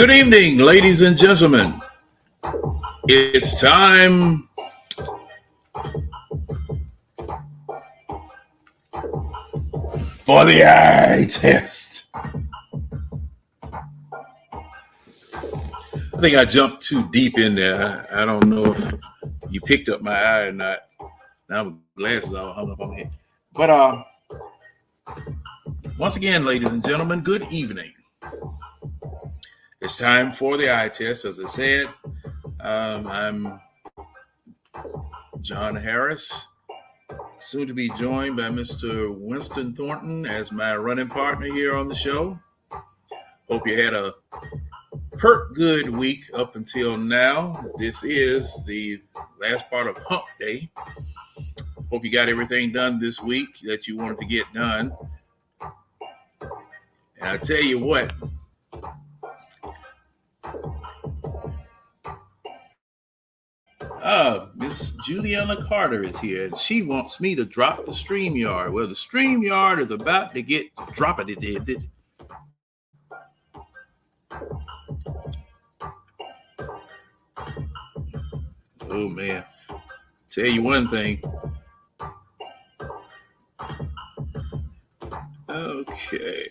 Good evening, ladies and gentlemen. It's time for the eye test. I think I jumped too deep in there. I don't know if you picked up my eye or not. Now my glasses all hung up on my head. But once again, ladies and gentlemen, good evening. It's time for the eye test. As I said, I'm John Harris, soon to be joined by Mr. Winston Thornton as my running partner here on the show. Hope you had a good week up until now. This is the last part of Hump Day. Hope you got everything done this week that you wanted to get done. And I tell you what, Miss Juliana Carter is here, and she wants me to drop the StreamYard. Well, the StreamYard is about to get dropped. Oh man, tell you one thing. Okay.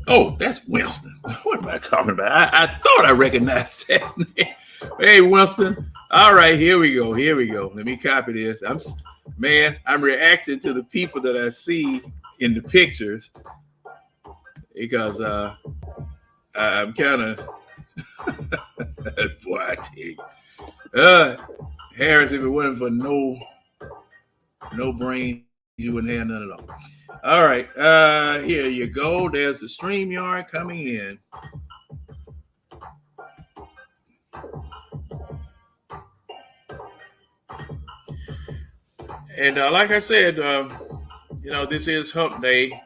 Oh, that's Winston. What am I talking about? I thought I recognized that name. Hey, Winston. All right, here we go. Let me copy this. I'm reacting to the people that I see in the pictures because I'm kind of boy, I tell you. Harris, if it wasn't for no brains, you wouldn't have none at all. All right, here you go. There's the StreamYard coming in. And like I said, this is Hump Day.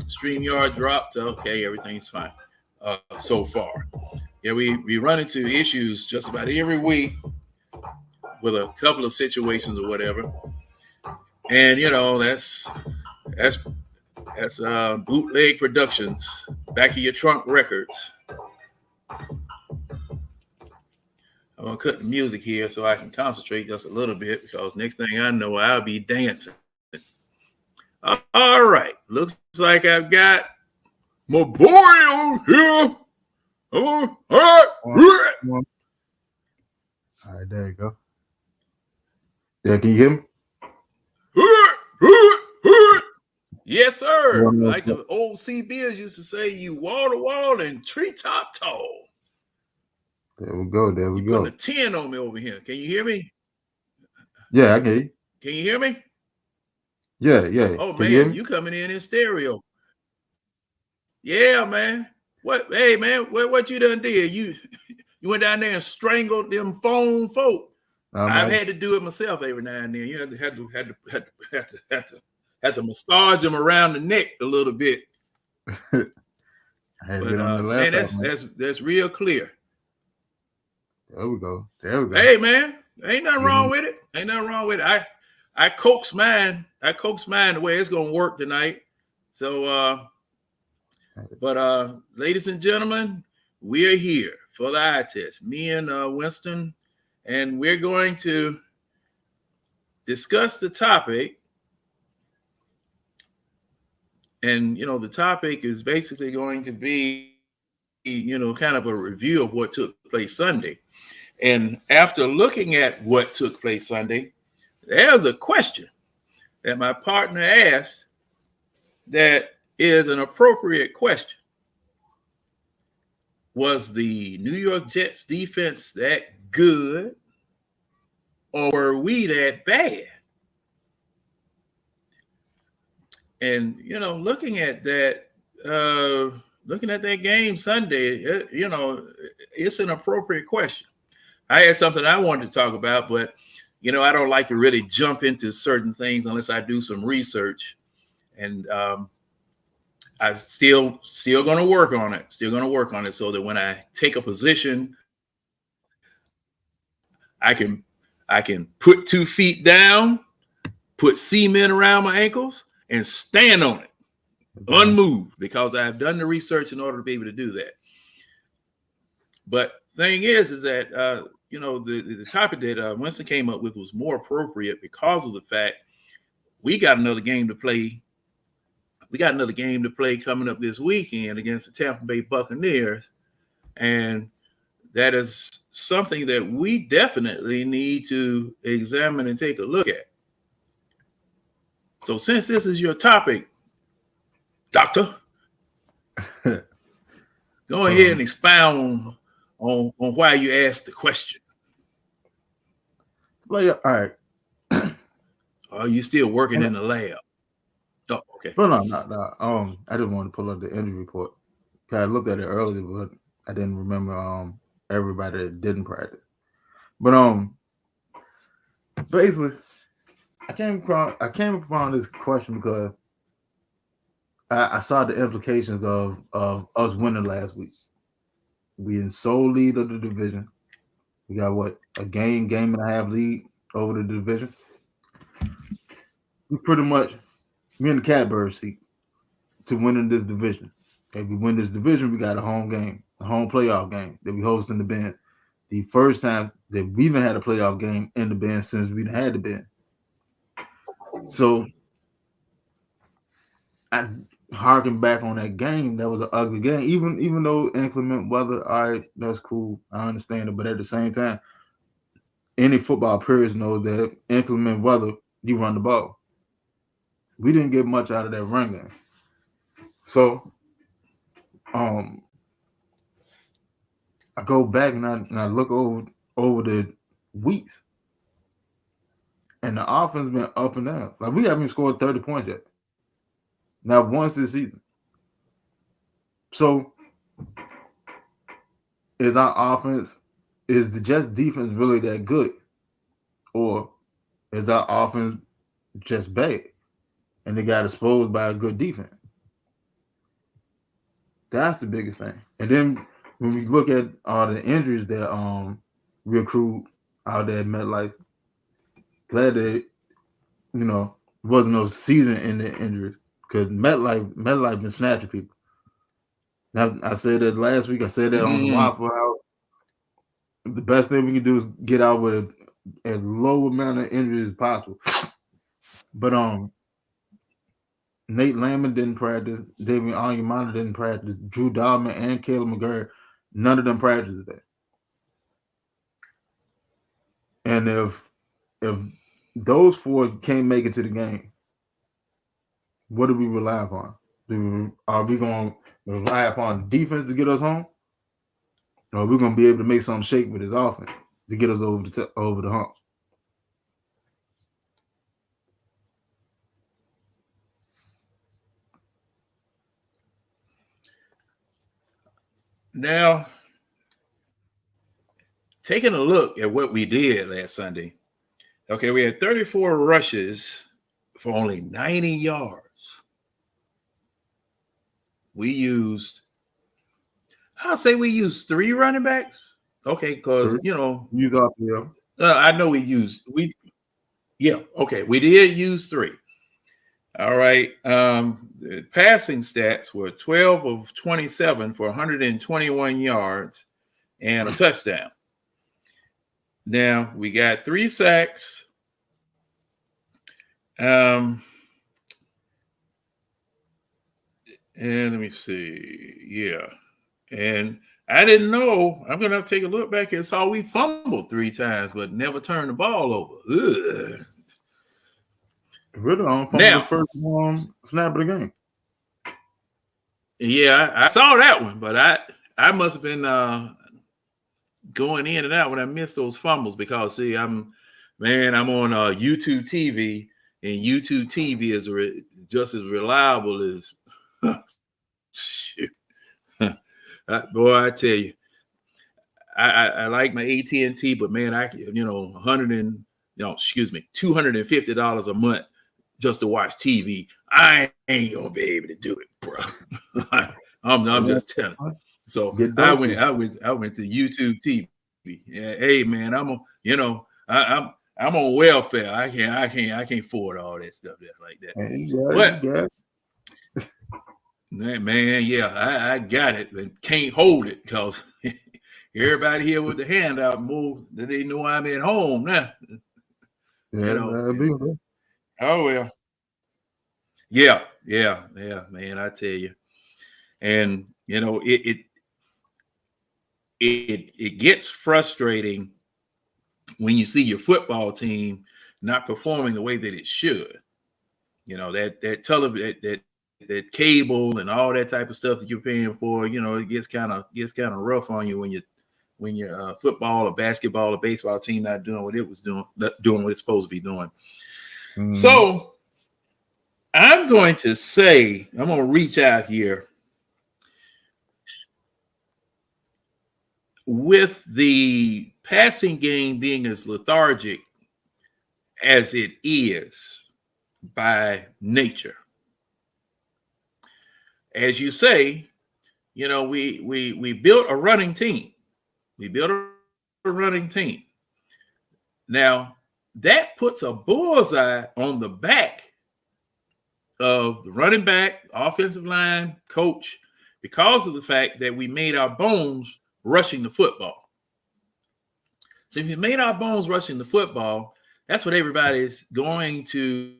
StreamYard dropped. Okay, everything's fine so far. Yeah, we run into issues just about every week with a couple of situations or whatever. And that's Bootleg Productions, Back of Your Trunk Records. I'm gonna cut the music here so I can concentrate just a little bit because next thing I know, I'll be dancing. All right, looks like I've got my boy on here. All right. All right, there you go. Yeah, can you hear me? Yes, sir. Like the old CBs used to say, you wall to wall and treetop tall. There we go. Putting a 10 on me over here. Can you hear me? Yeah, I can hear you. Can you hear me? Yeah. Oh, can man, you coming in stereo. Yeah, man. Hey, man, what you done did? You went down there and strangled them phone folk. I've had to do it myself every now and then. You had to massage them around the neck a little bit. But man, that's real clear. There we go. Hey, man, ain't nothing wrong with it. I coax mine the way it's gonna work tonight. So but ladies and gentlemen, we are here for the eye test. Me and Winston, and we're going to discuss the topic. And the topic is basically going to be kind of a review of what took place Sunday. And after looking at what took place Sunday, there's a question that my partner asked that is an appropriate question. Was the New York Jets defense that good, or were we that bad? And looking at that game Sunday, it's an appropriate question. I had something I wanted to talk about, but I don't like to really jump into certain things unless I do some research. And I'm still going to work on it. So that when I take a position, I can put 2 feet down, put cement around my ankles, and stand on it. unmoved, because I've done the research in order to be able to do that. But thing is that the topic that Winston came up with was more appropriate because of the fact we got another game to play. We got another game to play coming up this weekend against the Tampa Bay Buccaneers, and that is something that we definitely need to examine and take a look at. So since this is your topic, Doctor, go ahead and expound on why you asked the question. All right. Are you still working in the lab? Oh, okay. No. I didn't want to pull up the injury report. I looked at it earlier, but I didn't remember everybody that didn't practice. But basically, I came upon this question because I saw the implications of us winning last week. We in sole lead of the division. We got a game and a half lead over the division. We pretty much me in the catbird seat to winning this division. If we win this division, we got a home game, a home playoff game that we host in the Bend. The first time that we even had a playoff game in the Bend since we had the Bend. So I harken back on that game. That was an ugly game. Even though inclement weather, all right, that's cool. I understand it. But at the same time, any football purist knows that inclement weather, you run the ball. We didn't get much out of that run game. So I go back and I look over the weeks. And the offense been up and down. Like, we haven't even scored 30 points yet. Not once this season. So is our offense, is the Jets defense really that good? Or is our offense just bad? And they got exposed by a good defense. That's the biggest thing. And then when we look at all the injuries that we accrued out there at MetLife, glad that wasn't no season in the injuries, because MetLife been snatching people. Now, I said that last week. I said that on the Waffle House. The best thing we can do is get out with as low amount of injuries as possible. But Nate Lamon didn't practice. David Onyemata didn't practice. Drew Dalman and Caleb McGurr, none of them practiced today. And if those four can't make it to the game, what do we rely upon? Are we going to rely upon defense to get us home? Or are we going to be able to make something shake with his offense to get us over the hump? Now, taking a look at what we did last Sunday, okay, we had 34 rushes for only 90 yards. I'll say we used 3 running backs. Okay, because use off the I know we did use 3. All right. The passing stats were 12 of 27 for 121 yards and a touchdown. Now we got 3 sacks. And let me see. Yeah. And I didn't know. I'm going to have to take a look back and saw we fumbled 3 times, but never turned the ball over. Ugh. Really on the first snap of the game. Yeah, I saw that one, but I must have been going in and out when I missed those fumbles, because see, I'm on YouTube TV, and YouTube TV is just as reliable as shit. Boy, I tell you, I like my AT&T, but man, $250 a month just to watch TV. I ain't gonna be able to do it, bro. I'm just telling you. So I went to YouTube TV. Yeah, hey man, I'm on welfare. I can't afford all that stuff like that. But Man, yeah, I got it, and can't hold it because everybody here with the handout move that they know I'm at home now. Yeah, that'll be okay. Oh well. Yeah, man. I tell you, and it gets frustrating when you see your football team not performing the way that it should. That television, that cable, and all that type of stuff that you're paying for. It gets kind of rough on you when your football or basketball or baseball team not doing what it was doing what it's supposed to be doing. Mm-hmm. So I'm going to reach out here. With the passing game being as lethargic as it is by nature, as you say, we built a running team. We built a running team. Now, that puts a bullseye on the back of the running back, offensive line, coach, because of the fact that we made our bones rushing the football. So if you made our bones rushing the football, that's what everybody's going to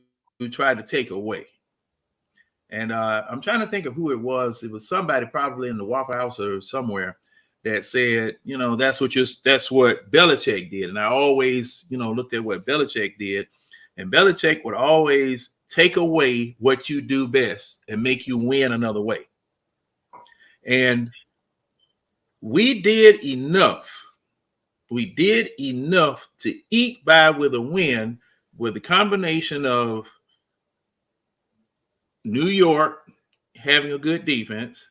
try to take away. And I'm trying to think of who it was. It was somebody probably in the Waffle House or somewhere that said, that's what Belichick did. And I always, looked at what Belichick did. And Belichick would always take away what you do best and make you win another way. And we did enough. We did enough to eke by with a win with a combination of New York having a good defense.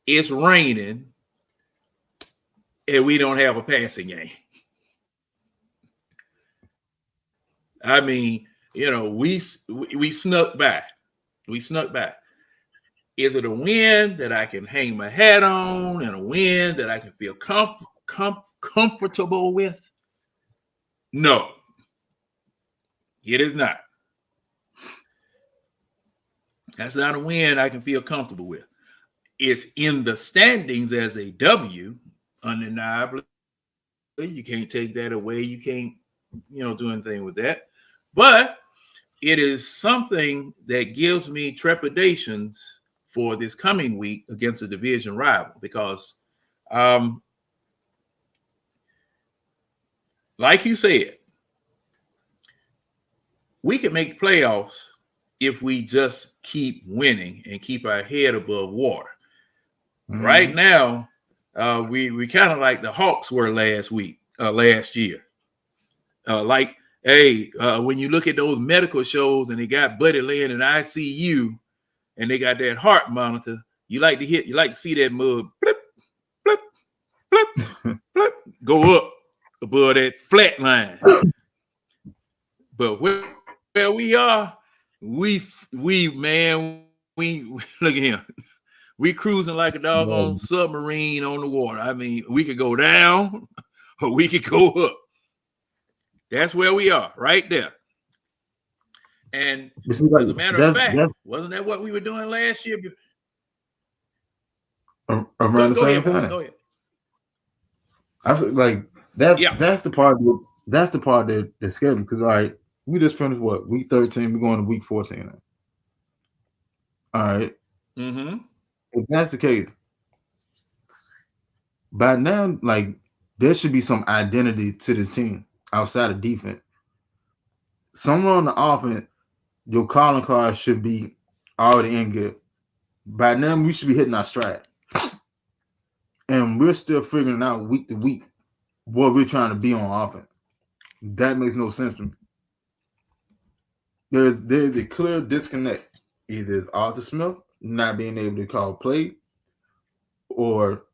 It's raining, and we don't have a passing game. I mean, we snuck by. We snuck by. Is it a win that I can hang my hat on and a win that I can feel comfortable with? No, it is not. That's not a win I can feel comfortable with. It's in the standings as a W, undeniably. You can't take that away. You can't, do anything with that. But it is something that gives me trepidations for this coming week against a division rival because, like you said, we can make playoffs if we just keep winning and keep our head above water. Mm-hmm. Right now, we kind of like the Hawks were last year. When you look at those medical shows and they got Buddy laying in ICU and they got that heart monitor, you like to see that mud blip, blip, blip, blip, go up above that flat line. But where we are, we look at him. We cruising like a doggone submarine on the water. I mean, we could go down or we could go up. That's where we are, right there. And as a matter of fact, wasn't that what we were doing last year? Around the same time. Go ahead. I was like, that's the part that scared me because we just finished week 13, we're going to week 14 now. All right. Mm-hmm. If that's the case, by now, there should be some identity to this team outside of defense. Somewhere on the offense, your calling card should be already in good. By now, we should be hitting our stride. And we're still figuring out week to week what we're trying to be on offense. That makes no sense to me. There's a clear disconnect. Either it's Arthur Smith not being able to call play, or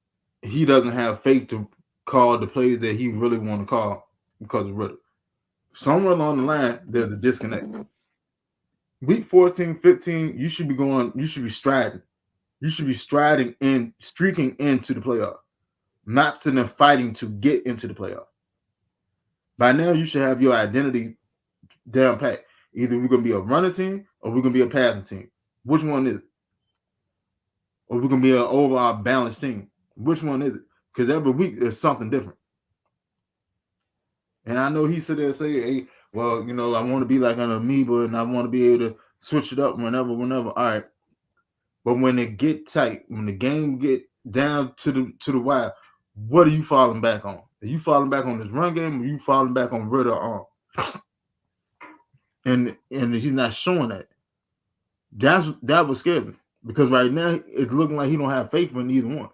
he doesn't have faith to call the plays that he really want to call because of Ritter. Somewhere along the line, there's a disconnect. Week 14, 15, you should be striding. You should be striding and streaking into the playoff, not to them fighting to get into the playoff. By now, you should have your identity down pat. Either we're going to be a running team or we're going to be a passing team. Which one is it? Or we're gonna be an overall balanced team? Which one is it? Because every week there's something different. And I know he sit there and say, "Hey, well, you know, I want to be like an amoeba, and I want to be able to switch it up whenever. All right." But when it get tight, when the game get down to the wire, what are you falling back on? Are you falling back on this run game, or are you falling back on Ritter arm? And he's not showing that. That was scary because right now it's looking like he don't have faith in either one.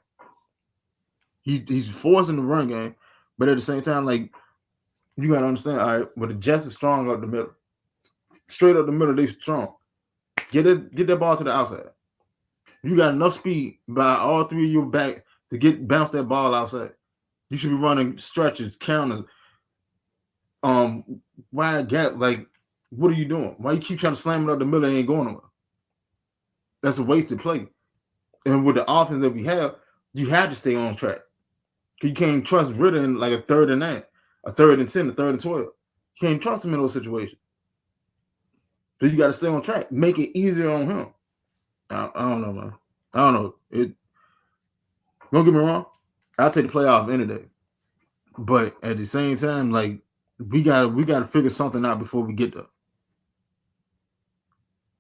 He's forcing the run game, but at the same time, like you gotta understand, all right, but the Jets is strong up the middle. Straight up the middle, they strong. Get that ball to the outside. You got enough speed by all three of your back to bounce that ball outside. You should be running stretches, counters, wide gap. Like, what are you doing? Why you keep trying to slam it up the middle and ain't going nowhere? That's a wasted play. And with the offense that we have, you have to stay on track. You can't trust Ritter in like a 3rd and 9, a 3rd and 10, a 3rd and 12. You can't trust him in those situations. So you got to stay on track. Make it easier on him. I don't know, man. I don't know. Don't get me wrong. I'll take the playoff any day. But at the same time, like we gotta figure something out before we get there.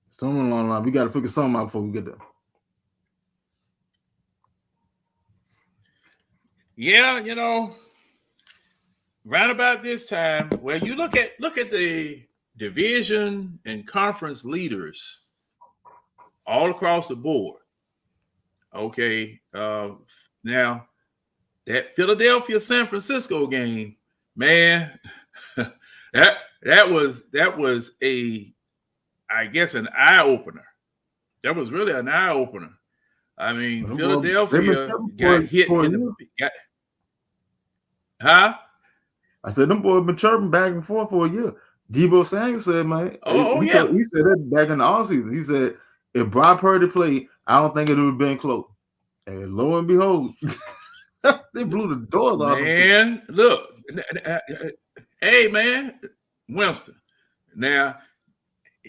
Somewhere along the line, we gotta figure something out before we get there. Yeah, you know, right about this time, where you look at the division and conference leaders all across the board. Okay, now that Philadelphia San Francisco game, man, that was a, I guess, an eye opener. That was really an eye opener. I mean, Philadelphia got hit in the. Huh? I said them boys been chirping back and forth for a year. Debo Samuel said, man, he said that back in the offseason. He said if Brock Purdy played, I don't think it would have been close. And lo and behold, they blew the doors off. Man, look, hey man, Winston. Now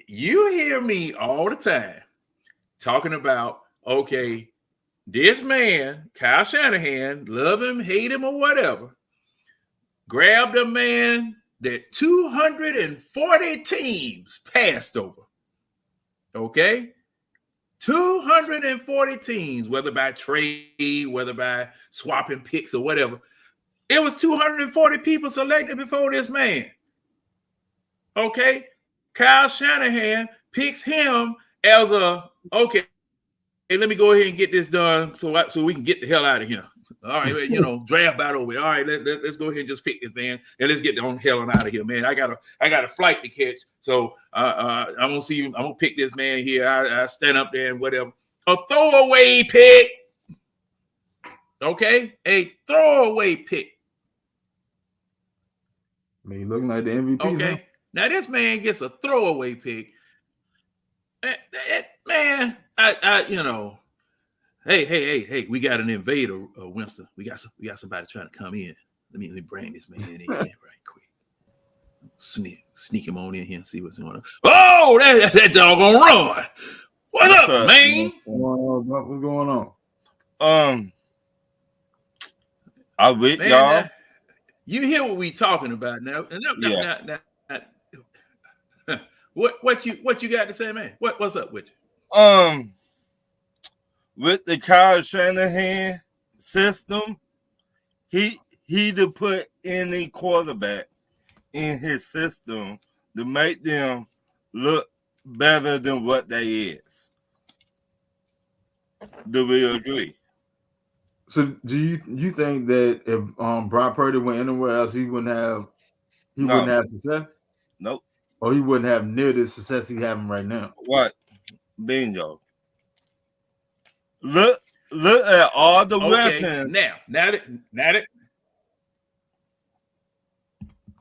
you hear me all the time talking about, okay, this man, Kyle Shanahan, love him, hate him, or whatever, grabbed a man that 240 teams passed over. Okay? 240 teams, whether by trade, whether by swapping picks or whatever. It was 240 people selected before this man. Okay? Kyle Shanahan picks him as okay, hey, let me go ahead and get this done so we can get the hell out of here. All right, you know, draft battle over. All right, let's go ahead and just pick this man and let's get the hell on out of here, man. I got a flight to catch, so I'm gonna pick this man here. I stand up there and whatever. A throwaway pick, okay, a throwaway pick. I mean, looking like the MVP. Okay, now this man gets a throwaway pick. Man, I you know. Hey, we got an invader, Winston. We got somebody trying to come in. Let me bring this man in here right quick. Sneak him on in here and see what's going on. Oh, that dog gonna run. What's up, man? What's going on? I with man, y'all. You hear what we talking about now? What you got to say, man? What's up with you? With the Kyle Shanahan system, he to put any quarterback in his system to make them look better than what they is. Do we agree? So do you think that if Brock Purdy went anywhere else, he wouldn't have success? Nope. Or he wouldn't have near the success he's having right now? What? Bingo. Look at all the weapons. Now that.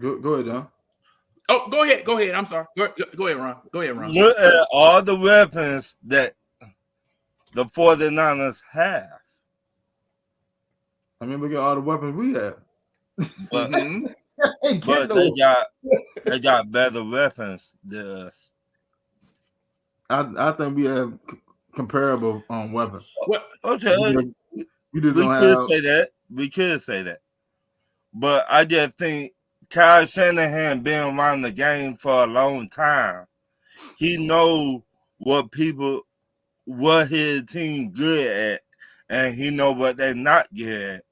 Go ahead, Don. Oh, go ahead. I'm sorry. Go ahead, Ron. Look at all the weapons that the 49ers have. I mean, look at all the weapons we have. But, but they got better weapons than us. I think we have comparable weapons. What? Okay, We just we don't could have. say that. We could say that. But I just think Kyle Shanahan been around the game for a long time. He know what his team good at, and he know what they're not good at.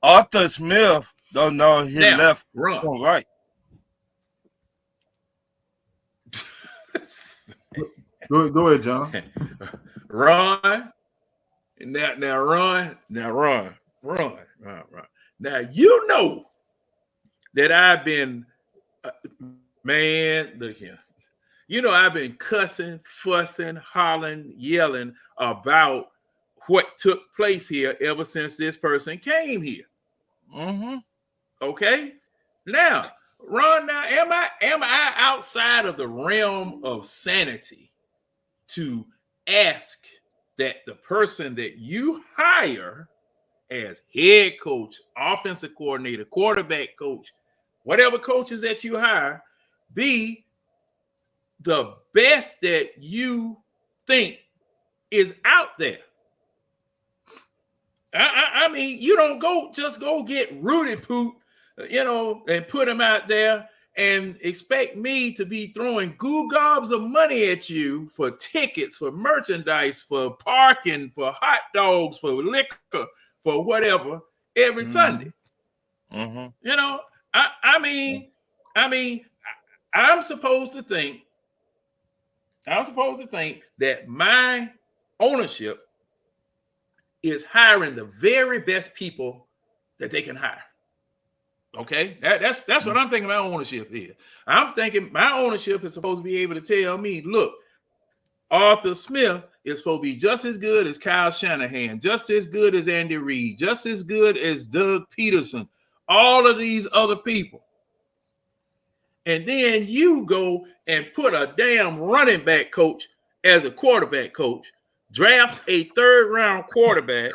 Arthur Smith don't know his Now, left Ron. from right. Go ahead, John. Ron. Now, Ron. Now, you know that I've been, man, look here. You know, I've been cussing, fussing, hollering, yelling about what took place here ever since this person came here. Mm-hmm. Okay? Now, Ron, now am I outside of the realm of sanity to ask that the person that you hire as head coach, offensive coordinator, quarterback coach, whatever coaches that you hire, be the best that you think is out there? I mean, you don't just go get Rudy Poot, and put him out there and expect me to be throwing goo gobs of money at you for tickets, for merchandise, for parking, for hot dogs, for liquor, for whatever every Sunday. Mm-hmm. I mean, I'm supposed to think that my ownership is hiring the very best people that they can hire. Okay, that's what I'm thinking my ownership is. I'm thinking my ownership is supposed to be able to tell me, look, Arthur Smith is supposed to be just as good as Kyle Shanahan, just as good as Andy Reid, just as good as Doug Peterson, all of these other people. And then you go and put a damn running back coach as a quarterback coach, draft a third-round quarterback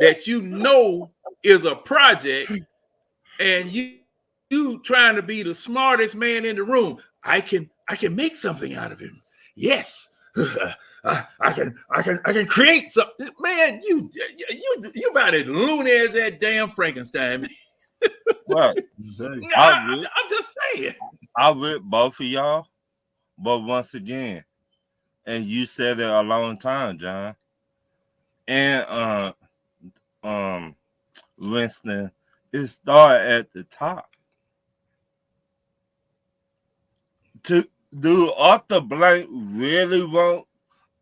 that you know is a project, and you trying to be the smartest man in the room. I can make something out of him. Yes. I can create something. Man, you about as loony as that damn Frankenstein. Right. I'm just saying. I with both of y'all, but once again, and you said it a long time, John. And Winston, it start at the top. Do Arthur Blank really want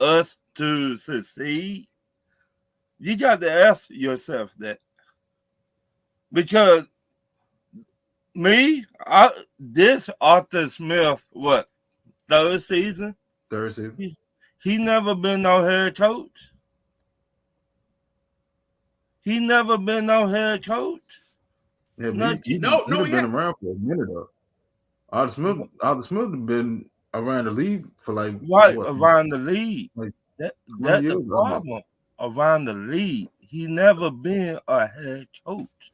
us to succeed? You got to ask yourself that. Because this Arthur Smith, third season? Third season. He never been no head coach. He never been no head coach. Yeah, he's been around for a minute though. Arthur Smith has been around the league for like around the league. Like that's the problem. Around the league, he never been a head coach.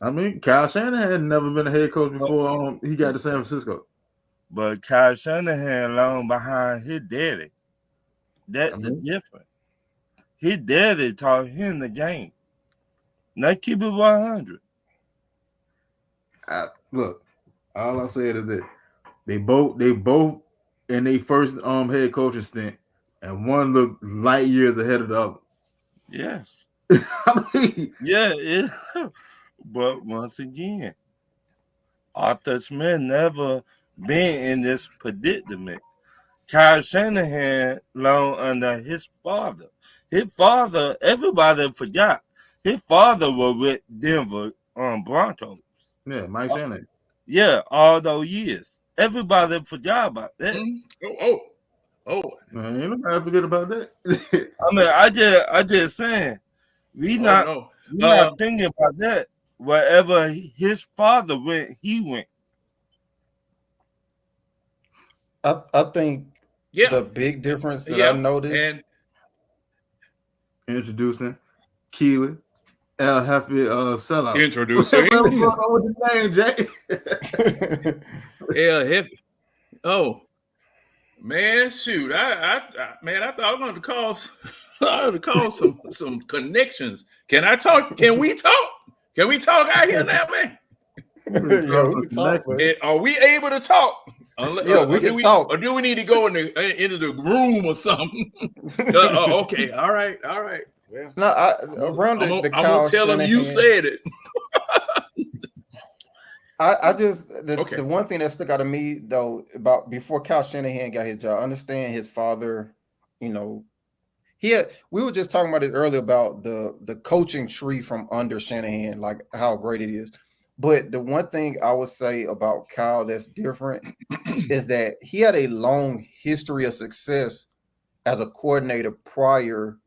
I mean, Kyle Shanahan had never been a head coach before he got to San Francisco. But Kyle Shanahan long behind his daddy. That's the difference. His daddy taught him the game. Now keep it 100. Look, all I said is that they both in their first head coaching stint, and one looked light years ahead of the other. Yes. I mean, yeah. But once again, Arthur Smith never been in this predicament. Kyle Shanahan long under his father. His father, everybody forgot. His father was with Denver Broncos. Yeah, Mike Shanahan. Yeah, all those years. Everybody forgot about that. Oh. Man, you don't have to forget about that. I mean, I just saying, we not thinking about that. Wherever his father went, he went. I think the big difference that I noticed. And introducing Keelan, El Jefe sellout. Introducing what's going on with the name, Jay? El Jefe. Oh, Man, shoot, I thought I was going to call, some connections. Can I talk? Can we talk? Can we talk out here now, man? Yeah, we can talk, man. Are we able to talk? We can talk. Or do we need to go into the room or something? Okay, all right. Well, no, I'm gonna tell them you said it. The one thing that stuck out to me though about before Kyle Shanahan got his job, I understand his father, we were just talking about it earlier about the coaching tree from under Shanahan, like how great it is. But the one thing I would say about Kyle that's different is that he had a long history of success as a coordinator prior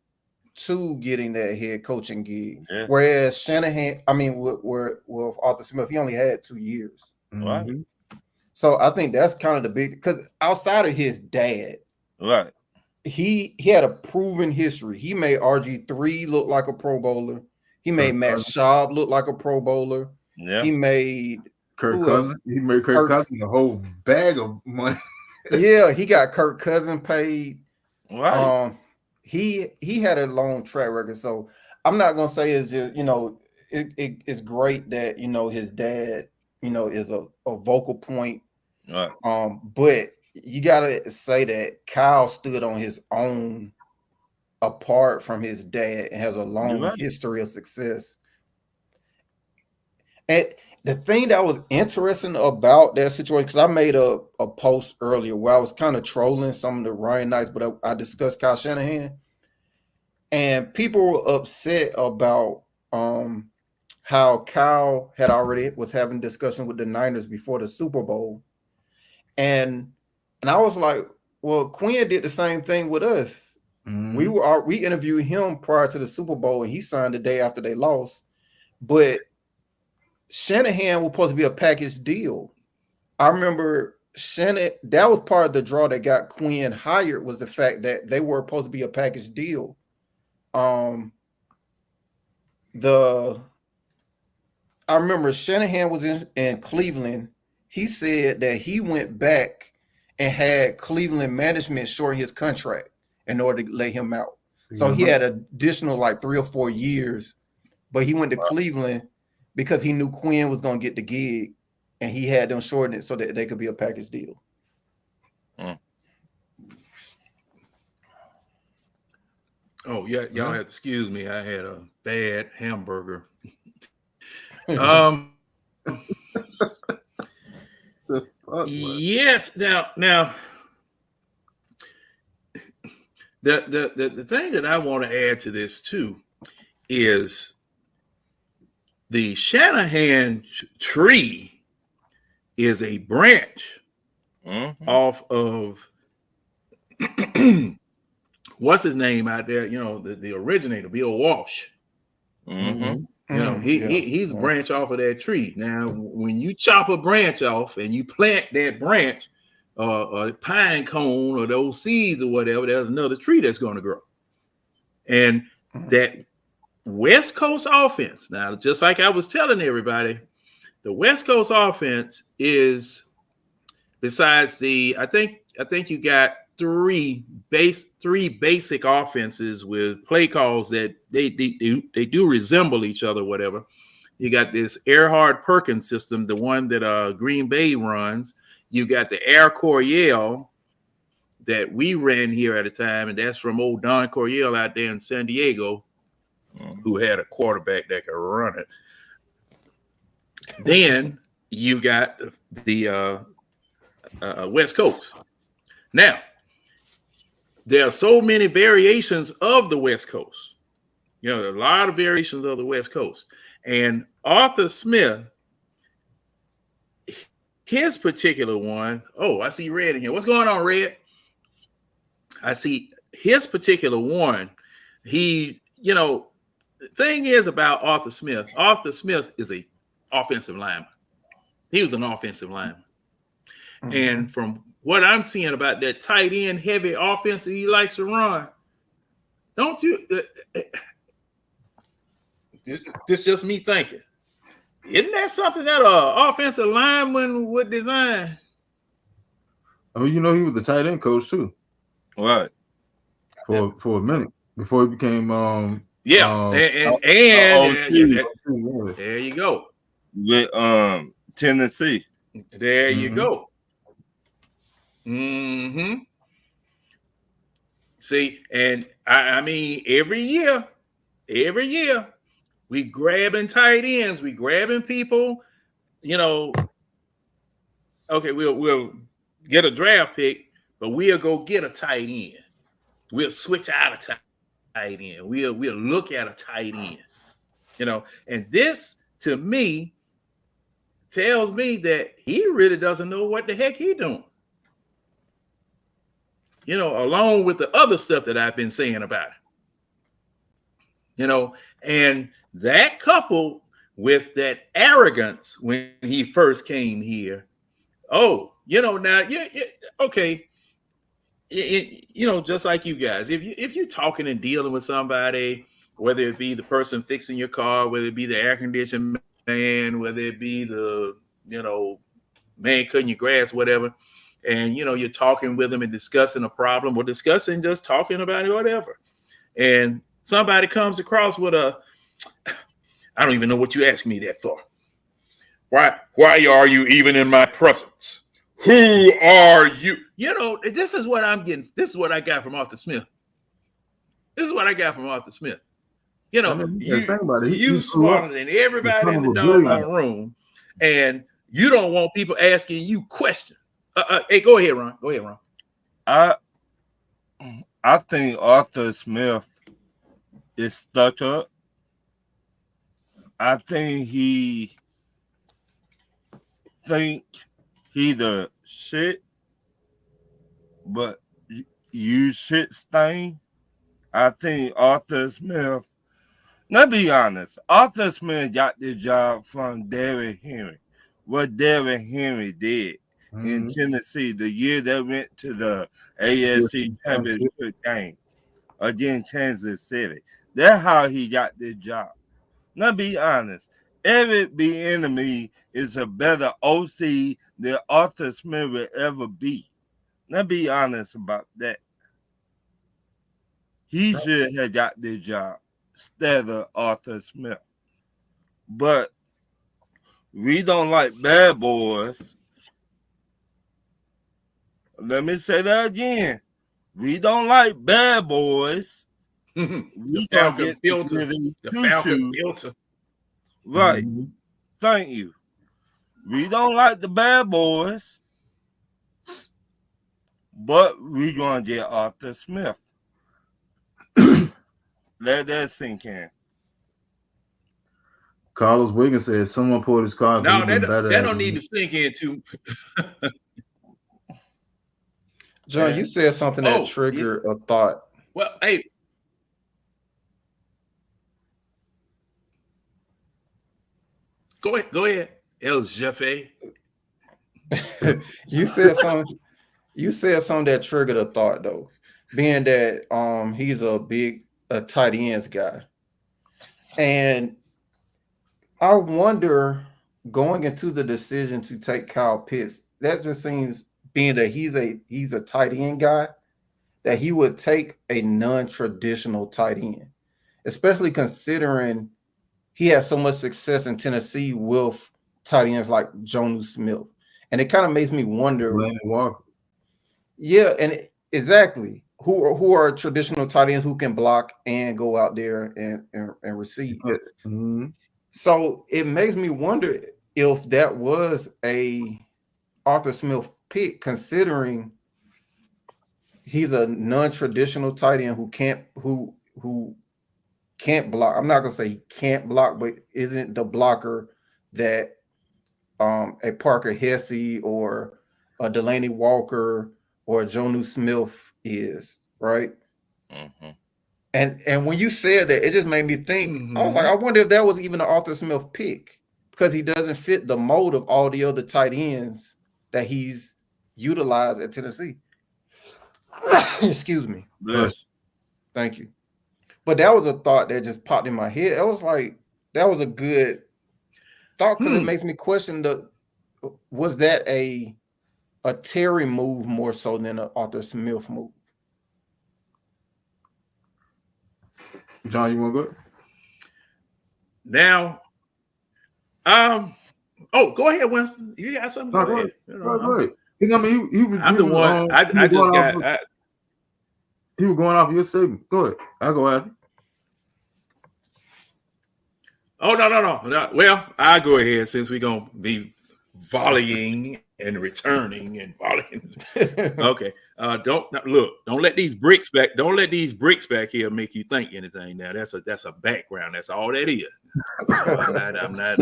to getting that head coaching gig. Yeah. Whereas Shanahan, with Arthur Smith, he only had 2 years. Right. So I think that's kind of the big, because outside of his dad, right, he had a proven history. He made RG3 look like a Pro Bowler. He made Matt Schaub look like a Pro Bowler. Yeah. He made Kirk Cousins. He made Kirk Cousins a whole bag of money. Yeah, he got Kirk Cousins paid. Right. He had a long track record. So I'm not gonna say it's just, it's great that his dad, is a vocal point. Right. But you gotta say that Kyle stood on his own apart from his dad and has a long history of success. And the thing that was interesting about that situation, because I made a post earlier where I was kind of trolling some of the Ryan Knights, but I discussed Kyle Shanahan, and people were upset about how Kyle had already was having discussion with the Niners before the Super Bowl, and I was like, well, Quinn did the same thing with us. Mm-hmm. We interviewed him prior to the Super Bowl, and he signed the day after they lost, but Shanahan was supposed to be a package deal. I remember that was part of the draw that got Quinn hired, was the fact that they were supposed to be a package deal. I remember Shanahan was in Cleveland. He said that he went back and had Cleveland management short his contract in order to let him out. So he had additional like 3 or 4 years, but he went to Cleveland because he knew Quinn was going to get the gig, and he had them shorten it so that they could be a package deal. Oh, yeah, y'all have to excuse me. I had a bad hamburger. Yes. Now, the thing that I want to add to this too is the Shanahan tree is a branch off of what's his name out there? The originator, Bill Walsh. He's a branch off of that tree. Now, when you chop a branch off and you plant that branch, a pine cone or those seeds or whatever, there's another tree that's going to grow. And that West Coast offense, now, just like I was telling everybody, the West Coast offense is, besides I think you got three basic offenses with play calls that they do resemble each other, whatever. You got this Erhard-Perkins system, the one that Green Bay runs. You got the Air Coryell that we ran here at a time, and that's from old Don Coryell out there in San Diego, who had a quarterback that could run it. Then you got the West Coast. Now, there are so many variations of the West Coast. There are a lot of variations of the West Coast. And Arthur Smith, his particular one, I see Red in here. What's going on, Red? I see his particular one. The thing is about Arthur Smith is an offensive lineman. He was an offensive lineman. And from what I'm seeing about that tight end heavy offense that he likes to run, don't you? This just me thinking. Isn't that something that an offensive lineman would design? I mean, you know, he was the tight end coach too. Right. For a minute before he became and there you go. With Tennessee. There you go. Mm-hmm. See, and I mean, every year, we grabbing tight ends, we grabbing people, you know. Okay, we'll get a draft pick, but we'll go get a tight end. We'll switch out a tight end. We'll look at a tight end, you know. And this, to me, tells me that he really doesn't know what the heck he's doing. You know, along with the other stuff that I've been saying about it. You know, and that coupled with that arrogance when he first came here. Oh, you know, now, okay. You know, just like you guys, if you're talking and dealing with somebody, whether it be the person fixing your car, whether it be the air conditioning man, whether it be the, you know, man cutting your grass, whatever, and, you know, you're talking with them and discussing a problem or discussing just talking about it, whatever. And somebody comes across with I don't even know what you asked me that for. Why are you even in my presence? Who are you? You know, this is what I'm getting. This is what I got from Arthur Smith. You know, I mean, think about it. You smarter than everybody in the doggone room, and you don't want people asking you questions. Hey, go ahead, Ron. I think Arthur Smith is stuck up. I think he the shit, but you shit stain. I think Arthur Smith, let's be honest, Arthur Smith got the job from Derrick Henry. What Derrick Henry did in Tennessee the year they went to the AFC Championship game against Kansas City. That's how he got the job. Let's be honest. Eric Bieniemy is a better OC than Arthur Smith will ever be. Let's be honest about that. He should have got the job instead of Arthur Smith. But we don't like bad boys. Let me say that again. We don't like bad boys. The Falcon filter. The Falcon filter. Right. Thank you. We don't like the bad boys, but we're going to get Arthur Smith. Let that sink in. Carlos Wiggins says someone pulled his card. No, that don't need to sink in too. John, you said something that triggered a thought. Well, hey. Go ahead, El Jefe. You said something that triggered a thought though, being that he's a tight ends guy, and I wonder going into the decision to take Kyle Pitts, that just seems, being that he's a tight end guy, that he would take a non-traditional tight end, especially considering he has so much success in Tennessee with tight ends like Jonnu Smith. And it kind of makes me wonder. Yeah, and exactly. Who are traditional tight ends who can block and go out there and receive. So it makes me wonder if that was a Arthur Smith pick, considering he's a non-traditional tight end who can't block. I'm not gonna say he can't block, but isn't the blocker that a Parker Hesse or a Delaney Walker or a Jonnu Smith is, right? Mm-hmm. And when you said that, it just made me think. I was like, I wonder if that was even an Arthur Smith pick, because he doesn't fit the mold of all the other tight ends that he's utilized at Tennessee. Excuse me. Yes. Thank you. But that was a thought that just popped in my head. I was like, that was a good thought, because it makes me question was that a a Terry move more so than an Arthur Smith move. John, you want to go? Now, go ahead, Winston. You got something? Go ahead. Go ahead. I mean, he was. I'm the one. I just got. He was going off your statement. Go ahead. I'll go ahead. Oh, no. Well, I'll go ahead since we're going to be volleying and returning and volleying. Okay. Don't let these bricks back. Don't let these bricks back here make you think anything. Now that's a background. That's all that is. I'm not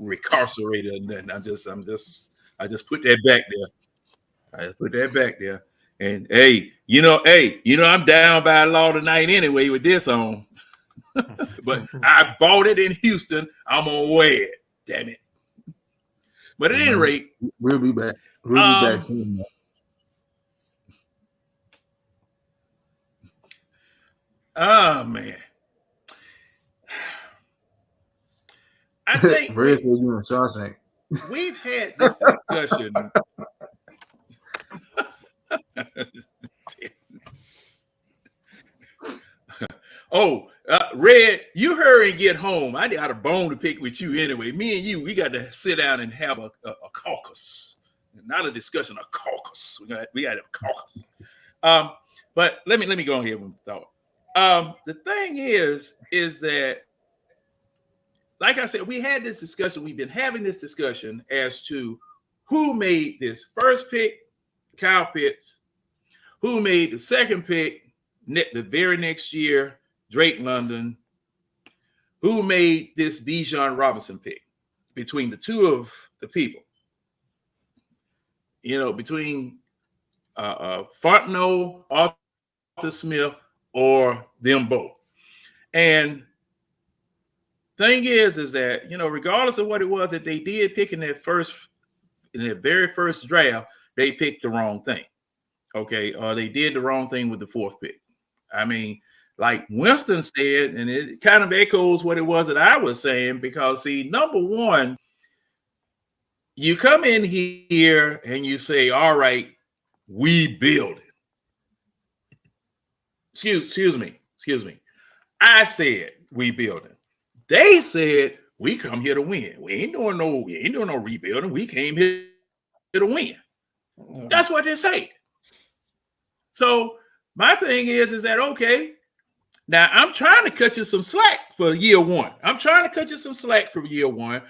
recarcerated and nothing. I just put that back there. I just put that back there. And hey, I'm down by law tonight anyway with this on. But I bought it in Houston. I'm gonna wear it. Damn it. But at any rate, we'll be back. We'll be back soon. Oh man. I think we've had this discussion. Red, you hurry and get home. I got a bone to pick with you anyway. Me and you, we got to sit down and have a caucus. Not a discussion, a caucus. We got a caucus. But let me go on here with the thought. The thing is that, like I said, we had this discussion. We've been having this discussion as to who made this first pick, Kyle Pitts, who made the second pick the very next year, Drake London, who made this Bijan Robinson pick between the two of the people. Between Fontenot, Arthur Smith, or them both. And thing is that, regardless of what it was that they did pick in their very first draft, they picked the wrong thing. Okay. They did the wrong thing with the fourth pick. I mean, like Winston said, and it kind of echoes what it was that I was saying, because see, number one, you come in here and you say, all right, we build it. Excuse me. I said we building. They said we come here to win. We ain't doing no rebuilding. We came here to win. That's what they say. So my thing is that okay? Now I'm trying to cut you some slack for year one.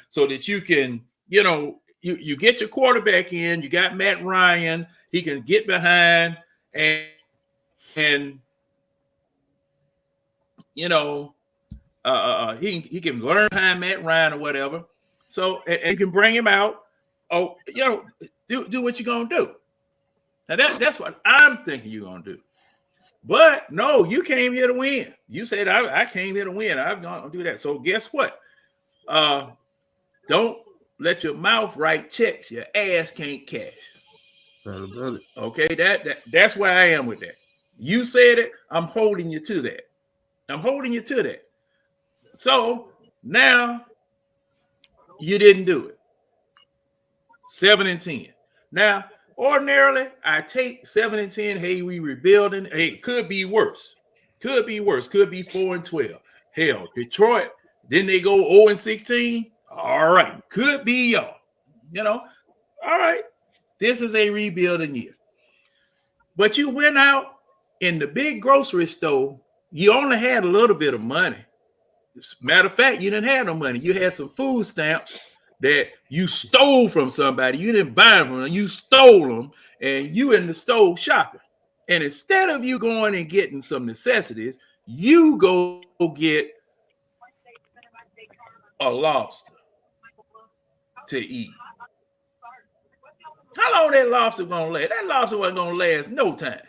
So that you can, you get your quarterback in. You got Matt Ryan. He can get behind and he can learn behind Matt Ryan or whatever. So and you can bring him out. Oh, do what you're gonna do. Now that's what I'm thinking you're gonna do. But no, you came here to win. You said I came here to win. I'm gonna do that. So guess what? Don't let your mouth write checks. Your ass can't cash. Okay, that's where I am with that. You said it. I'm holding you to that. So now you didn't do it. 7-10. Now, ordinarily, I take 7-10. Hey, we rebuilding. Hey, could be worse. Could be 4-12. Hell, Detroit, didn't they go 0-16? All right. Could be y'all. All right. This is a rebuilding year. But you went out in the big grocery store. You only had a little bit of money. Matter of fact, you didn't have no money. You had some food stamps that you stole from somebody. You didn't buy them from them. You stole them, and you in the store shopping. And instead of you going and getting some necessities, you go get a lobster to eat. How long that lobster gonna last? That lobster wasn't gonna last no time.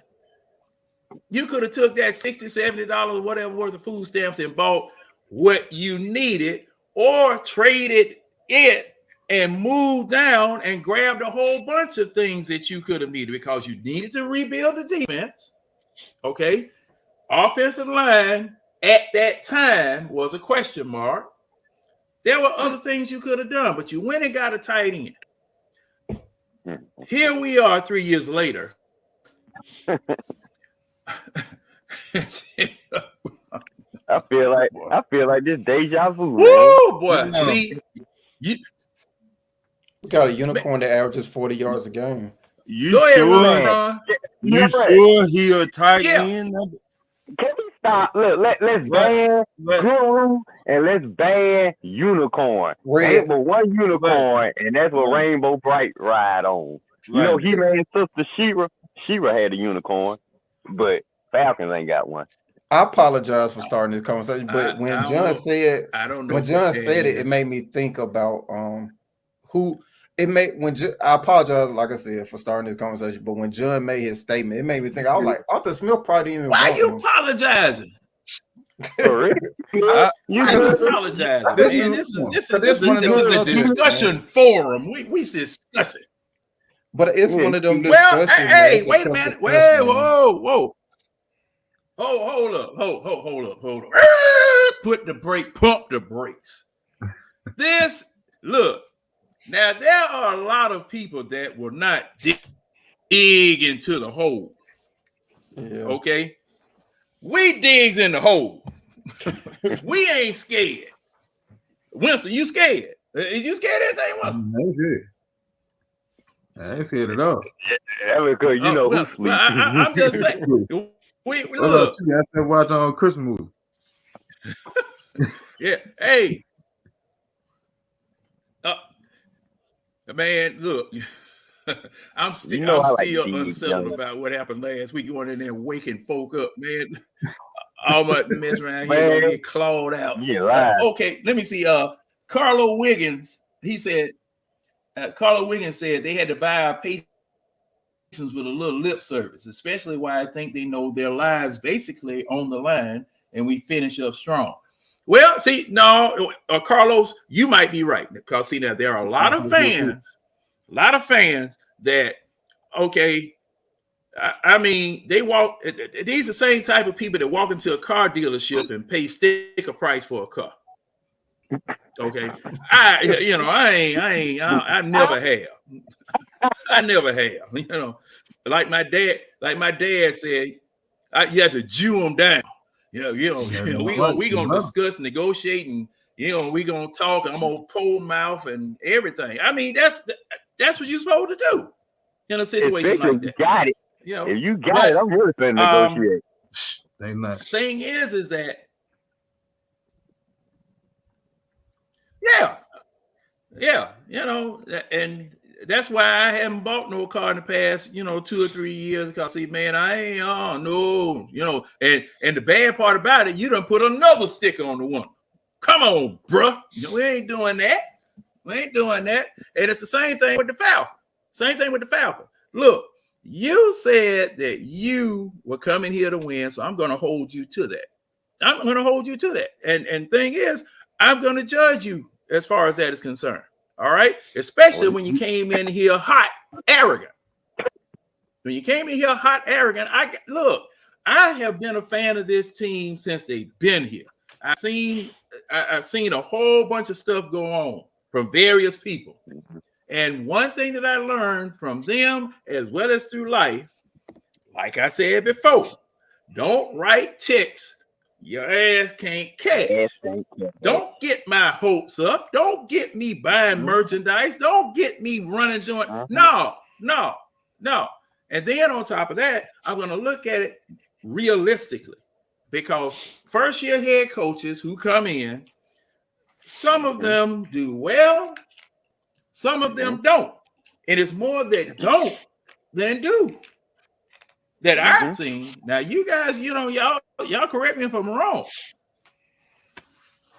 You could have took that $60, $70, whatever worth of food stamps and bought what you needed, or traded it and moved down and grabbed a whole bunch of things that you could have needed, because you needed to rebuild the defense. Okay. Offensive line at that time was a question mark. There were other things you could have done, but you went and got a tight end. Here we are 3 years later. I feel like this deja vu. Woo, boy. No. See, you We got a unicorn that averages 40 yards a game. You go ahead, sure? Ron. You sure he a tight Yeah. end? Can we stop? Look, let's ban Guru and let's ban Unicorn. Red. But one unicorn, and that's what Right. Rainbow Bright ride on. You know, He-Man's sister She-Ra had a unicorn, but Falcons ain't got one. I apologize for starting this conversation, but when I don't John know. said I don't know. when John said it, it made me think about who it made when I apologize, like I said, for starting this conversation. But when John made his statement, it made me think. I was like, Arthur Smith probably didn't even. Why want you him. apologizing? For real? You apologizing, man. This is a discussion forum. We discuss it. But it's one of them Well, discussions. hey, wait a minute. Whoa. Hold up. Pump the brakes. Look, now there are a lot of people that will not dig into the hole. Yeah. Okay? We digs in the hole. We ain't scared. Winston, you scared? Is you scared of anything, Winston? I ain't scared at all. That because you know who sleep. I'm just saying. We What look. about you? I said watch on Christmas movie. Yeah. Hey. Man, look. I'm still unsettled about what happened last week. Going in there waking folk up, man. All my mess around here gonna get clawed out. Yeah, okay, let me see. Carlo Wiggins, he said. Carlo Wiggins said they had to buy our patience with a little lip service, especially why I think they know their lives basically on the line, and we finish up strong. Well, see, no, Carlos, you might be right, because see now there are a lot of fans that, okay, I mean, they walk. These are the same type of people that walk into a car dealership and pay sticker price for a car. Okay, I never have. I never have. You know, like my dad said, you have to Jew them down. We gonna discuss, negotiate, and we gonna talk. I'm gonna pull mouth and everything. I mean, that's what you're supposed to do in a situation like that. You got it. If you got it, I'm really finna negotiate. They not. Thing is that yeah, and that's why I haven't bought no car in the past, 2 or 3 years. Because see, man, I ain't no, and the bad part about it, you done put another sticker on the one. Come on, bruh. We ain't doing that. And it's the same thing with the Falcon. Look, you said that you were coming here to win, so I'm gonna hold you to that. And thing is, I'm gonna judge you as far as that is concerned. All right, especially when you came in here hot, arrogant. I have been a fan of this team since they've been here. I've seen a whole bunch of stuff go on from various people. And one thing that I learned from them, as well as through life, like I said before, don't write checks your ass can't cash. Don't get my hopes up. Don't get me buying merchandise. Don't get me running doing no. And then on top of that, I'm going to look at it realistically, because first year head coaches who come in, some of them do well, some of them don't. And it's more that don't than do that I've seen. Now, you guys, y'all correct me if I'm wrong.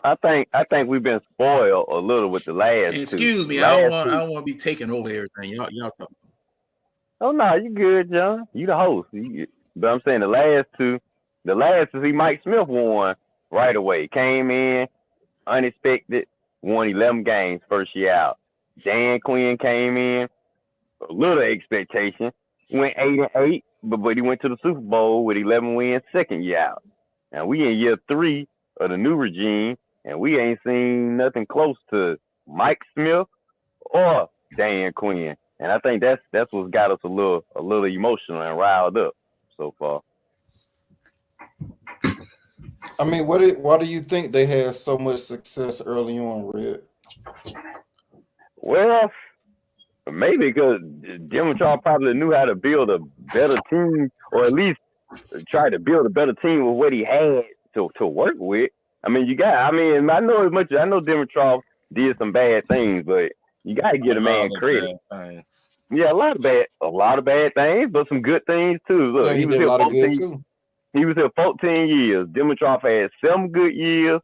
I think we've been spoiled a little with the last. Excuse me, I don't want to be taking over everything. Y'all talk. Oh no, you good, John. You the host. But I'm saying the last two see Mike Smith won right away. Came in unexpected, won 11 games first year out. Dan Quinn came in, a little expectation, went 8-8, but he went to the Super Bowl with 11 wins second year out. Now we in year 3 of the new regime, and we ain't seen nothing close to Mike Smith or Dan Quinn. And I think that's what's got us a little emotional and riled up so far. I mean, why do you think they had so much success early on, Red? Well, maybe because Dimitrov probably knew how to build a better team, or at least try to build a better team with what he had to work with. I know Dimitrov did some bad things, but you got to give a man credit. Yeah, a lot of bad things, but some good things too. Look, Yeah, he did a lot of good too. He was here 14 years. Dimitrov had 7 good years,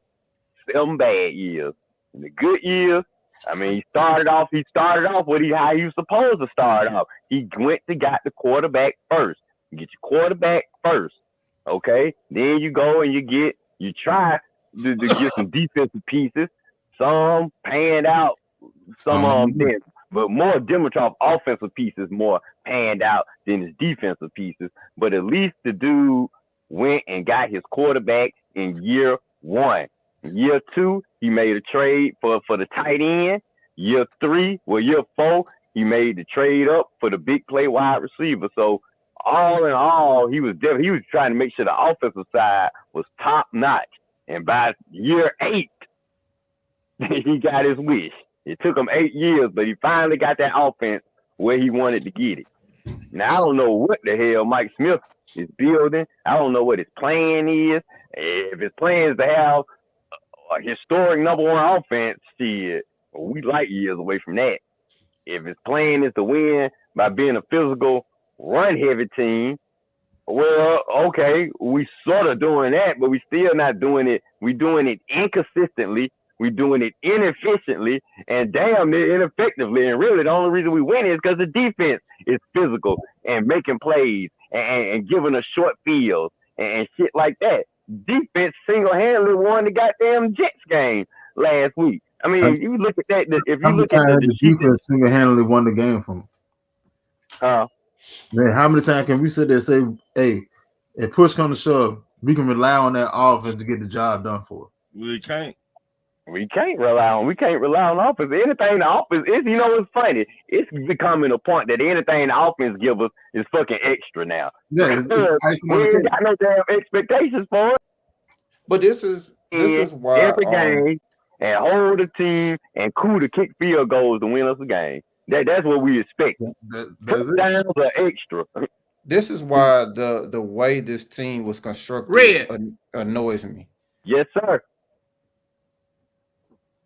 7 bad years. In the good years, I mean, he started off with how he was supposed to start off. He went to got the quarterback first. You get your quarterback first, okay? Then you go and you try to get some defensive pieces. Some panned out, some didn't. But more Dimitrov offensive pieces more panned out than his defensive pieces. But at least the dude went and got his quarterback in year 1. Year 2, he made a trade for the tight end. Year 4, he made the trade up for the big play wide receiver. So all in all, he was trying to make sure the offensive side was top notch. And by year 8, he got his wish. It took him 8 years, but he finally got that offense where he wanted to get it. Now, I don't know what the hell Mike Smith is building. I don't know what his plan is. If his plan is to have a historic number 1 offense, we light years away from that. If his plan is to win by being a physical, run-heavy team, well, okay, we sort of doing that, but we still not doing it. We doing it inconsistently. We doing it inefficiently and damn near ineffectively. And really, the only reason we win is because the defense is physical and making plays and giving us short fields and shit like that. Defense single-handedly won the goddamn Jets game last week. I mean, if you look at that, if you look at the defense single-handedly won the game from them. Man, how many times can we sit there and say, hey, if push comes to shove, we can rely on that offense to get the job done for us? We can't. We can't rely on offense. Anything the offense is, it's funny. It's becoming a point that anything the offense give us is fucking extra now. Yeah, we ain't got no damn expectations for it. But this is why every game and hold the team and cool to kick field goals to win us a game. That's what we expect. Touchdowns are extra. This is why the way this team was constructed annoys me. Yes, sir.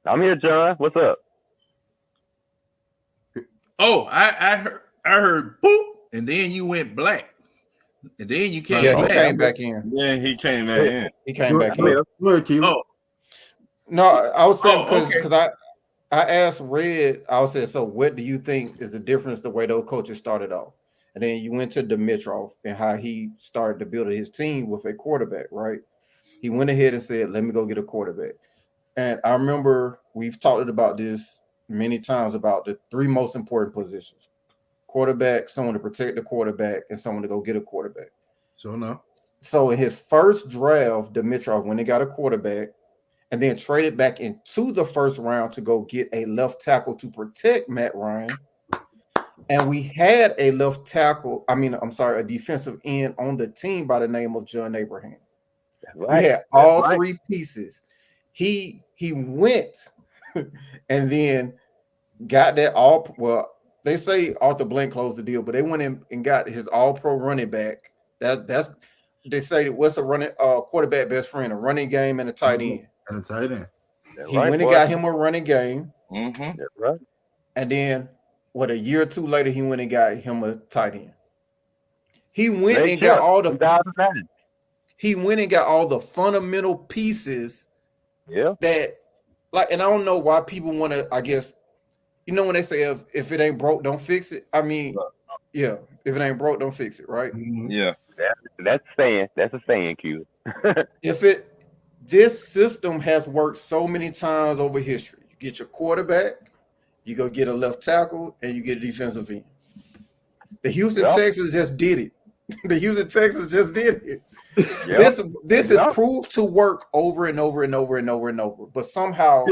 I'm here, John. What's up? Oh, I heard boop, and then you went black, and then you came. Yeah, he came back in. Yeah, he came back in. He came back in. Oh, no, I was saying because I asked Red. I was saying, so what do you think is the difference the way those coaches started off, and then you went to Dimitrov and how he started to build his team with a quarterback, right? He went ahead and said, "Let me go get a quarterback." And I remember we've talked about this many times about the 3 most important positions: quarterback, someone to protect the quarterback, and someone to go get a quarterback. So in his first draft, Dimitrov went and got a quarterback and then traded back into the first round to go get a left tackle to protect Matt Ryan. And we had a a defensive end on the team by the name of John Abraham. Right. We had all 3 pieces. He went and then got that they say Arthur Blank closed the deal, but they went in and got his all-pro running back. They say what's a running quarterback best friend? A running game and a tight end. And a tight end. He went and got him a running game. Mm-hmm. That's right. And then a year or 2 later, he went and got him a tight end. He went and got all the he went and got all the fundamental pieces. Yeah. That and I don't know why people want to, I guess, when they say if it ain't broke, don't fix it. I mean, yeah, if it ain't broke, don't fix it, right? Yeah. That's a saying, Q. This system has worked so many times over history. You get your quarterback, you go get a left tackle, and you get a defensive end. The Houston Texans just did it. The Houston Texans just did it. Yep. This is proved to work over and over and over and over and over. But somehow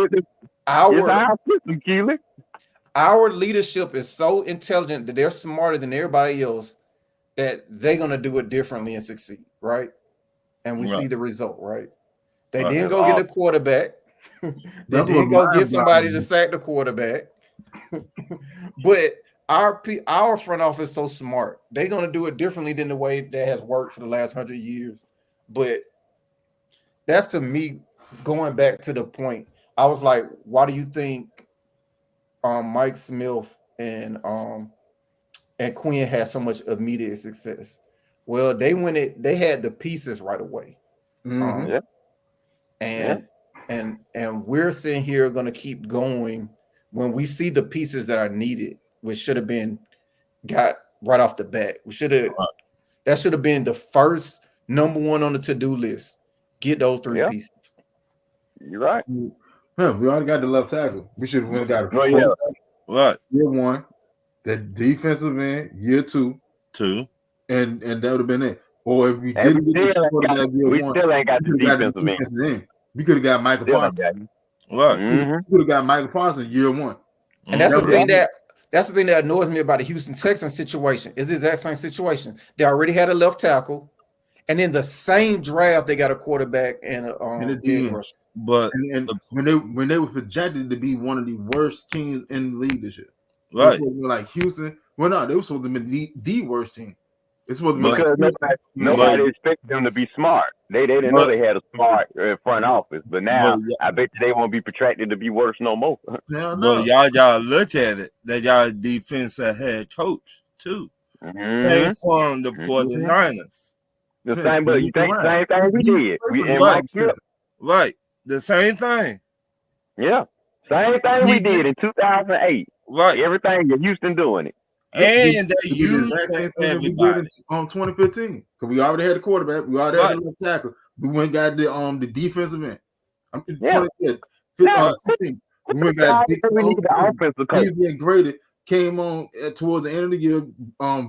our leadership is so intelligent that they're smarter than everybody else that they're gonna do it differently and succeed, right? And we see the result, right? They didn't go get a quarterback. They didn't go get somebody to sack the quarterback. But our front office is so smart. They're gonna do it differently than the way that has worked for the last 100 years. But that's, to me, going back to the point. I was like, why do you think Mike Smith and Quinn had so much immediate success? Well, they had the pieces right away. And we're sitting here going to keep going when we see the pieces that are needed, which should have been got right off the bat. That should have been the first number one on the to-do list. Get those three pieces. You're right. Yeah, we already got the left tackle. We should have got a right. Year 1, the defensive end, year 2, and that would have been it. Or if we didn't get the quarterback year 1, still ain't got the defensive end. We could have got Michael Parsons. Right. We could have got Michael Parsons year 1. And that's the thing that annoys me about the Houston Texans situation. Is the exact same situation. They already had a left tackle, and in the same draft they got a quarterback and a edge rusher. But when they were projected to be one of the worst teams in the league this year, right? Like Houston, well, no, they were supposed to be the worst team. It's supposed to be because nobody expected them to be smart. They didn't know they had a smart front office, but now I bet they won't be protracted to be worse no more. Well, y'all look at it. That y'all defensive head coach too. Came from the 49ers. The same, but you think same thing we did. Right. The same thing. Yeah. Same thing we did in 2008. Right. Everything in Houston doing it. And they used everybody on 2015 because we already had the quarterback. We already had the left tackle. We went and got the defensive end. 2016. We went got the offensive coach. He's graded. Came on towards the end of the year.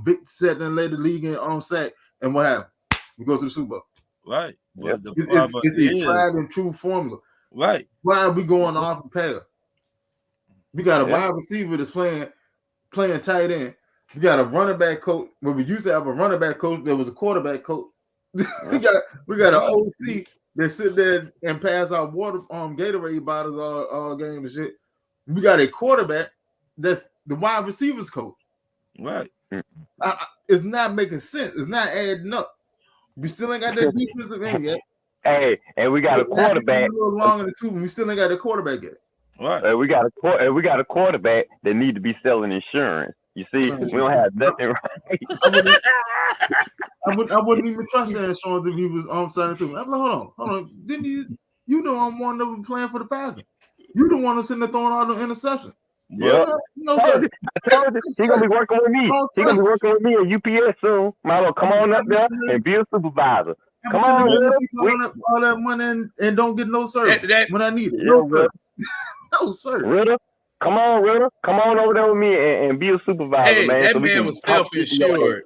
Vic set and led the league in sack. And what happened? We go to the Super Bowl. Right. Well, it's a tried and true formula. Right. Why are we going off and pass? We got a wide receiver that's playing tight end. We got a running back coach. Well, we used to have a running back coach that was a quarterback coach. we got an OC that sit there and pass out water Gatorade bottles all game and shit. We got a quarterback that's the wide receivers coach. Right. It's not making sense. It's not adding up. We still ain't got that defensive end yet. Hey, and we got a quarterback. A little longer than 2, we still ain't got the quarterback yet. Right. We got a quarterback that need to be selling insurance. You see, we don't have nothing right. I wouldn't even trust that insurance if he was signing to me. I'm like, hold on. Didn't you know I'm one that was playing for the Falcons? You the one who's sitting there throwing all the interceptions. Yeah. No, sir. He gonna be working with me. He gonna be working with me at UPS soon. Might as well come on up there and be a supervisor. Come on, all that money and don't get no service when I need it. No, sir. No, sir. Ritter, come on, Ritter. Come on over there with me and be a supervisor, hey, man. That man was self-insured.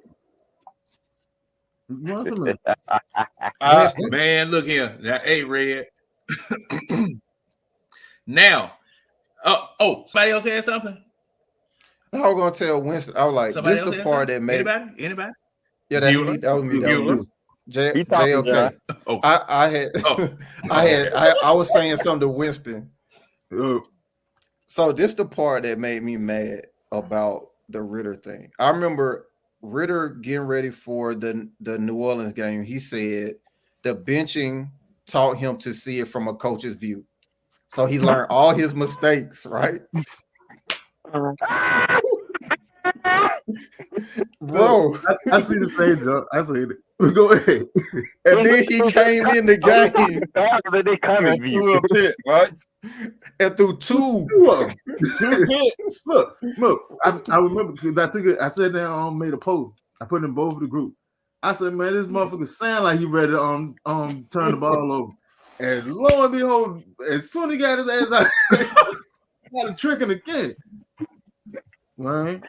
Man, look here. Now, hey, Red. Now, somebody else had something? I was going to tell Winston. I was like, somebody this is the part that made... Anybody? Yeah, that was me. JLK. Oh. I was saying something to Winston. So this the part that made me mad about the Ritter thing. I remember Ritter getting ready for the New Orleans game. He said the benching taught him to see it from a coach's view. So he learned all his mistakes, right? Bro, I see the same joke. I see it. Go ahead. And then he came in the game. They coming through a pit, right? And threw two hits. Look. I remember because I took it. I said that made a post. I put it in both of the group. I said, man, this motherfucker sound like he ready to turn the ball over. And lo and behold, as soon as he got his ass out, got a tricking again. Right?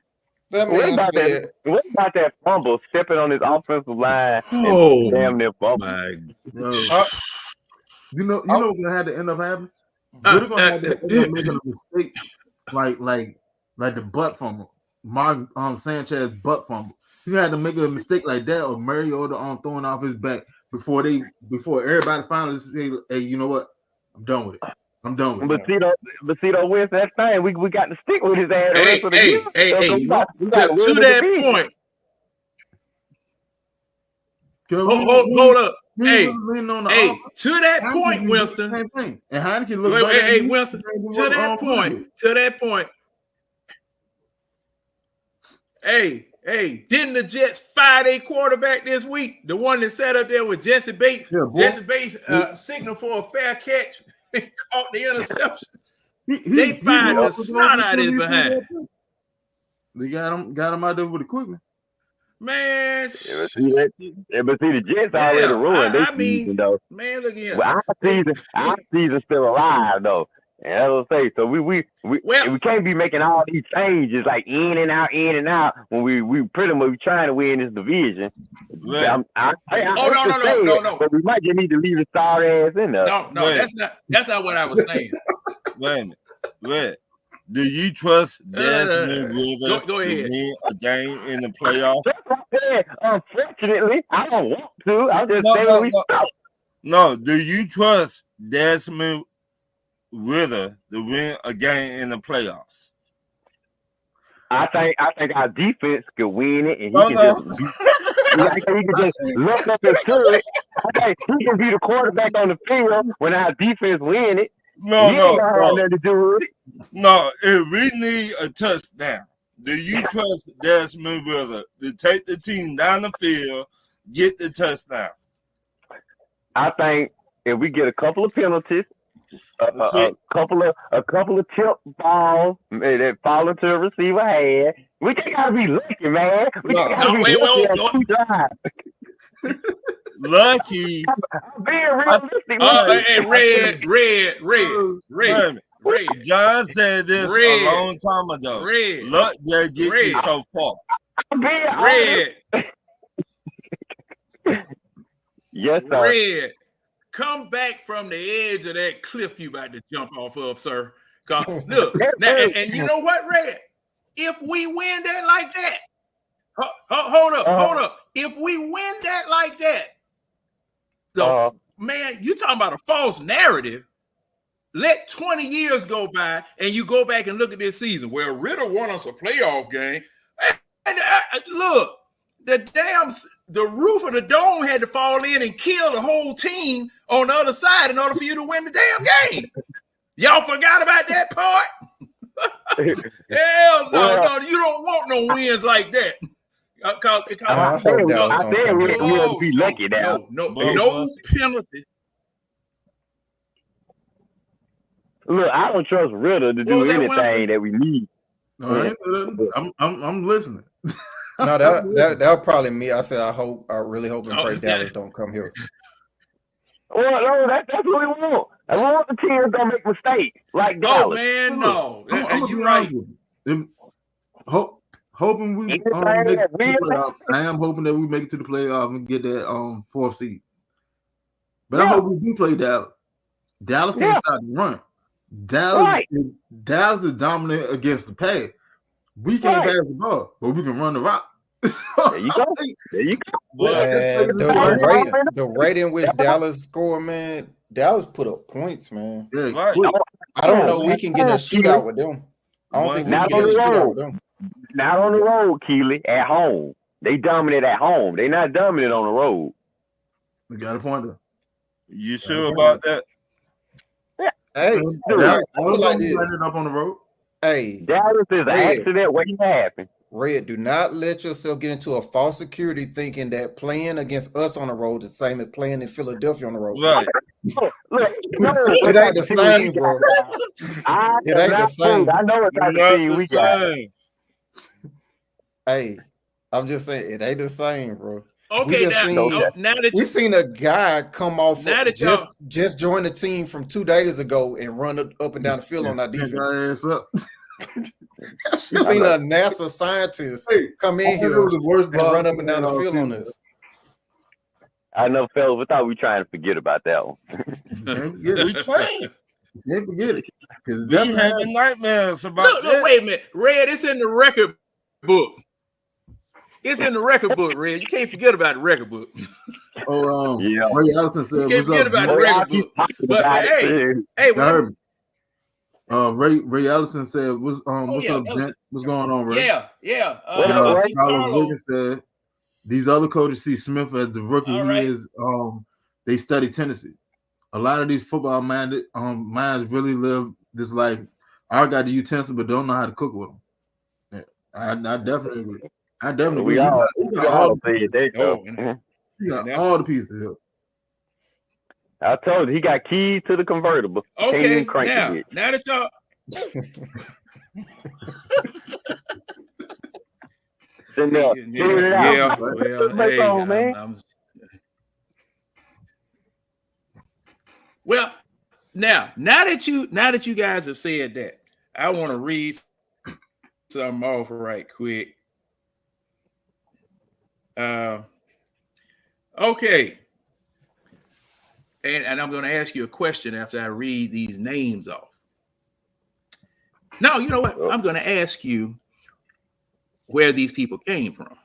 What about that fumble stepping on his offensive line? Oh, damn near fumble. You know what's gonna have to end up happening? We're gonna have to end up making a mistake, like like the butt fumble, Mark Sanchez butt fumble. You had to make a mistake like that, or Mariota throwing off his back before everybody finally say, "Hey, you know what? I'm done with it. I'm done with it." But see, though, West, that thing we got to stick with his ass the rest of the year. To that point. Hold up. Hey, to that point, Winston. Same thing. And Heineken looked Hey, Winston. To that point. Hey, didn't the Jets fire their quarterback this week? The one that sat up there with Jesse Bates. Yeah, Jesse Bates signaled for a fair catch and caught the interception. They fired the snot out of his behind. They got him out there with equipment. Man, but see the Jets already ruined their season, though. Man, look here. Well, our season's still alive, though. And that's what I say. So we can't be making all these changes like in and out when we pretty much trying to win this division. No. But we might just need to leave the star ass in there. No, that's not what I was saying. Wait a minute. Do you trust Desmond Ridder go ahead. to win a game in the playoffs? Unfortunately, I don't want to. I'm just saying we stop. No, do you trust Desmond Ridder to win a game in the playoffs? I think our defense could win it, and he can just look up his foot. Okay, he can be the quarterback on the field when our defense win it. No. Nothing to do with it. No, if we need a touchdown, do you trust Desmond Ridder to take the team down the field, get the touchdown? I think if we get a couple of penalties, a couple of tip balls that fall into a receiver hand, we just gotta be lucky, man. Lucky. I'm being realistic. Red. John said this a long time ago. Luck that get you so far. I'm being Red. Yes, sir. Red. Come back from the edge of that cliff you about to jump off of, sir. Look, now, and you know what, Red? If we win that like that, hold up. If we win that like that, man, you talking about a false narrative. Let 20 years go by and you go back and look at this season where Ridder won us a playoff game. And look, the roof of the dome had to fall in and kill the whole team on the other side in order for you to win the damn game. Y'all forgot about that part? Hell no, you don't want no wins like that. I said we'll be lucky now. No penalty. Look, I don't trust Ridder to do anything that we need. No, I'm listening. No, that was probably me. I said I really hope and pray Dallas don't come here. Well, no, that's what we want. I want the teams don't make mistakes like Dallas. Oh man, no. You're right. Hoping we make it to the playoff. I am hoping that we make it to the playoff and get that fourth seed. But I hope we do play Dallas. Dallas can't stop the run. Dallas is dominant against the pass. We can't pass the ball, but we can run the rock. There you go. The rate in which Dallas score, man, Dallas put up points, man. Yeah, I don't know. We can get a shootout with them. I don't think we can get a shootout with them. Not on the road, Keely. At home, they dominate at home. They not dominant on the road. We got a point there. You sure about that? Hey, Dallas up on the road. Hey, Dallas is an accident waiting to happen. Red, do not let yourself get into a false security thinking that playing against us on the road is the same as playing in Philadelphia on the road. Right. It ain't the same, bro. It ain't the same. I know it's not the same we got. Hey, I'm just saying it ain't the same, bro. Okay, now that we seen a guy come off just join the team from 2 days ago and run up and down the field on our defense. You seen a NASA scientist come in here and run up and down the field on us. I know, fellas, we thought we were trying to forget about that one. We can't. Can't forget it. We having nightmares about Look, wait a minute. Red, it's in the record book. It's in the record book, Red. You can't forget about the record book. Oh, Yeah. Ray Allison said, You can't "What's forget up?" about the G?" record book. But hey, Y'all heard me. Ray Allison said, "What's yeah, up, gent? What's going on, Ray?" yeah. Carlos See, Carlo. Wiggins said, "These other coaches see Smith as the rookie All he right. is. They study tendency. A lot of these football minded minds really live this life. I got the utensil, but don't know how to cook with them. Yeah, I definitely agree. I definitely We agree. all He got all the say it there, though. he got all the pieces here. I told you he got keys to the convertible. Can't Okay, even crank it. now that y'all Sitting there, figuring it out. yeah, well, hey, I'm well, now that you guys have said that, I want to read something off right quick. Okay. And I'm going to ask you a question after I read these names off. No, you know what? I'm going to ask you where these people came from.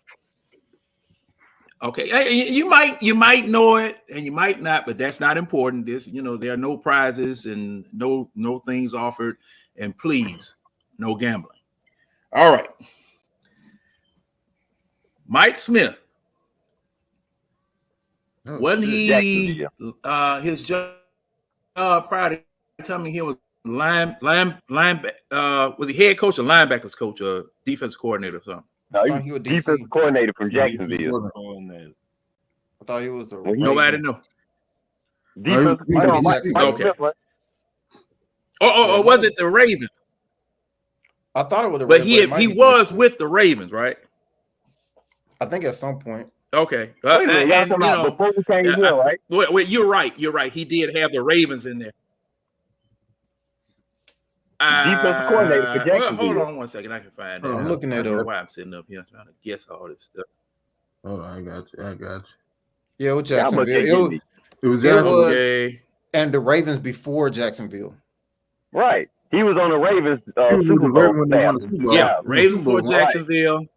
Okay, you might know it and you might not, but that's not important. This, there are no prizes and no things offered, and please, no gambling. All right, Mike Smith. Wasn't he his job prior to coming here was was he head coach or linebackers coach or defensive coordinator or something? No, he was defensive coordinator from Jacksonville. I thought he was a nobody know. Defensive okay. Or was it the Ravens? I thought it was the But Ravens. he was with the Ravens, right? I think at some point. Okay. Before we came here, right? Wait, you're right. He did have the Ravens in there. Defensive coordinator for Jacksonville. Hold on one second. I can find that. I'm looking at it. Why I'm sitting up here trying to guess all this stuff. Hold on, I got you. Yeah, it was Jacksonville. It was Jacksonville. Okay. And the Ravens before Jacksonville. Right. He was on the Ravens Super Bowl. Yeah, Ravens before Jacksonville. Right.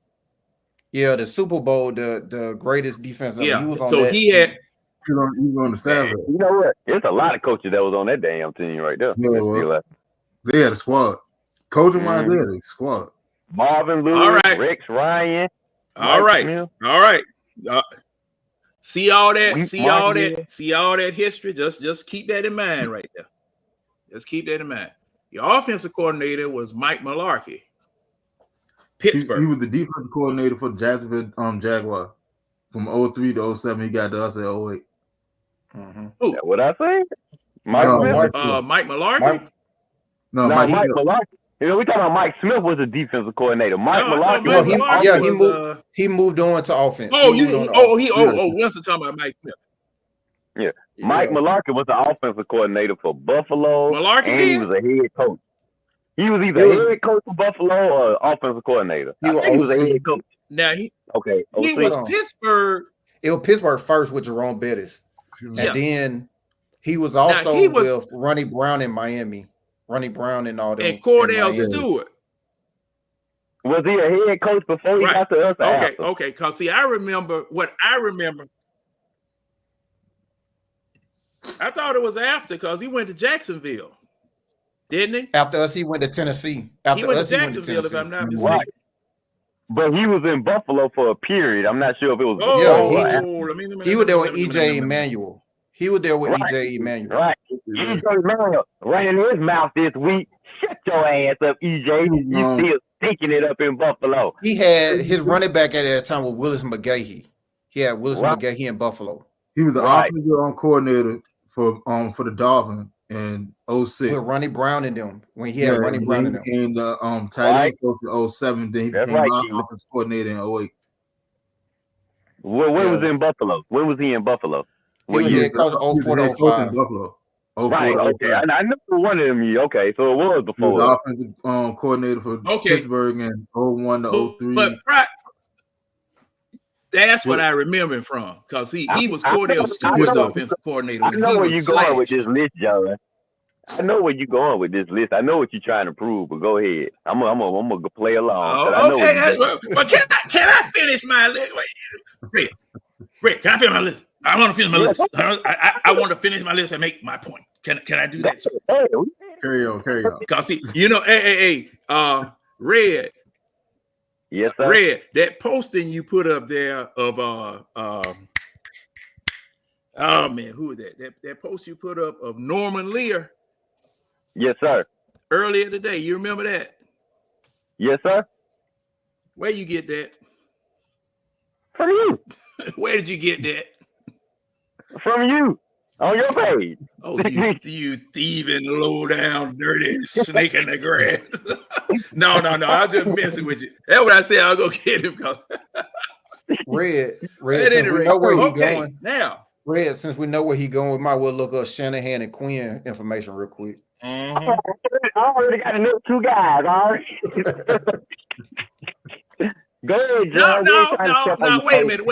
Yeah, the Super Bowl, the greatest defense. Yeah, he was on so that he had. He was on the staff. You know what? There's a lot of coaches that was on that damn team right there. Yeah, well, they had a squad. Coaching wise, they had a squad. Marvin Lewis, all right. Rex Ryan. All right. See all that? See all that history? Just keep that in mind right there. Just keep that in mind. Your offensive coordinator was Mike Mularkey. Pittsburgh. He was the defensive coordinator for the Jacksonville Jaguars. From 03 to 07, he got to us at 08. Mm-hmm. Is that what I say? Mike Mularkey? Mike Mularkey. We talking about Mike Smith was a defensive coordinator. He moved on to offense. Once talking about Mike Smith. Yeah. Mike Mularkey was the offensive coordinator for Buffalo. He was a head coach. He was either head coach for Buffalo or offensive coordinator. He was a head coach. Now he was Pittsburgh. It was Pittsburgh first with Jerome Bettis. And then he was also with Ronnie Brown in Miami. Ronnie Brown and all that. And Cordell Stewart. Was he a head coach before he got to us? Okay. Because I remember. I thought it was after because he went to Jacksonville, didn't he? After us, he went to Tennessee. He went to Jacksonville, if I'm not mistaken. Right. But he was in Buffalo for a period. I'm not sure if it was. He was there with EJ Emanuel. He was there with EJ Emanuel. Right. EJ Emanuel ran his mouth this week. Shut your ass up, EJ. You still stinking it up in Buffalo. He had his running back at that time was Willis McGahee. He had Willis McGahee in Buffalo. He was the offensive coordinator for the Dolphins in 06. With Ronnie Brown in them. When he had Ronnie Brown in them. He became the tight end coach in 07. Then he became offensive coordinator in 08. When was he in Buffalo? When was he in Buffalo? He was head coach 04 to 05. Buffalo. Right, okay. I know one of them. Okay, so it was before. He was the offensive coordinator for Pittsburgh in 01 to 03. But that's what I remember him from, because he was Cordell Stewart's offensive coordinator. I know where you're going with this list, John. I know where you going with this list. I know what you're trying to prove, but go ahead. I'm gonna play along. I know Okay, but can I finish my list? Wait, Rick, can I finish my list? I want to finish my list. I want to finish my list and make my point. Can I do that? Carry on. Because see, Red. Yes, sir. Red, that posting you put up there of oh man, who is that? That post you put up of Norman Lear. Yes, sir. Earlier today, you remember that? Yes, sir. Where you get that? From you. Where did you get that? From you. On your page. Oh, you thieving, low down, dirty snake in the grass. No, I'm just messing with you. That's what I said. I'll go get him. Red, since we know where he's going. Now, Red, since we know where he's going, we might well look up Shanahan and Quinn information real quick. I already got another 2 guys. Already. Go ahead, John. No. Wait a minute.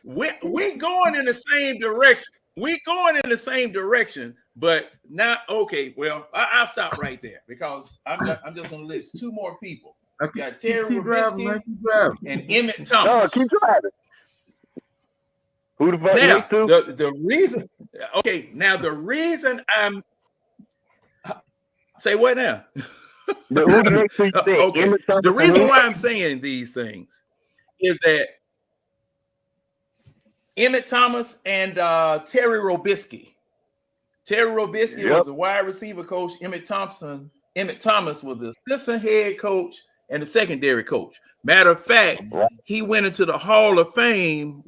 We're going in the same direction. We're going in the same direction, but now, okay. Well, I'll stop right there because I'm just gonna list 2 more people. You got Terry Robisky and Emmett Thomas. No, keep driving. Who the fuck now, next to? the reason? Okay, now the reason I'm say what now? Who the next to you said? Okay. The reason why I'm saying these things is that Emmett Thomas and Terry Robisky. Terry Robisky was a wide receiver coach. Emmett Thomas was the assistant head coach and the secondary coach. Matter of fact, he went into the Hall of Fame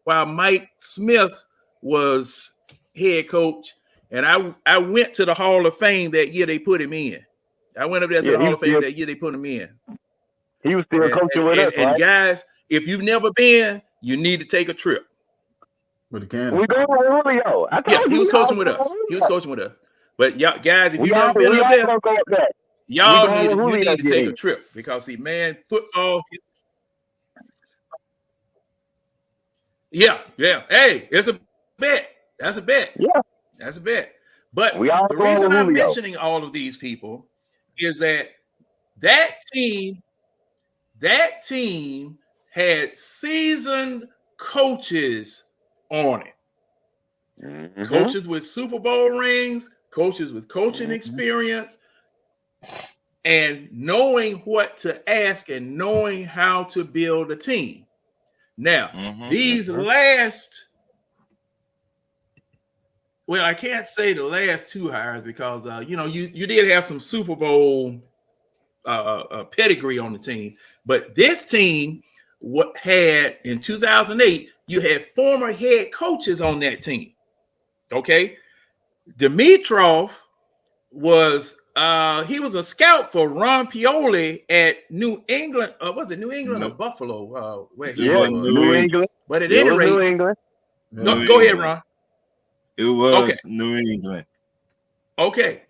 while Mike Smith was head coach. And I went to the Hall of Fame that year they put him in. I went up there to the Hall of Fame that year they put him in. He was still coaching with us, right? And guys, if you've never been, you need to take a trip. With the can. We going to Julio. He was coaching with us. But y'all, guys, if you've never been up there, y'all need to take a trip because see, man, football. Yeah. Hey, it's a bet. That's a bet. Yeah, that's a bet. But the reason I'm mentioning all of these people is that team had seasoned coaches on it. Mm-hmm. Coaches with Super Bowl rings, coaches with coaching experience, and knowing what to ask and knowing how to build a team. Now, these last, well, I can't say the last 2 hires because you did have some Super Bowl pedigree on the team, but this team had in 2008, you had former head coaches on that team. Okay, Dimitrov was he was a scout for Ron Pioli at New England. Was it New England or Buffalo? Where he was New England. But at any rate, New England. No, go ahead, Ron. It was New England. Okay.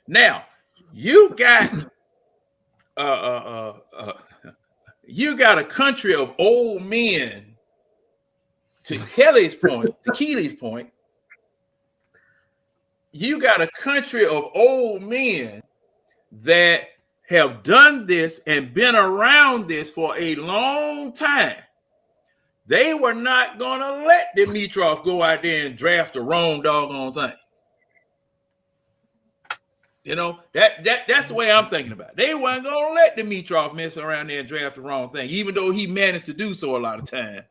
Now you got you got a country of old men. To Keely's point, you got a country of old men that have done this and been around this for a long time. They were not going to let Dimitrov go out there and draft the wrong doggone thing. That's the way I'm thinking about it. They weren't going to let Dimitrov mess around there and draft the wrong thing, even though he managed to do so a lot of time.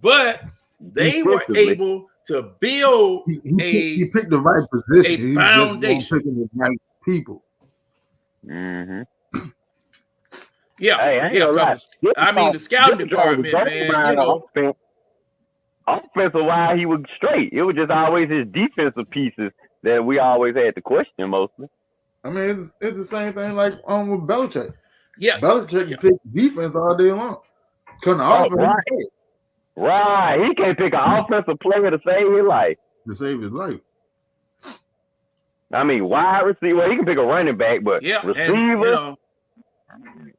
But they were able to build he picked the right position. A foundation. He was just picking the right people. Mm-hmm. Yeah, I mean, the scouting department, man. Offensive-wise, he was straight. It was just always his defensive pieces that we always had to question mostly. I mean, it's the same thing like with Belichick. Yeah, Belichick can pick defense all day long. Right. He can't pick an offensive player to save his life. I mean, wide receiver. Well, he can pick a running back, but receiver.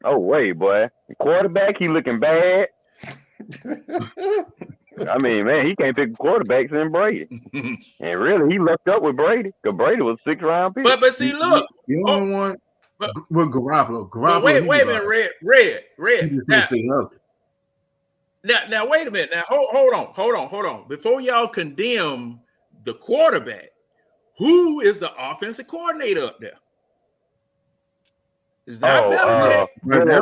Oh, wait, boy. The quarterback, he looking bad. I mean, man, he can't pick quarterbacks in Brady. And really, he lucked up with Brady because Brady was a 6th-round pick. But see, look. The only one with Garoppolo. But wait a minute, Red. He just didn't stay healthy. Now, wait a minute. Now, hold on. Before y'all condemn the quarterback, who is the offensive coordinator up there? It's not Belichick.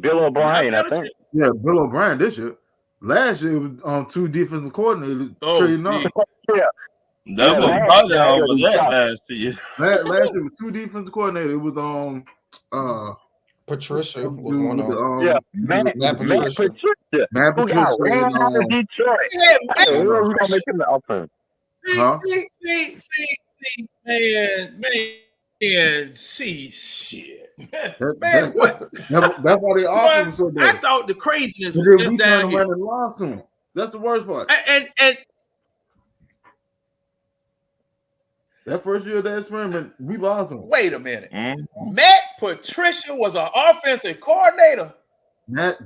Bill O'Brien, I think. Yeah, Bill O'Brien this year. Last year, it was on 2 defensive coordinators trading off. Yeah. That was probably over that last year. Last year, with 2 defensive coordinators, it was Patricia was dude one with of the, Matt Patricia. Matt Who Patricia. got ran out of Detroit. Yeah, Hey, we're gonna make him the offense. Huh? See, man, see, shit. That's why they offered him so bad. I thought the craziness was Then just we down turned here. around and lost to him. That's the worst part. And That first year of that experiment, we lost him. wait a minute. Matt Patricia was an offensive coordinator. Matt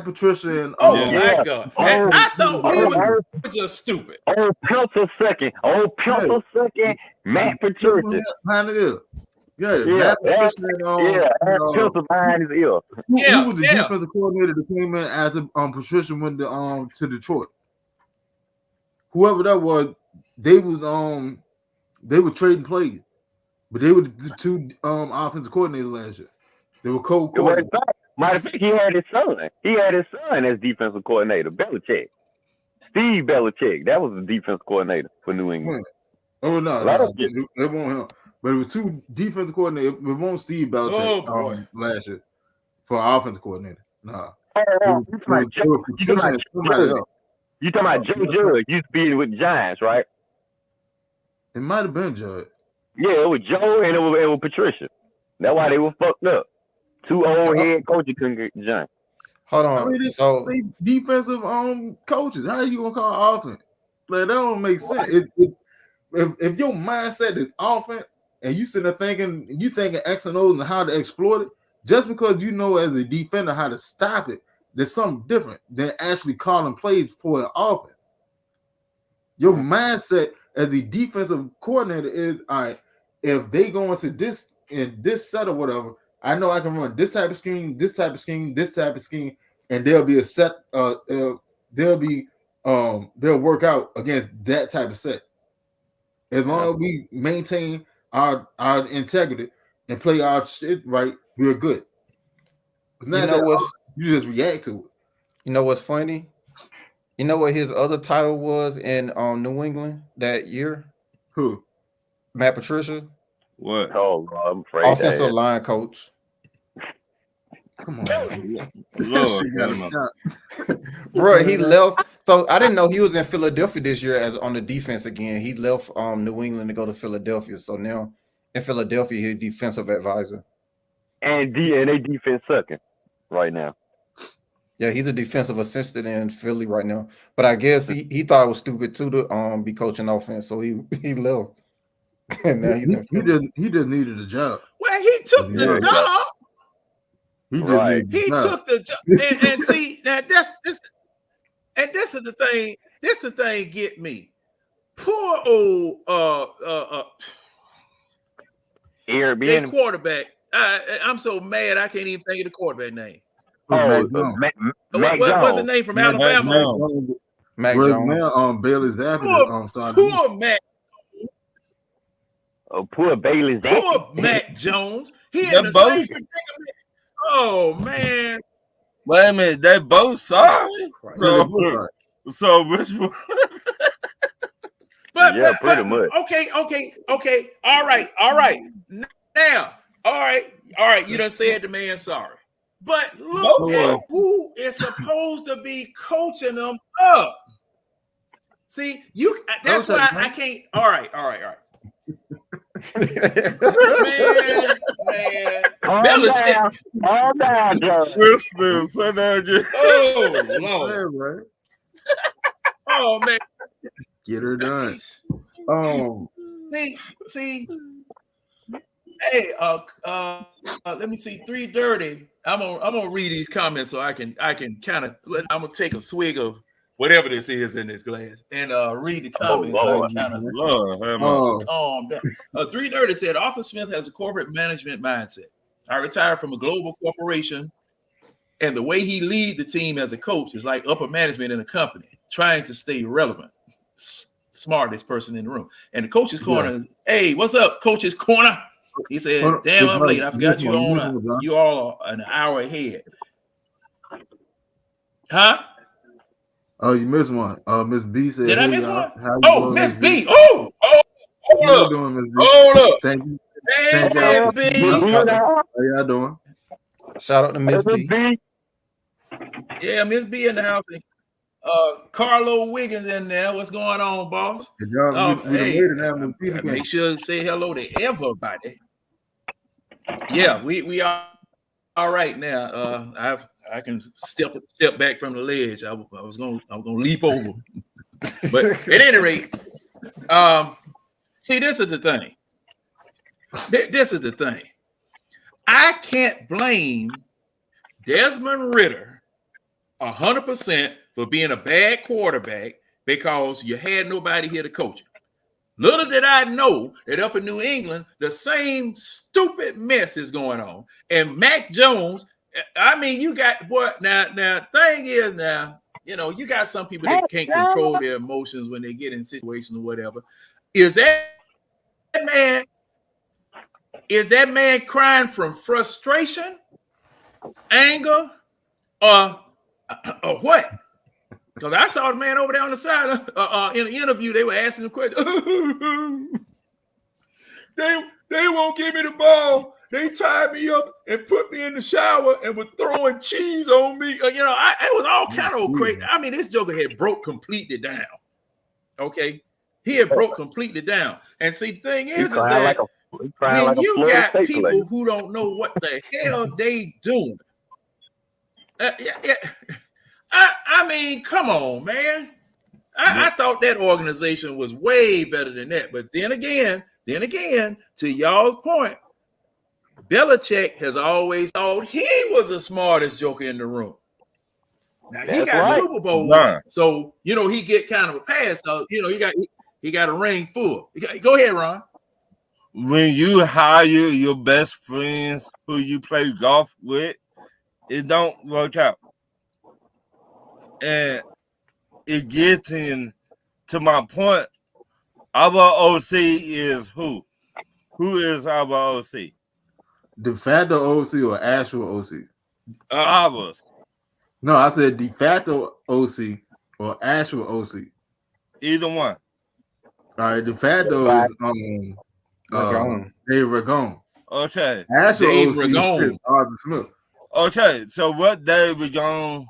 Patricia and my God. And I thought we were Oh, just stupid. pencil second. Matt Patricia. behind the ear. Yeah, Yeah, Matt Patricia and pencil behind his ear. who was the defensive coordinator that came in after Patricia went to Detroit? Whoever that was, they were trading plays, but they were the 2 offensive coordinators last year. They were co-coordinators. Matter of fact, he had his son. He had his son as defensive coordinator, Belichick. Steve Belichick. That was the defensive coordinator for New England. Oh no, it won't him. But it was 2 defensive coordinators. It won't Steve Belichick last year for offensive coordinator. Nah. You talking about Joe Judge used to be with the Giants, right? It might have been Judge. Yeah, it was Joe and it was Patricia. That's why they were fucked up. 2 old head coaches couldn't get the Giants. Hold on. So they defensive coaches. How you gonna call offense? Like that don't make sense. If your mindset is offense and you sitting there thinking X and O's and how to exploit it, just because you know as a defender how to stop it, there's something different than actually calling plays for an offense. Your mindset as a defensive coordinator is, all right, if they go into this in this set or whatever, I know I can run this type of scheme, this type of scheme, this type of scheme, and there'll be a set. They'll work out against that type of set. As long as we maintain our integrity and play our shit right, we're good. You just react to it. You know what's funny? You know what his other title was in New England that year? Who? Matt Patricia. What? Oh, I'm afraid. Offensive line coach. Come on, Lord, bro. He left. So I didn't know he was in Philadelphia this year as on the defense again. He left New England to go to Philadelphia. So now in Philadelphia, he's defensive advisor. And they defense sucking right now. Yeah, he's a defensive assistant in Philly right now. But I guess he thought it was stupid too to be coaching offense, so he left. And now he just needed a job. Well, he took the job. He took the job. And see, now this is the thing. This is the thing get me. Poor old Airbnb quarterback. I'm so mad I can't even think of the quarterback name. What's his name from Alabama? Mac Jones. Bailey Zappi. Poor Mac. Poor Bailey Zappi. Poor Mac Jones. He had the same predicament. Oh man. Wait a minute, they both sorry. So which one? But pretty much. Okay. All right. Now, all right. You done said the man sorry. But look at who is supposed to be coaching them up. See, that's why I can't. All right. man. All down, Joe. Oh, Lord. Oh, man. Get her done. See. Hey, let me see. 3:30. I'm gonna read these comments so I can kind of. I'm gonna take a swig of whatever this is in this glass, and read the comments. Lord. Kind of Lord, have mercy. calm down. 330 said Arthur Smith has a corporate management mindset. I retired from a global corporation, and the way he lead the team as a coach is like upper management in a company, trying to stay relevant. Smartest person in the room. And the coach's corner is, hey, what's up, coach's corner? He said, damn, I'm late. I forgot you on. You all are an hour ahead. Huh? Oh, you missed one. Miss B said, did I hey, miss y'all, one? Oh, Miss B. Hold up. Doing, Miss B? Hold up. Thank you. Hey, Thank Miss B. How y'all doing? Shout out to Miss B. Yeah, Miss B in the house. Carlo Wiggins in there. What's going on, boss? Make sure to say hello to everybody. Yeah, we are all right now. I can step back from the ledge. I'm gonna leap over. But at any rate, see, this is the thing. This is the thing. I can't blame Desmond Ridder 100% for being a bad quarterback because you had nobody here to coach him. Little did I know that up in New England, the same stupid mess is going on. And Mac Jones, I mean, you got what now thing is now, you know, you got some people that can't control their emotions when they get in situations or whatever. Is that man crying from frustration, anger, or what? Because I saw the man over there on the side in an interview. They were asking him questions. they won't give me the ball. They tied me up and put me in the shower and were throwing cheese on me. You know, it was all kind of crazy. I mean, this joker had broke completely down. Okay, he had broke completely down. And see, the thing is that when you got people who don't know what the hell they doing, I mean, come on, man. I thought that organization was way better than that. But then again, to y'all's point, Belichick has always thought he was the smartest joker in the room. Now he got Super Bowl, so you know he get kind of a pass. So you know he got a ring full. Go ahead, Ron. When you hire your best friends who you play golf with, it don't work out. And it gets in to my point. Our OC is who? Who is our OC? De facto OC or actual OC? Ours. No, I said de facto OC or actual OC. Either one. All right, de facto is Dave Ragone. Okay. Actual Dave OC Ragone. is Arthur Smith. Okay, so what Dave Ragone,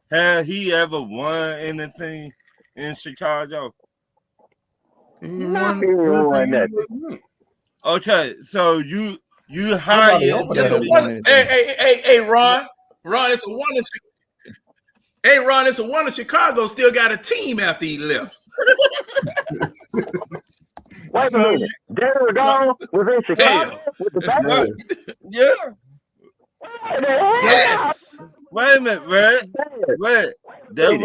had he ever won anything in Chicago? Okay, so you hired. Hey, Ron, it's a wonder. Hey, Ron, it's a wonder Chicago still got a team after he left. Wait a minute, Derek Gone was in Chicago with the back. Yeah. Yes. Wait a minute, Red. Red, you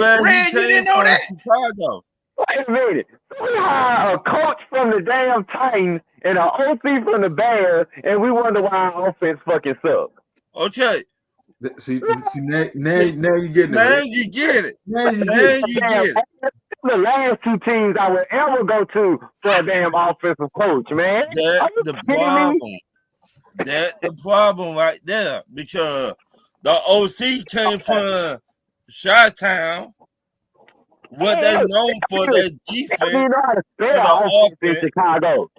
didn't know that? Chicago. Wait a minute. We hired a coach from the damn Titans and an OC from the Bears, and we wonder why our offense fucking sucks. Okay. See now you get it. Now you get it. The last two teams I would ever go to for a damn offensive coach, man. That's the problem right there, because the OC came from Chi-Town. What they known for their defense. You know how to spell offense in Chicago.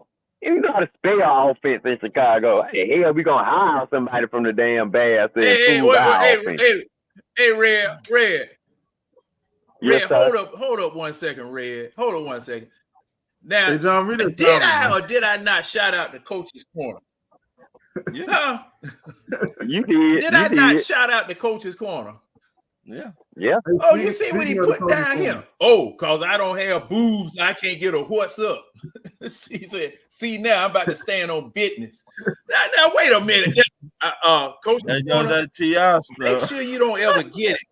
You know how to spell offense in Chicago. Hey, hell, we gonna hire somebody from the damn Bears. Hey, Red. Yes, hold up 1 second, Red. Hold on 1 second. Now, hey, John, did I or did I not shout out the coach's corner? Yeah. You did. Did I not shout out the coach's corner? Yeah. Yeah. Oh, you see what he put down here? Oh, because I don't have boobs, I can't get a what's up. He said, see, now I'm about to stand on business. Now wait a minute. Coach, that TR stuff. Make sure you don't ever get it.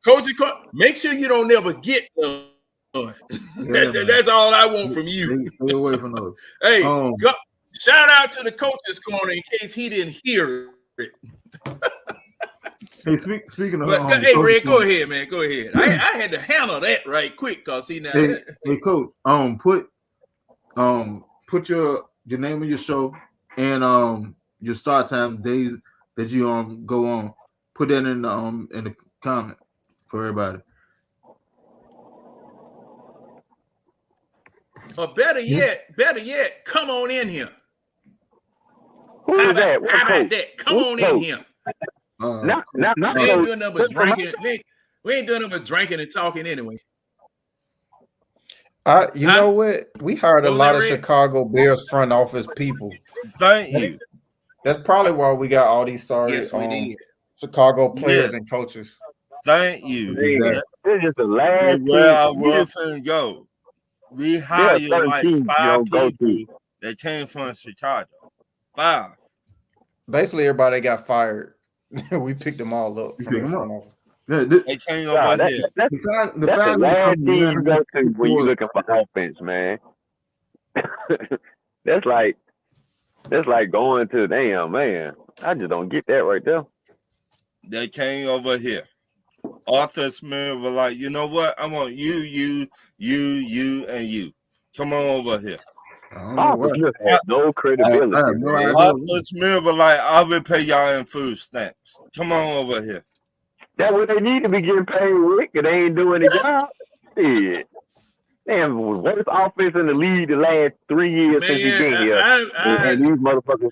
Coach, make sure you don't never get done. That's all I want from you. Stay away from those. Hey, shout out to the coach's corner in case he didn't hear it. Hey, speaking of, hey, Red, go ahead, man. Go ahead. I had to handle that right quick, cause see now. Hey, Coach, put your name of your show and your start time, days that you go on. Put that in the comment for everybody. Or better yet, come on in here. Who is that? How about that? Come on in here. We ain't doing nothing but drinking. We ain't doing nothing but drinking and talking anyway. You know what? We hired a lot of Chicago Bears front office people. Thank you. That's probably why we got all these sorry Chicago players and coaches. Thank you. This is just the last where I was finna go. We hired like 5 people that came from Chicago. 5. Basically, everybody got fired. We picked them all up. They came over here. That's the last team you go to when you're looking for offense, man. That's like going to damn man. I just don't get that right there. They came over here. Arthur Smith was like, you know what? I want you, and you. Come on over here. Arthur Smith has no credibility. Arthur Smith was like, I will pay y'all in food stamps. Come on over here. That's what they need to be getting paid with, because they ain't doing the job. Shit. Damn, worst offense in the league the last 3 years since you been here. And these motherfuckers.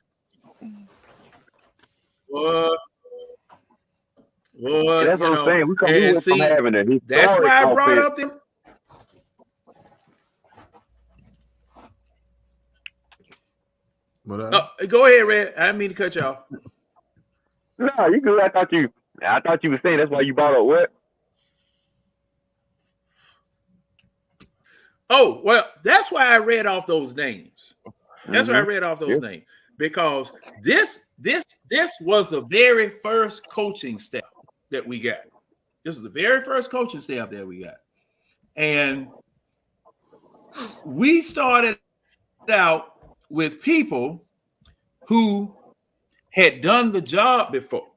Well, that's what I'm saying. We went from having a that's why I brought up them. Go ahead, Red. I didn't mean to cut you off. No, you good. I thought you were saying that's why you brought up what? Oh, well, that's why I read off those names. That's why I read off those names. Because this was the very first coaching staff that we got. This is the very first coaching staff that we got. And we started out with people who had done the job before.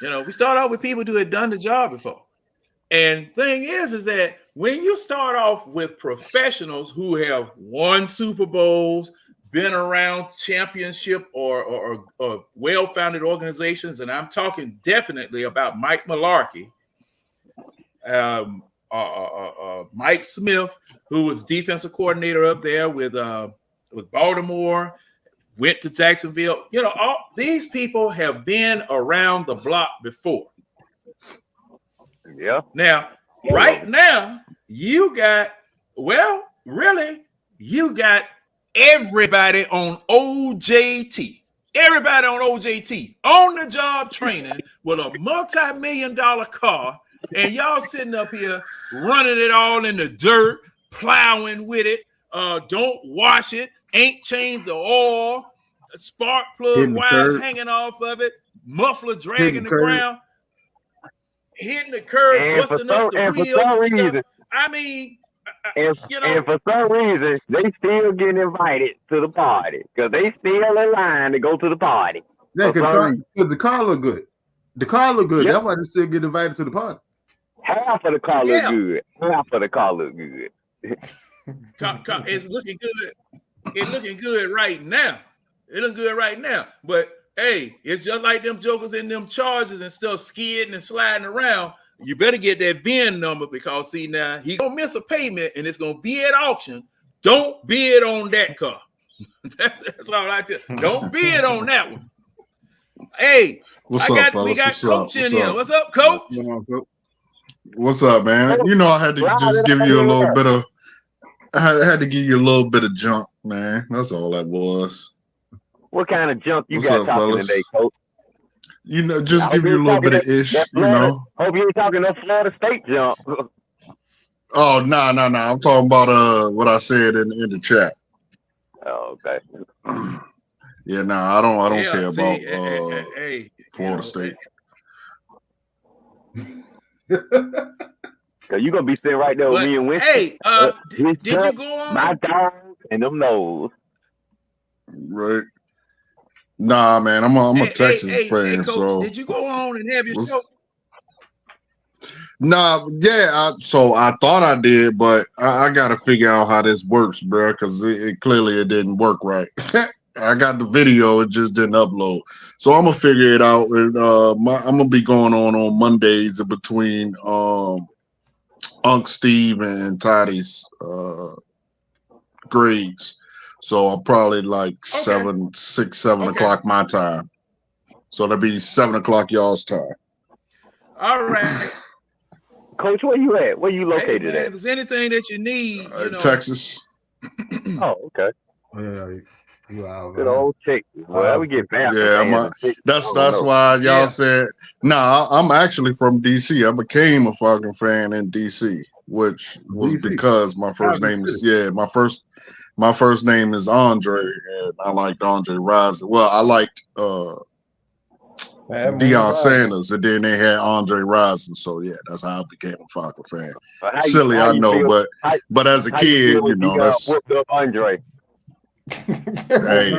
We started out with people who had done the job before. And thing is that when you start off with professionals who have won Super Bowls, been around championship or well-founded organizations, and I'm talking definitely about Mike Mularkey, Mike Smith, who was defensive coordinator up there with Baltimore, went to Jacksonville. All these people have been around the block before. Yeah. Now, right now, you got everybody on OJT. Everybody on OJT, on the job training with a multi-million-dollar car, and y'all sitting up here running it all in the dirt, plowing with it. Don't wash it. Ain't changed the oil. Spark plug wires hanging off of it. Muffler dragging the ground. Hitting the curb, busting up the wheels. I mean, and for some reason, they still getting invited to the party because they still in line to go to the party. Yeah, because the car look good. The car look good. Yep. That's why they still get invited to the party. Half of the car look good. Half of the car look good. It's looking good. It's looking good right now. It looking good right now. But hey, it's just like them jokers in them Chargers and stuff skidding and sliding around. You better get that VIN number because see now he gonna miss a payment and it's gonna be at auction. Don't bid on that car. that's all I tell you. Don't bid on that one. Hey, we got Coach in here. What's up, Coach? What's up, man? I had to just give you a little bit of. I had to give you a little bit of junk, man. That's all that was. What kind of junk you got talking today, Coach? Just give you a little bit of ish, Hope you ain't talking no Florida State junk. Oh, no. I'm talking about what I said in the chat. Oh, okay. Yeah, I don't care about Florida State. Cause you gonna be sitting right there with me and Winston. Hey, did you go on? My dogs and them nose. Right. Nah, man, I'm a Texas fan, Coach, so did you go on and have your show? Nah, yeah. So I thought I did, but I got to figure out how this works, bro, because it clearly it didn't work right. I got the video, it just didn't upload. So I'm gonna figure it out, and I'm gonna be going on Mondays between Unc Steve and Toddy's grades. So I'm probably like 7 o'clock my time. So that'll be 7 o'clock y'all's time. All right. Coach, where you at? Where you located man, at? If there's anything that you need, Texas. Oh, okay. Yeah, good old Texas. Well, we get back. Yeah, that's why y'all said. Nah, I'm actually from DC. I became a Falcon fan in DC, which was DC. because my first name is my first name is Andre, and I liked Andre Rising. Well, I liked Deion Sanders, and then they had Andre Rising. So yeah, that's how I became a Falcon fan. Silly, I know, but as a kid, you know, that's whooped up Andre. Hey,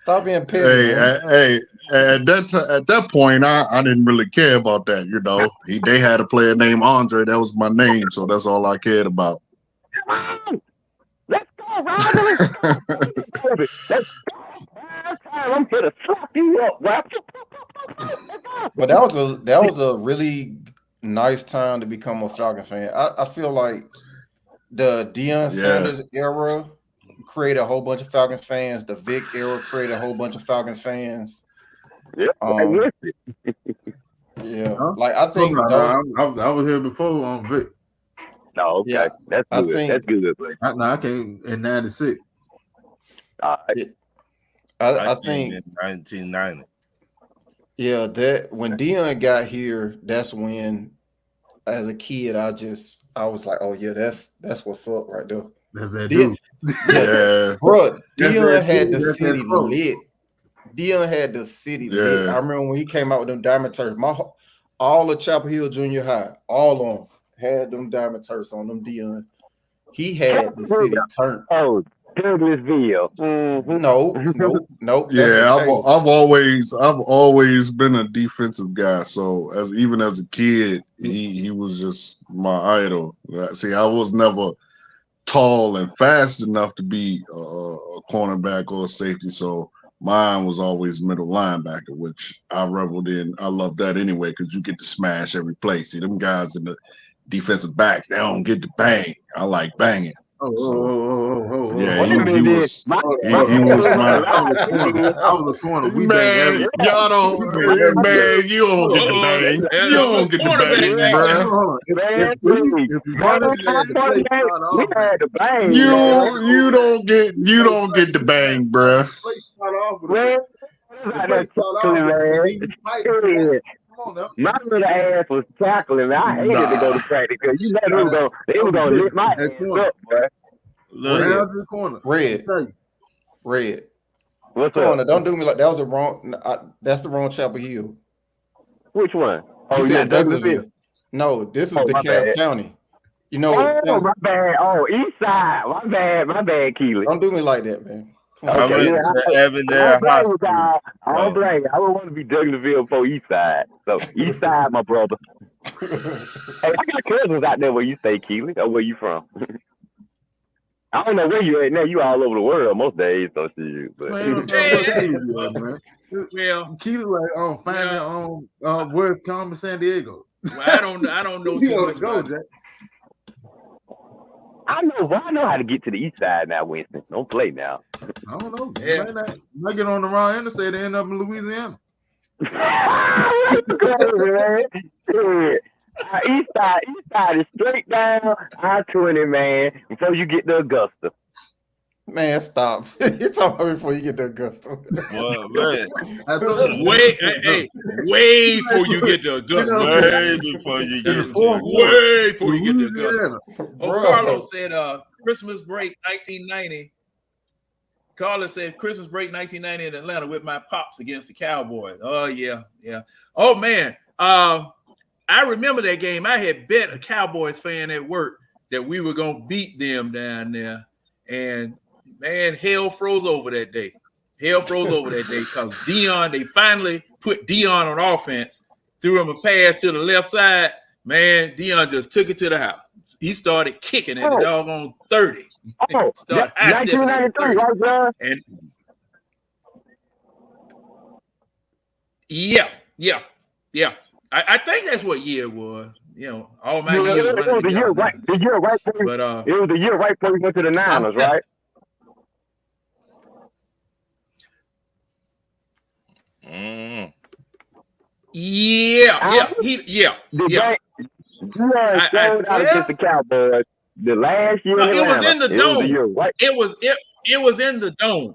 stop being petty. Hey, at that point, I didn't really care about that. You know, they had a player named Andre. That was my name, so that's all I cared about. Let's go, Robin. Let's go. I'm here to slap you up, rap. But that was a really nice time to become a Falcon fan. I feel like the Deion Sanders era created a whole bunch of Falcons fans. The Vic era created a whole bunch of Falcons fans. Yeah, like I think I was here before on Vic. No, okay, Yeah, that's good. That's good. I came in '96. I think in 1990. Yeah, that when Deion got here, that's when, as a kid, I was like, oh yeah, that's what's up right there. That's that dude. Yeah, bro. Deion had the city lit. Deion had the city lit. I remember when he came out with them diamond turfs. All of Chapel Hill Junior High, all of them had them diamond turfs on them. Deion, he had the city turned. Oh, Douglasville. Mm-hmm. No. Yeah, I've always been a defensive guy. So even as a kid, he was just my idol. See, I was never tall and fast enough to be a cornerback or a safety. So mine was always middle linebacker, which I reveled in. I love that anyway because you get to smash every play. See, them guys in the defensive backs, they don't get to bang. I like banging. He was my. I was a corner. We man, y'all don't. Man, you don't get the bang. You don't get the bang, bro. You don't get the bang, bro. My little ass was tackling. I hated to go to practice because you know they were gonna lift my ass up, bro. Red. What's up? Don't do me like that. Was the wrong. That's the wrong Chapel Hill. Which one? Oh, you said Douglasville. No, this was DeKalb County. You know. Oh, my bad. Oh, East Side. My bad, Keely. Don't do me like that, man. I went to Avondale Hospital. I don't blame you. I would want to be Douglasville before East Side. So East Side, my brother. Hey, I got cousins out there where you stay, Keely. Or where you from? I don't know where you at now. You all over the world most days, so shit. But man. Well, Keely like finding where's Carmen San Diego. Well, I don't know too much about Jack. I know how to get to the East Side now, Winston. Don't play now. I don't know. Yeah. Might get on the wrong interstate and end up in Louisiana. East side is straight down I-20, man, before you get to Augusta. Man, stop. You're talking about before you get to Augusta. Well, man. Way before you get to Augusta. Way before you get to Augusta. Carlos said Christmas break 1990. Carlos said Christmas break 1990 in Atlanta with my pops against the Cowboys. Oh, yeah. Oh, man. I remember that game. I had bet a Cowboys fan at work that we were gonna beat them down there, and man, hell froze over that day. Hell froze over that day because Dion. They finally put Dion on offense, threw him a pass to the left side. Man, Dion just took it to the house. He started kicking at the doggone 30. Oh, 1993, right, John? And yeah. I think that's what year it was. You know, all my years. It was the year right. The year right. But it was the year right before we went to the Niners, right? Yeah. Showed out against the Cowboys the last year. It was in the dome. Right? It was in the dome.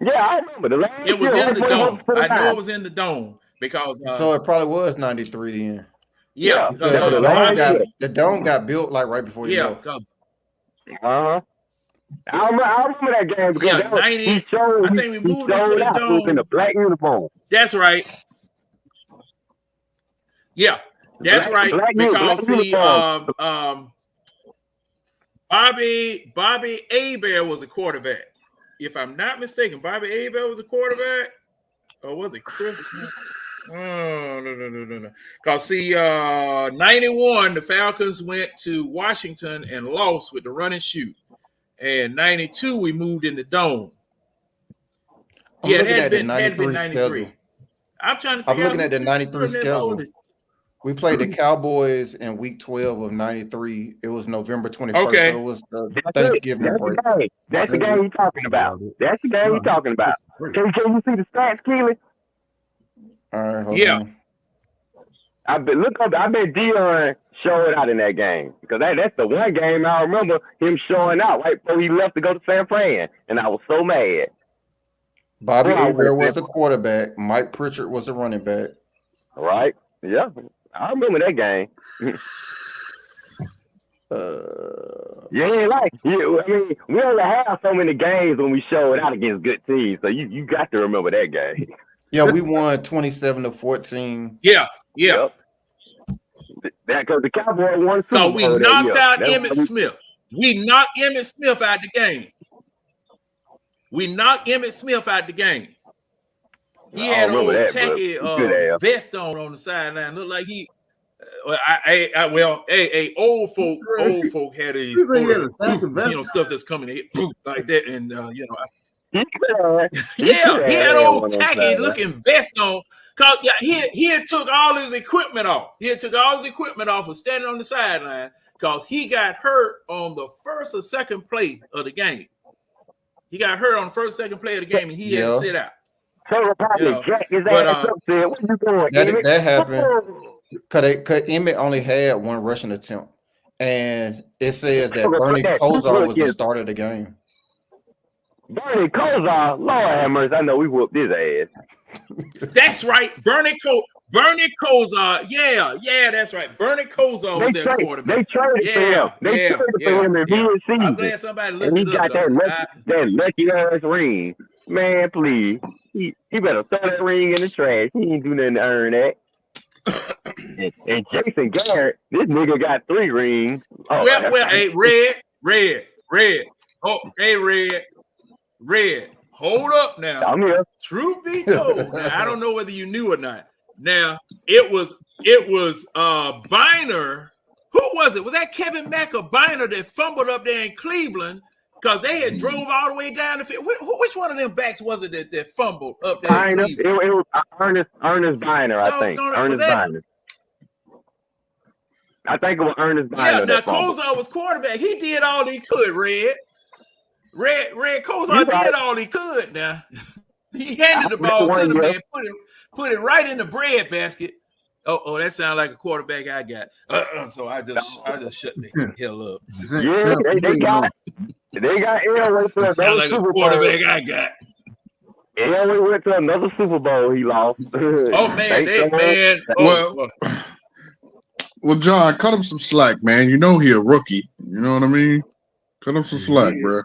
Yeah, I remember the last year. It was in the dome. I know it was in the dome because. So it probably was 93 then. Yeah, because the dome got built like right before you left. I remember that game because that was, 90. He showed, I think we moved into the dome in the black uniform. That's right. Yeah, that's right. Because see, Bobby Hebert was a quarterback. If I'm not mistaken, Bobby Hebert was a quarterback, or was it Chris? Oh, no. Because see, 91, the Falcons went to Washington and lost with the run and shoot. And 92, we moved in the dome. It had been 93. I'm trying to. I'm looking at the 93 schedule. We played the Cowboys in week 12 of 93. It was November 21st. Okay. So it was the Thanksgiving break. That's the game you're talking about. Can you see the stats, Keely? All right, hold on. I bet Dion showed out in that game because that's the one game I remember him showing out right before he left to go to San Fran, and I was so mad. Bobby Hebert was the quarterback. Mike Pritchard was the running back. Right? Yeah, I remember that game. We only have so many games when we showed out against good teams, so you got to remember that game. Yeah, we won 27-14. Yeah. Yep. That because the Cowboys won. So we knocked out Emmitt Smith. We knocked Emmitt Smith out the game. He had old tacky vest on the sideline. Looked like he. Old folk had a stuff that's coming in like that, and he had old tacky looking vest on. Cause he had took all his equipment off. For standing on the sideline because he got hurt on the first or second play of the game. And he had to sit out. That happened because Emmett only had one rushing attempt, and it says that Bernie Kosar was the starter of the game. Bernie Kosar, Lord have mercy, I know we whooped his ass. That's right, Bernie Kosar. Yeah, that's right. Bernie Kosar was their quarterback. They traded for him. They traded for him in season. I'm glad somebody looked and he got that lucky ass ring. Man, please. He better throw that ring in the trash. He ain't do nothing to earn that. and Jason Garrett, this nigga got 3 rings. Hey, Red. Oh, hey, Red. Hold up now. I'm here. Truth be told, now, I don't know whether you knew or not. Now it was Biner. Who was it? Was that Kevin Mack or Biner that fumbled up there in Cleveland because they had drove all the way down the field? Which one of them backs was it that fumbled up there? In it was Ernest Biner, I think. Ernest Biner. I think it was Ernest Biner. Yeah, now Kosar was quarterback. He did all he could, Red Kosar did all he could. Now he handed the ball to the man, put it right in the bread basket. Oh, that sounds like a quarterback I got. So I just shut the hell up. They got Elway for another like Super a quarterback Bowl. I got. Elway went to another Super Bowl. He lost. Oh man, Well, John, cut him some slack, man. You know he a rookie. You know what I mean? Cut him some slack, bro.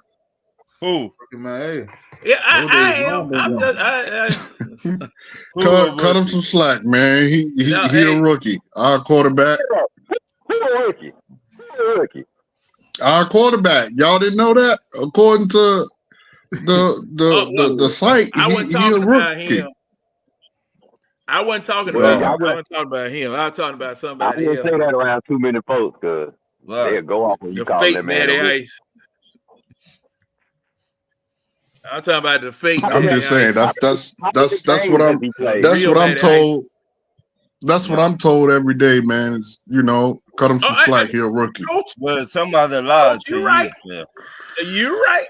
Who? Man, Yeah, Those days I am. long been I'm gone. just. Cut him some slack, man. No, He a hey, rookie. Our quarterback. Who a rookie? Who a rookie? Our quarterback. Y'all didn't know that? According to well, the site, I wasn't he a talking about rookie. him. I wasn't talking Well, about I him. I wouldn't, wasn't talking about him. I was talking about I somebody wouldn't else. say that around too many folks, cause they'll go off when you The call fake that man a Matty rookie. Ice. I'm talking about the fake I'm Matty just saying Ice. that's How many what games I'm has he played? that's Real what I'm Matty Ice. told. That's what I'm told every day, man. Is cut him some slack. He a rookie. Coach, Well, somebody lied Coach, to you right. you. You're right.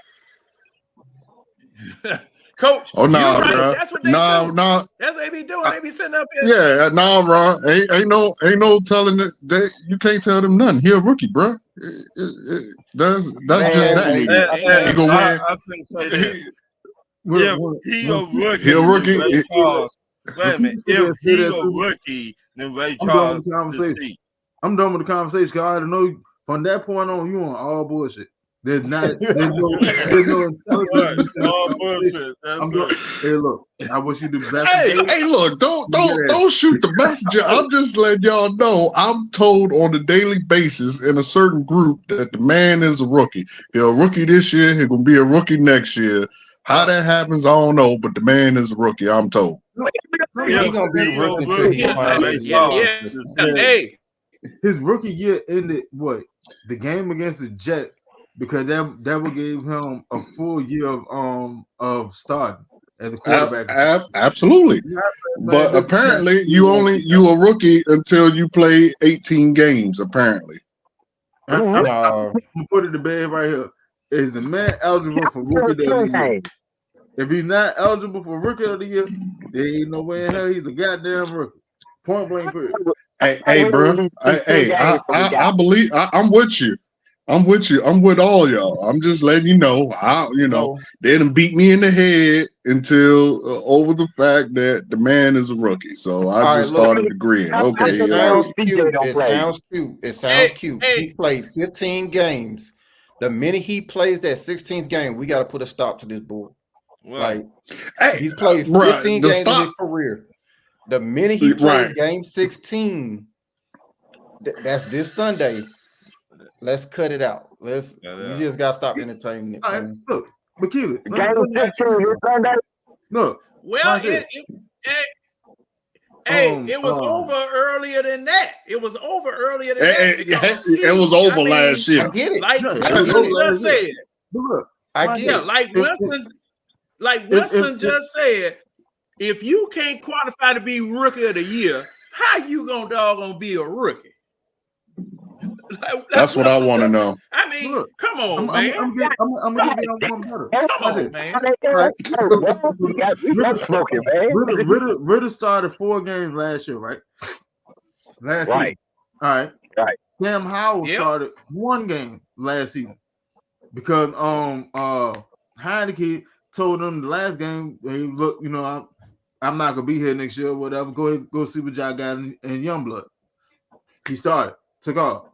Coach, Oh you're nah, right. bro. That's what they Nah, do. nah. That's what they be doing. They be sitting up here. Yeah, nah, bro. Ain't no telling that you can't tell them nothing. He a rookie, bro. That's just that. Hey, He hey, gonna win. I can say this. When- If when- he when a people- rookie, He a then rookie. Ray Charles. Wait a when minute. people sit If there and say he that a to me, rookie, then Ray I'm done Charles with the conversation. is I'm done with the conversation because I already know from that point on you on all bullshit. There's no intelligence. Right. in the All conversation. bullshit. That's I'm done. it. Hey, look, I wish you the best. Hey, look, don't shoot the messenger. I'm just letting y'all know I'm told on a daily basis in a certain group that the man is a rookie. He's a rookie this year, he's gonna be a rookie next year. How that happens, I don't know, but the man is a rookie, I'm told. He gonna be the rookie until he finds his yeah. Hey, his rookie year ended what? The game against the Jets, because that would give him a full year of starting as a quarterback. Absolutely. But apparently you a rookie until you play 18 games, apparently. I'm gonna put it to bed right here. Is the man eligible for rookie of the year? If he's not eligible for rookie of the year, there ain't no way in hell he's a goddamn rookie. Point blank period. Hey, bro. I believe I'm with you. I'm with all y'all. I'm just letting you know. They done beat me in the head until over the fact that the man is a rookie. So I just started agreeing. Okay, It sounds cute. It sounds cute. Hey. He's played 15 games. The minute he plays that 16th game, we got to put a stop to this bull. Right. Like he's played 15 games in his career. The minute he plays game 16, that's this Sunday. Let's cut it out. You just gotta stop entertaining it. All right, look, Makila. Look. Well, it was over earlier than that. It was over earlier than that. It was over last year. I get it. Like Winston just said. Look, I get it. Like Winston just said, if you can't qualify to be rookie of the year, how you gonna be a rookie? That's what I want to know. I mean, look, come on, man. I'm gonna give you one better. Come on, man. Ritter started 4 games last year, right? Last season. All right. Sam Howell started 1 game last season because Heineke told him the last game, hey, look, I'm not gonna be here next year, whatever. Go ahead, go see what y'all got in Youngblood. He started, took off.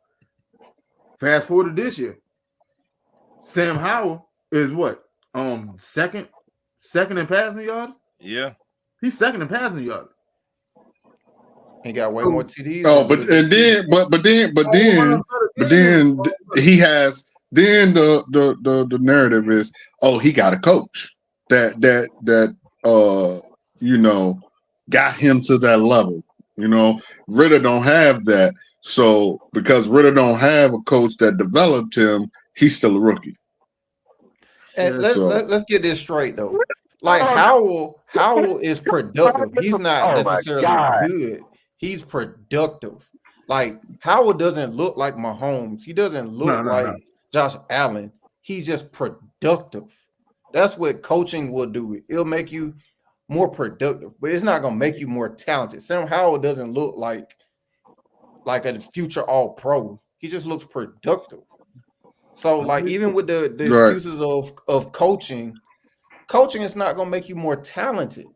Fast forward to this year. Sam Howell is what? Second in passing yard? Yeah. He's second in passing yard. He got way more TDs. Oh, but then he has the narrative is, he got a coach that got him to that level. Ritter don't have that. So because Ritter don't have a coach that developed him, he's still a rookie. And let's get this straight though. Like Howell is productive. He's not necessarily good. He's productive. Like Howell doesn't look like Mahomes. He doesn't look like Josh Allen. He's just productive. That's what coaching will do. It'll make you more productive, but it's not gonna make you more talented. Sam Howell doesn't look like a future all-pro. He just looks productive. So, like, even with the excuses of coaching is not gonna make you more talented.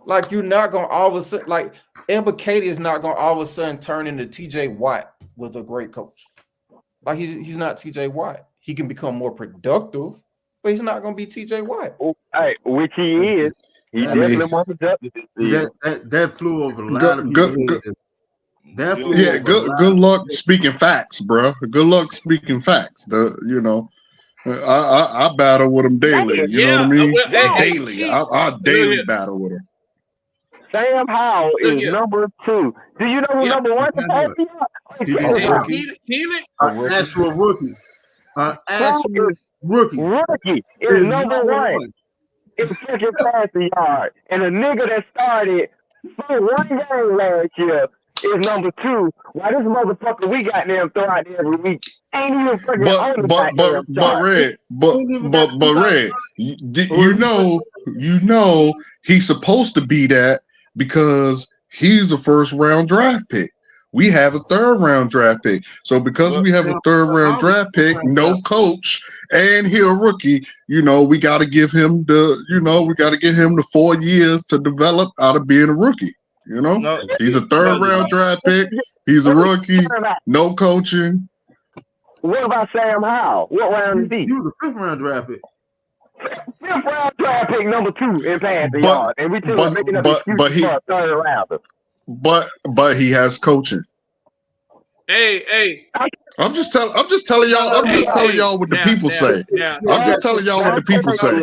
Like, you're not gonna all of a sudden, like, Amber Katie is not gonna all of a sudden turn into TJ Watt with a great coach. Like, he's not TJ Watt. He can become more productive, but he's not going to be T.J. Watt. Hey, which he is. He definitely wants to justice this season. That flew over a lot of people's heads. That flew Yeah, over good luck speaking facts, bro. Good luck speaking facts. I battle with him daily. You know what I mean? Well, daily. I daily battle with him. Sam Howell is number 2. Do you know who number 1 is? Keelan? An actual rookie. An actual rookie. Rookie is number 1. It's second passing yard. And a nigga that started for 1 game last year is number 2. Why this motherfucker we got them throw out there every week ain't even fucking on the but Red, you know he's supposed to be that because he's a first round draft pick. We have a 3rd round draft pick. So because we have a 3rd round draft pick, no coach, and he's a rookie, we got to give him the 4 years to develop out of being a rookie. He's a 3rd round draft pick. He's a rookie, no coaching. What about Sam Howell? What round is he? He was a 5th round draft pick. 5th round draft pick number 2 in passing yards. And we still making up excuses for a 3rd rounder. But he has coaching. Hey. I'm just telling y'all. I'm just telling y'all what the people say. I'm just telling y'all what the people say.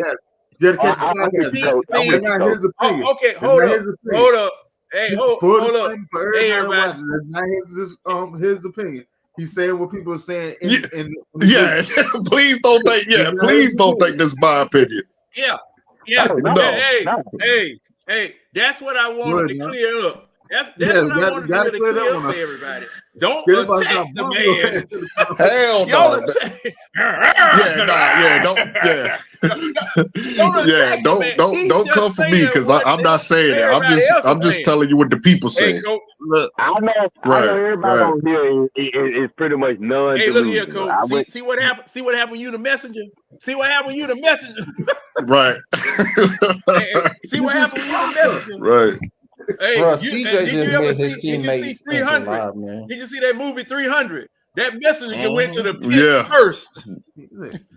His opinion. Okay, hold up. Hey, hold up. Hey, everybody. That's not his opinion. He's saying what people are saying. Please don't think. Yeah, please don't think this is my opinion. Yeah. No. Hey. That's what I wanted to clear up. That's what I wanted to really clear up for everybody. Don't attack the man. Hell no. Don't come for me because I'm not saying that. I'm just telling you what the people say. Look, I know everybody on here is pretty much none. Hey, look here, Coach. See what happened? See what happened when you the messenger? Right. See what happened when you the messenger? Right. Hey, bro, CJ just made his teammates 300? Did you see that movie 300? That messenger went to the pit first.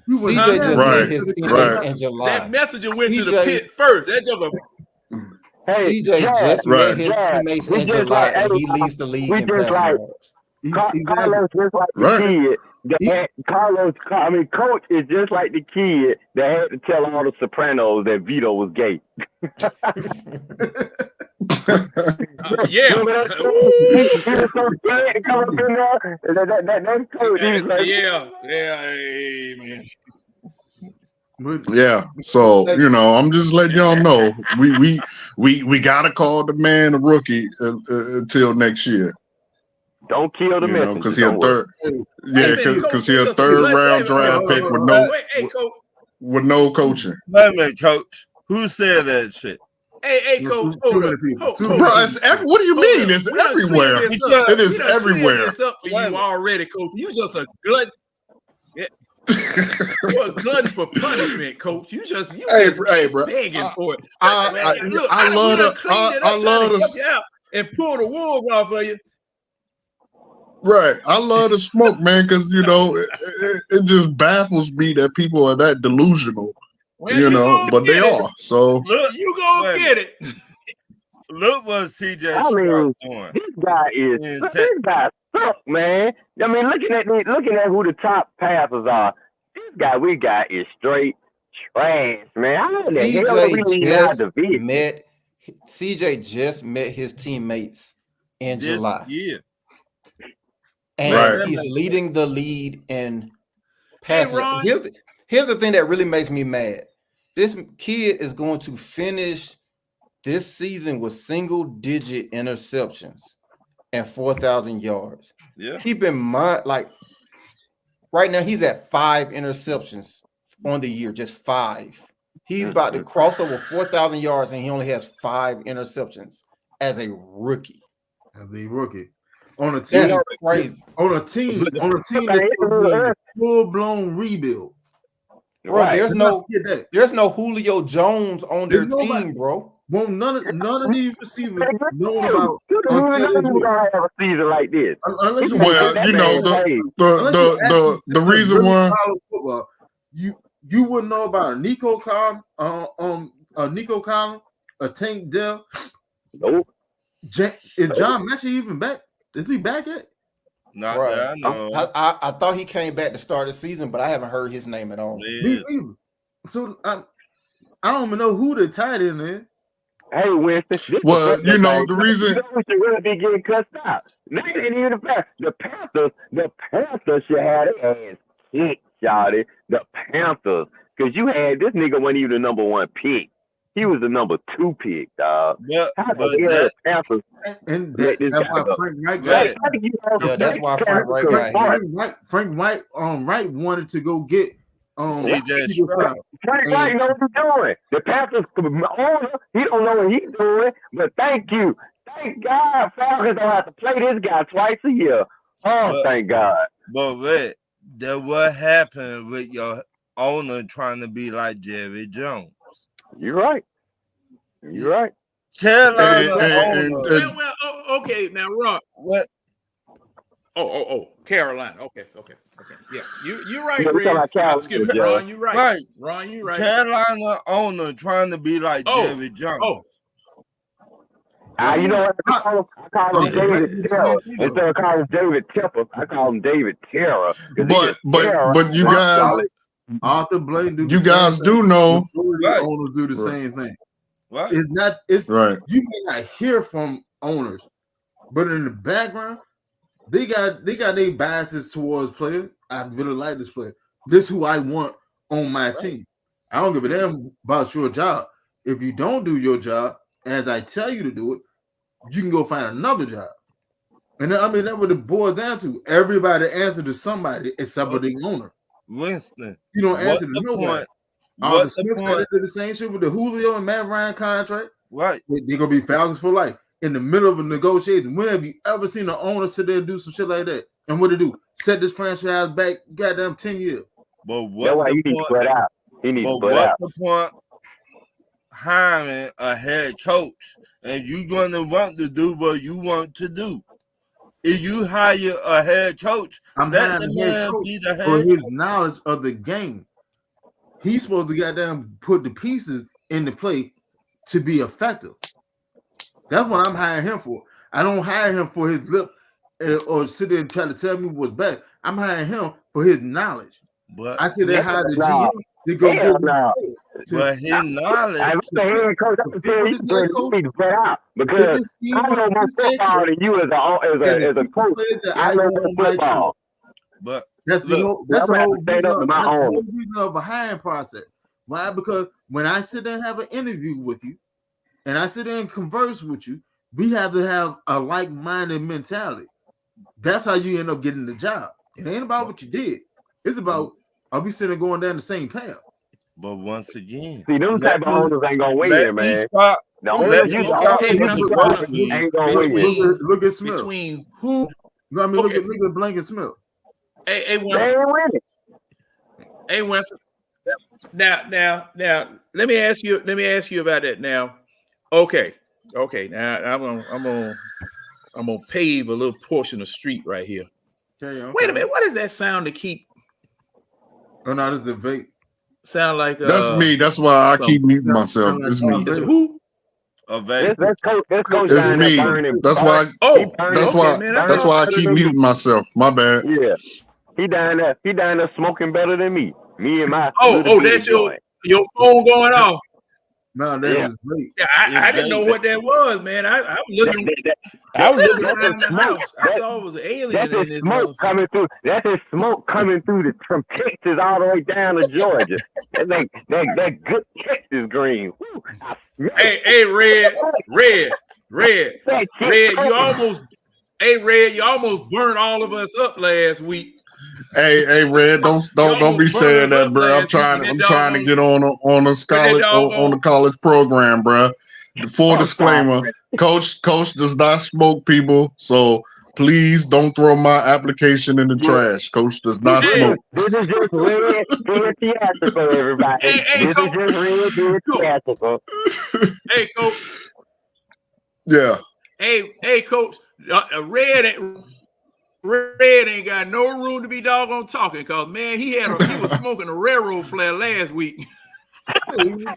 CJ just made his teammates in July. That messenger went to the pit first. That joker. CJ just made his teammates in July, and he leads the league in passing yards. Carlos just like the kid. Coach is just like the kid that had to tell all the Sopranos that Vito was gay. Yeah. Yeah. So I'm just letting y'all know we gotta call the man a rookie until next year. Don't kill the messenger. Because he's a third. Yeah, because he's a 3rd round draft pick with no coaching. Wait a minute, Coach. Who said that shit? Hey, Coach. Bro, what do you mean? It's everywhere. It is everywhere. This up for you already, Coach. You just a glutton. Yeah. You're a glutton for punishment, Coach. You just bro. begging for it. I love to and pull the wool off of you. Right. I love to smoke, man, because it just baffles me that people are that delusional. But they are. So look, you gonna get it. Look what CJ doing. This guy sucks, man. I mean, looking at who the top passers are, this guy we got is straight trash, man. CJ just met his teammates in July. Yeah. And he's leading the lead in passing. Here's the thing that really makes me mad. This kid is going to finish this season with single-digit interceptions and 4,000 yards. Yeah. Keep in mind, right now he's at 5 interceptions on the year, just 5. He's about to cross over 4,000 yards, and he only has 5 interceptions as a rookie. On a team, that's crazy. On a team that's a full-blown rebuild. Bro, there's no Julio Jones on their team, bro. Well, none of these receivers know about have a season like this. The reason why you wouldn't know about a Nico Collins, a Tank Dell. Nope. Is John Mechie even back? Is he back yet? Not Right. that I know. I thought he came back to start the season, but I haven't heard his name at all. Me Yeah. either. So I don't even know who the tight end is. Hey, Winston. Well, you know, the reason. We should really be getting cussed out. They didn't even the Panthers should have their ass kicked, y'all. The Panthers. Because you had this nigga wasn't even the number 1 pick. He was the number 2 pick, dog. How the Panthers? And that's why Frank Wright got it. Yeah, that's why Frank Wright got it. Frank Wright wanted to go get CJ Frank Wright know what he's doing. The Panthers owner, he don't know what he's doing. But thank you. Thank God Falcons don't have to play this guy twice a year. Thank God. But wait, that what happened with your owner trying to be like Jerry Jones. You're right. You're right. Carolina Well, okay, now Ron. What? Oh, Carolina. Okay. Yeah, you're right, Yeah, we talking about Carolina, excuse me, Joe. Ron. You're right. Right. Ron, you're right. Carolina owner trying to be like Jerry Jones. You know what? I call him David Terror instead of calling him David Tepper. I call him David Terror. But you guys, Arthur Blayton you guys do know. Right. Owners do the same thing. Right. It's not. It's Right. You may not hear from owners, but in the background, they got their biases towards players. I really like this player. This is who I want on my team. I don't give a damn about your job. If you don't do your job as I tell you to do it, you can go find another job. And I mean, that's what it boils down to. Everybody answer to somebody except for the owner. Winston. You don't answer to nobody. What's the point? Did the same shit with the Julio and Matt Ryan contract. Right. They're gonna be Falcons for life. In the middle of a negotiation, when have you ever seen an owner sit there and do some shit like that? And what to do? Set this franchise back goddamn 10 years. But what That's why the he needs to point? split out. He needs to split out. What's the point hiring a head coach and you gonna want to do what you want to do? If you hire a head coach, I'm let hiring the a head man coach be the for head his coach. knowledge of the game. He's supposed to goddamn put the pieces into play to be effective. That's what I'm hiring him for. I don't hire him for his lip or sit there and try to tell me what's best. I'm hiring him for his knowledge. But I said they hired the GM to go Hell get no. but his knowledge. I'm the head coach. I can tell you This head coach- need to split out because I know more football than you as a coach. I know more football. But That's the look, whole. That's I'm the gonna whole. have to stand up to my That's the own. whole reason of a hiring process. Why? Because when I sit there and have an interview with you, and I sit there and converse with you, we have to have a like-minded mentality. That's how you end up getting the job. It ain't about what you did. It's about are we sitting going down the same path? But once again, See, them type of owners ain't gonna win, let me man. stop. The Let owners me you stop okay, with now, the look, working. ain't gonna win. Look at Smith. Between who? I mean, okay. look at Blanket Smith. Hey, They Winston. ain't winning. Hey, Winston. Now, let me ask you about that. Now, okay. Now I'm gonna pave a little portion of street right here. Okay. Wait a minute. What is that sound to keep? Oh no, this is a vape. Sound like That's me. That's why I keep muting myself. no, It's no, me. It's who? A vape. That's coach It's down there me. burning. That's why. Oh, That's okay, why. man. That's why I keep muting myself. My bad. Yeah. He down there smoking better than me. Me and my Oh, little that's bitty joint. your phone going off. No, that Yeah. is vape. Yeah, I didn't know what that was, man. I was looking. I was looking around the house. I thought it was an alien That's in his this. smoke coming through. That's his smoke coming through from Texas all the way down to Georgia. That's that good Texas green. Woo, I smell it. Hey, Red. That shit Red, coming. Red, you almost burned all of us up last week. Hey, Red, don't be saying that, bro. I'm trying to get on the college program, bro. Full disclaimer: Coach does not smoke people, so please don't throw my application in the trash. Coach does not smoke. This is just red, being theatrical, everybody. Hey, This is just red, being theatrical. Hey, Coach. Yeah. Hey, Coach. Red Red ain't got no room to be doggone talking, cause man, he was smoking a railroad flare last week.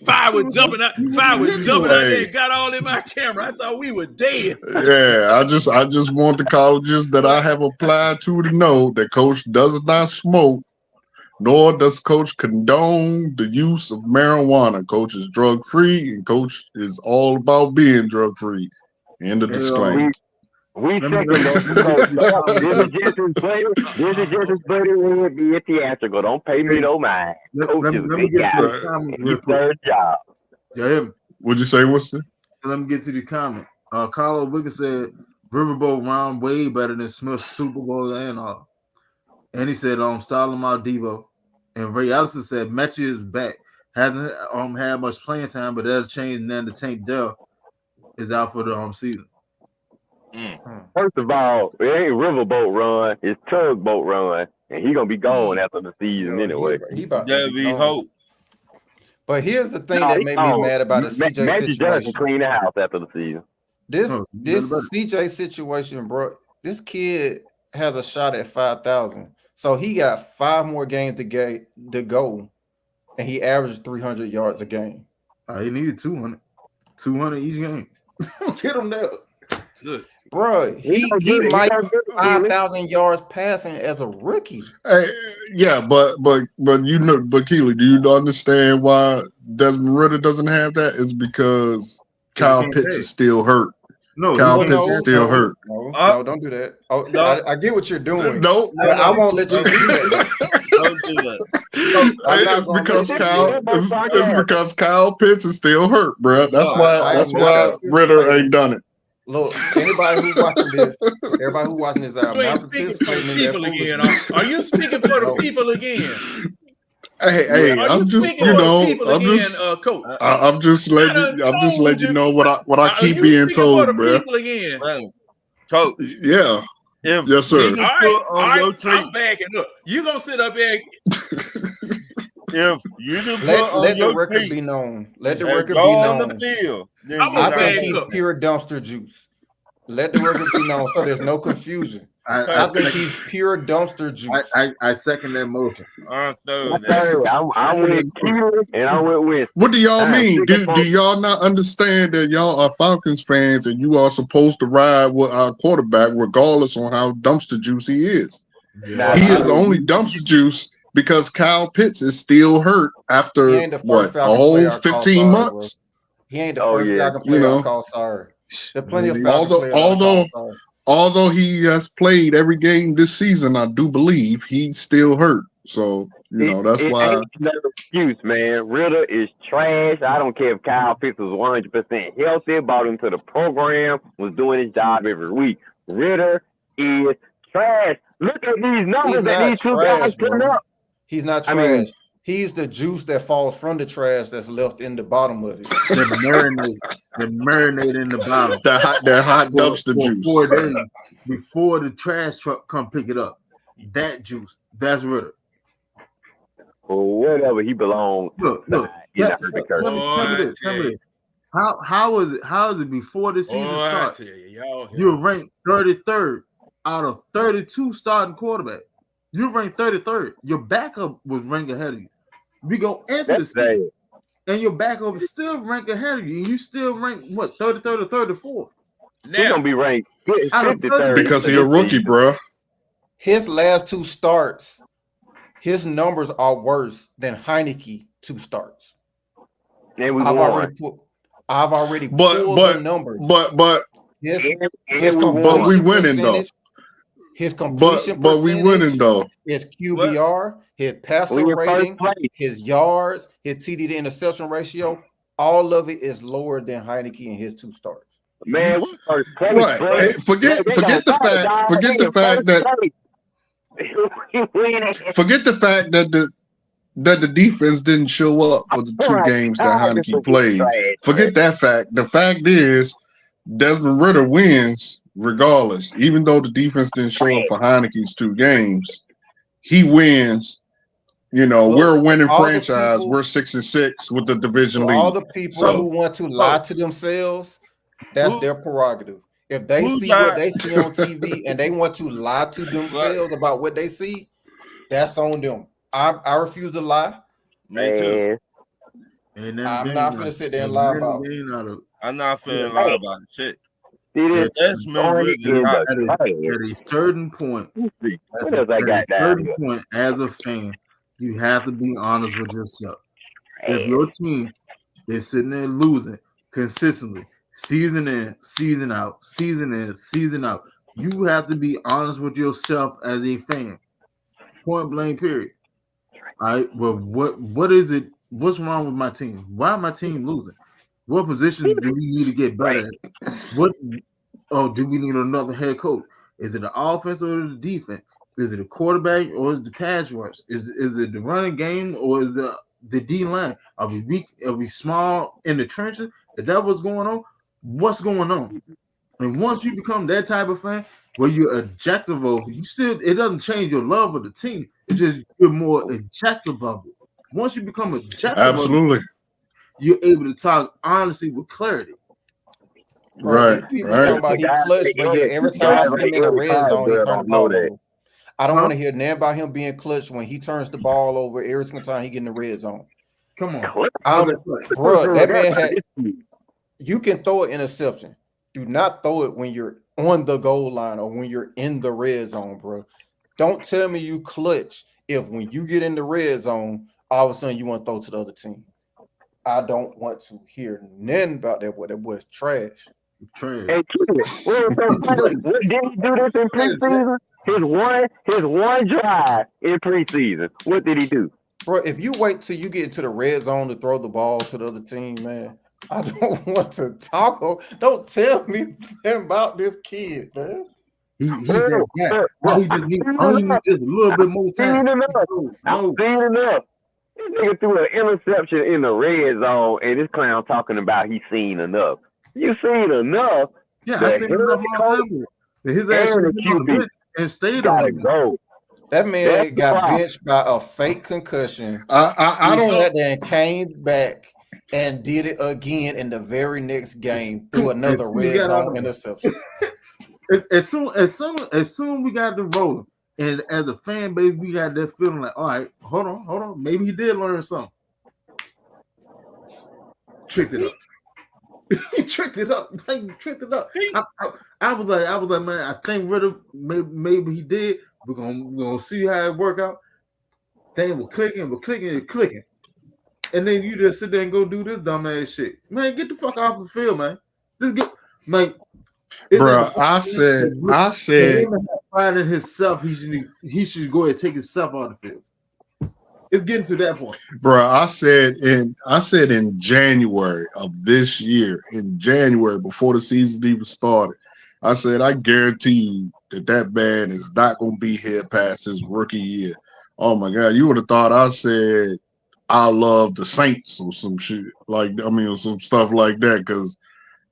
Fire was jumping out there, got all in my camera. I thought we were dead. Yeah, I just want the colleges that I have applied to know that Coach does not smoke, nor does Coach condone the use of marijuana. Coach is drug free, and Coach is all about being drug free. End of disclaimer. We second that. This is just his buddy Red being theatrical. Don't pay me no mind. Coach is a big guy. He's third job. Yeah, What'd you say, Winston? so let me get to the comment. Carlo Wiggins said Riverboat round way better than Smith's Super Bowl and he said Stalin Devo. And Ray Allison said Mechie is back. Hasn't had much playing time, but that'll change. And then the Tank Dell is out for the season. First of all, it ain't Riverboat run, it's Tugboat run, and he gonna be gone after the season anyway. He about That to we gone. hope. But here's the thing that made me mad about the CJ Magic Johnson situation. clean the house after the season. This CJ situation, bro. This kid has a shot at 5,000, so he got 5 more games to go, and he averaged 300 yards a game. He needed 200 each game. Get him there. Good. Bro, he might 5,000 yards passing as a rookie. Hey, yeah, but Keely, do you understand why Desmond Ridder doesn't have that? It's because Kyle Pitts is still hurt. No, Kyle Pitts is still hurt. No, don't do that. Oh, No. I get what you're doing. No, I won't let you do that. Don't do that. It's because Kyle Pitts is still hurt, bro. That's why Ridder ain't done it. Look, everybody who's watching this, I'm You ain't not speaking for participating the in that people again. foolishness. Are you speaking for the people again? Hey, Are I'm you just, speaking you for the know, people I'm again, just, Coach? I'm just letting you know what I keep being told, bro. People again? Man, Coach, Yeah, if yes, sir. you All put on your right, tweet, I'm backing up. You gonna sit up there? if you do put Let on the your record tweet be known. Let the and record go be on the known. field, then I'm you gonna I not think back he's up. pure dumpster juice. Let the record be known so there's no confusion. I think he's pure dumpster juice. I second that motion. I'm that. I'm with Q and I'm with Winston. What do y'all mean? sick of Do y'all not understand that y'all are Falcons fans and you are supposed to ride with our quarterback regardless on how dumpster juice he is? Nah, He is only dumpster juice because Kyle Pitts is still hurt He after ain't the first a Falcon whole player I call 15 sorry, months. He ain't the Oh, first yeah. Falcon player You know. I call sorry. There's plenty of Falcon players I call sorry. Although he has played every game this season, I do believe he's still hurt. So, that's why. Ain't no excuse, man. Ridder is trash. I don't care if Kyle Pitts was 100% healthy, brought him to the program, was doing his job every week. Ridder is trash. Look at these numbers He's that not these two trash, guys putting bro. up. He's not trash. I mean- He's the juice that falls from the trash that's left in the bottom of it. The marinade in the bottom. That hot dumpster for juice. 4 days before the trash truck come pick it up. That juice, that's Ridder. Or whatever he belongs. Look. He's not Tell hurt. me this. How is it before the season I starts? tell you, y'all. You're ranked 33rd out of 32 starting quarterback. You're ranked 33rd. Your backup was ranked ahead of you. We go into the That's season, sad. and your backup is still ranked ahead of you, and you still ranked 33rd or 34th. He's Now, gonna be ranked Out of 53rd Because he's a rookie, bro. His last 2 starts, his numbers are worse than Heineke 2 starts. And we I've won. already pulled the numbers. But His And we completion won. we winning, though. percentage, His completion but we winning percentage, though. his QBR, his passer We in rating, first place. his yards, his TD to interception ratio, all of it is lower than Heineke in his 2 starts. Man, we first place, Right. bro. Hey, forget the fact that the defense didn't show up for the 2 games that Heineke played. Forget that fact. The fact is Desmond Ridder wins regardless. Even though the defense didn't show up for Heineke's 2 games, he wins. We're a winning all the franchise. people- We're 6-6 with the division So lead. all the people So- who want to lie to themselves, that's their prerogative. If they Who see got- what they see on TV and they want to lie to themselves about what they see, that's on them. I refuse to lie. Me too. And I'm not finna sit there and lie about it. I'm not feeling lie about shit. It That's me really in not. At a certain point, What else I at a got down certain here? point, as a fan, you have to be honest with yourself. If your team is sitting there losing consistently, season in, season out, season in, season out, you have to be honest with yourself as a fan. Point blank, period. All right. Well, what is it? What's wrong with my team? Why my team losing? What position do we need to get better at? What? Oh, do we need another head coach? Is it the offense or the defense? Is it a quarterback or is it the pass rush? Is it the running game or is the D line? Are we weak? Are we small in the trenches? Is that what's going on? What's going on? And once you become that type of fan, where you're objective of, it doesn't change your love of the team. It's just you're more objective of it. Once you become objective, Absolutely. you're able to talk honestly with clarity. Right. People Right. talking about he clutch, but yeah, every time I see him in the red zone, he turns the ball over. I don't want to hear nothing about him being clutch when he turns the ball over every single time he get in the red zone. Come on, bro. That man had. You can throw an interception. Do not throw it when you're on the goal line or when you're in the red zone, bro. Don't tell me you clutch if when you get in the red zone, all of a sudden you want to throw to the other team. I don't want to hear nothing about that boy. That boy's trash. Trash. Hey, what did he do this in preseason? His one drive in preseason. What did he do? Bro, if you wait till you get into the red zone to throw the ball to the other team, man, I don't want to talk. Don't tell me about this kid, man. He's that guy. All he just needs just a little bit more time. I'm seeing enough. This nigga threw an interception in the red zone, and this clown talking about he's seen enough. You seen enough? Yeah, I seen enough long time ago. His ass should have been on the bench and stayed on the go. That man got benched by a fake concussion. I don't sat there and came back and did it again in the very next game through another red zone interception. As soon we got the rolling, and as a fan base, we got that feeling like, all right, hold on, maybe he did learn something. Tricked it up. He tricked it up. I was like, man, I think maybe he did. We're gonna see how it work out. Thing was clicking. And then you just sit there and go do this dumbass shit. Man, get the fuck off the field, man. Just get, man. Bro, I said pride in himself. He should go ahead and take himself out of the field. It's getting to that point. Bro, I said in January of this year, before the season even started, I said I guarantee you that man is not gonna be here past his rookie year. Oh my God, you would have thought I said I love the Saints or some shit or some stuff like that, because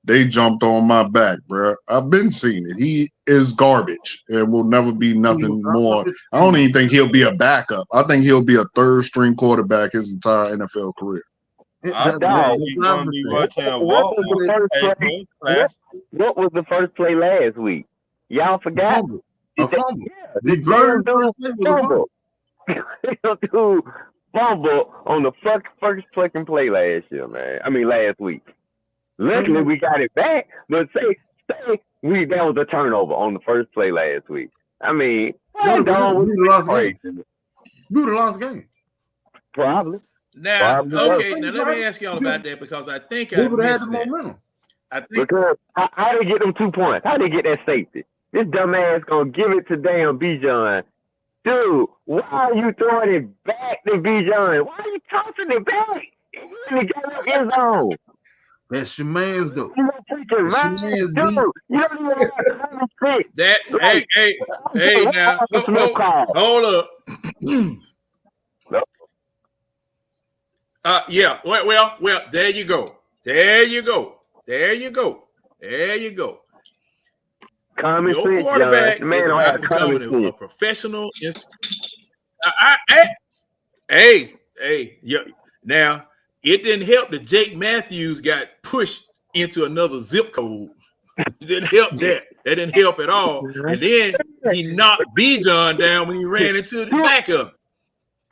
they jumped on my back, bro. I've been seeing it. He is garbage and will never be nothing more. I don't even think he'll be a backup. I think he'll be a third string quarterback his entire NFL career. I thought he gonna be watching What was the first play last week? Y'all forgot? A fumble. Yeah, the fumble. Dude, fumble on the first fucking play last year, man. Last week. Luckily, we got it back, but say that was a turnover on the first play last week. We would have lost the game. Probably. Now, okay. Now let me ask y'all about that, because I think I missed that. Because how they get them 2 points? How they get that safety? This dumbass gonna give it to damn Bijan. Dude, why are you throwing it back to Bijan? Why are you tossing it back? You ain't got no end zone. That's your man's though. You don't take it right, dude. You don't even have to that. Hey, now, hold up. Yeah. Well. There you go. Common Your sense, quarterback John. Man, is don't about have becoming a professional. Now it didn't help that Jake Matthews got pushed into another zip code. It didn't help that. That didn't help at all. And then he knocked Bijan down when he ran into the back of him.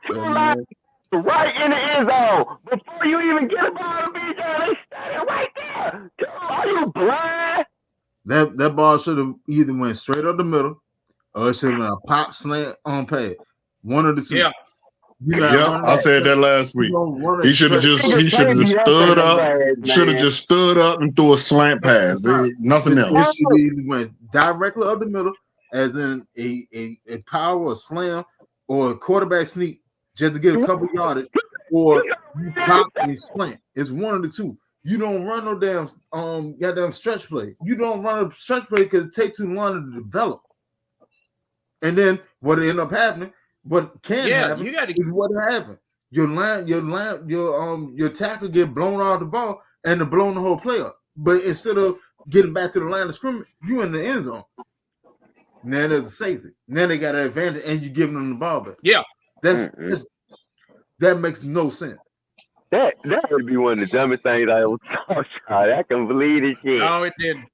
Yeah, man. Right in the end zone. Before you even get a ball to Bijan, they started right there. Dude, are you blind? That ball should have either went straight up the middle or it should have been a pop slant on pad. One of the two. Yeah. Yeah, I said that last week. He should have just stood up, and threw a slant pass. Nothing It else. should either went directly up the middle, as in a power or slam or a quarterback sneak just to get a couple yardage, or you pop and slant. It's one of the two. You don't run no goddamn stretch play. You don't run a stretch play because it takes too long to develop. And then what end up happening, what can happen is what happened. Your tackle get blown off the ball and to blown the whole play up. But instead of getting back to the line of scrimmage, you in the end zone. Now there's a safety. Now they got an advantage and you're giving them the ball back. Yeah. That makes no sense. That would be one of the dumbest things I ever saw. I can believe this shit. No, it didn't.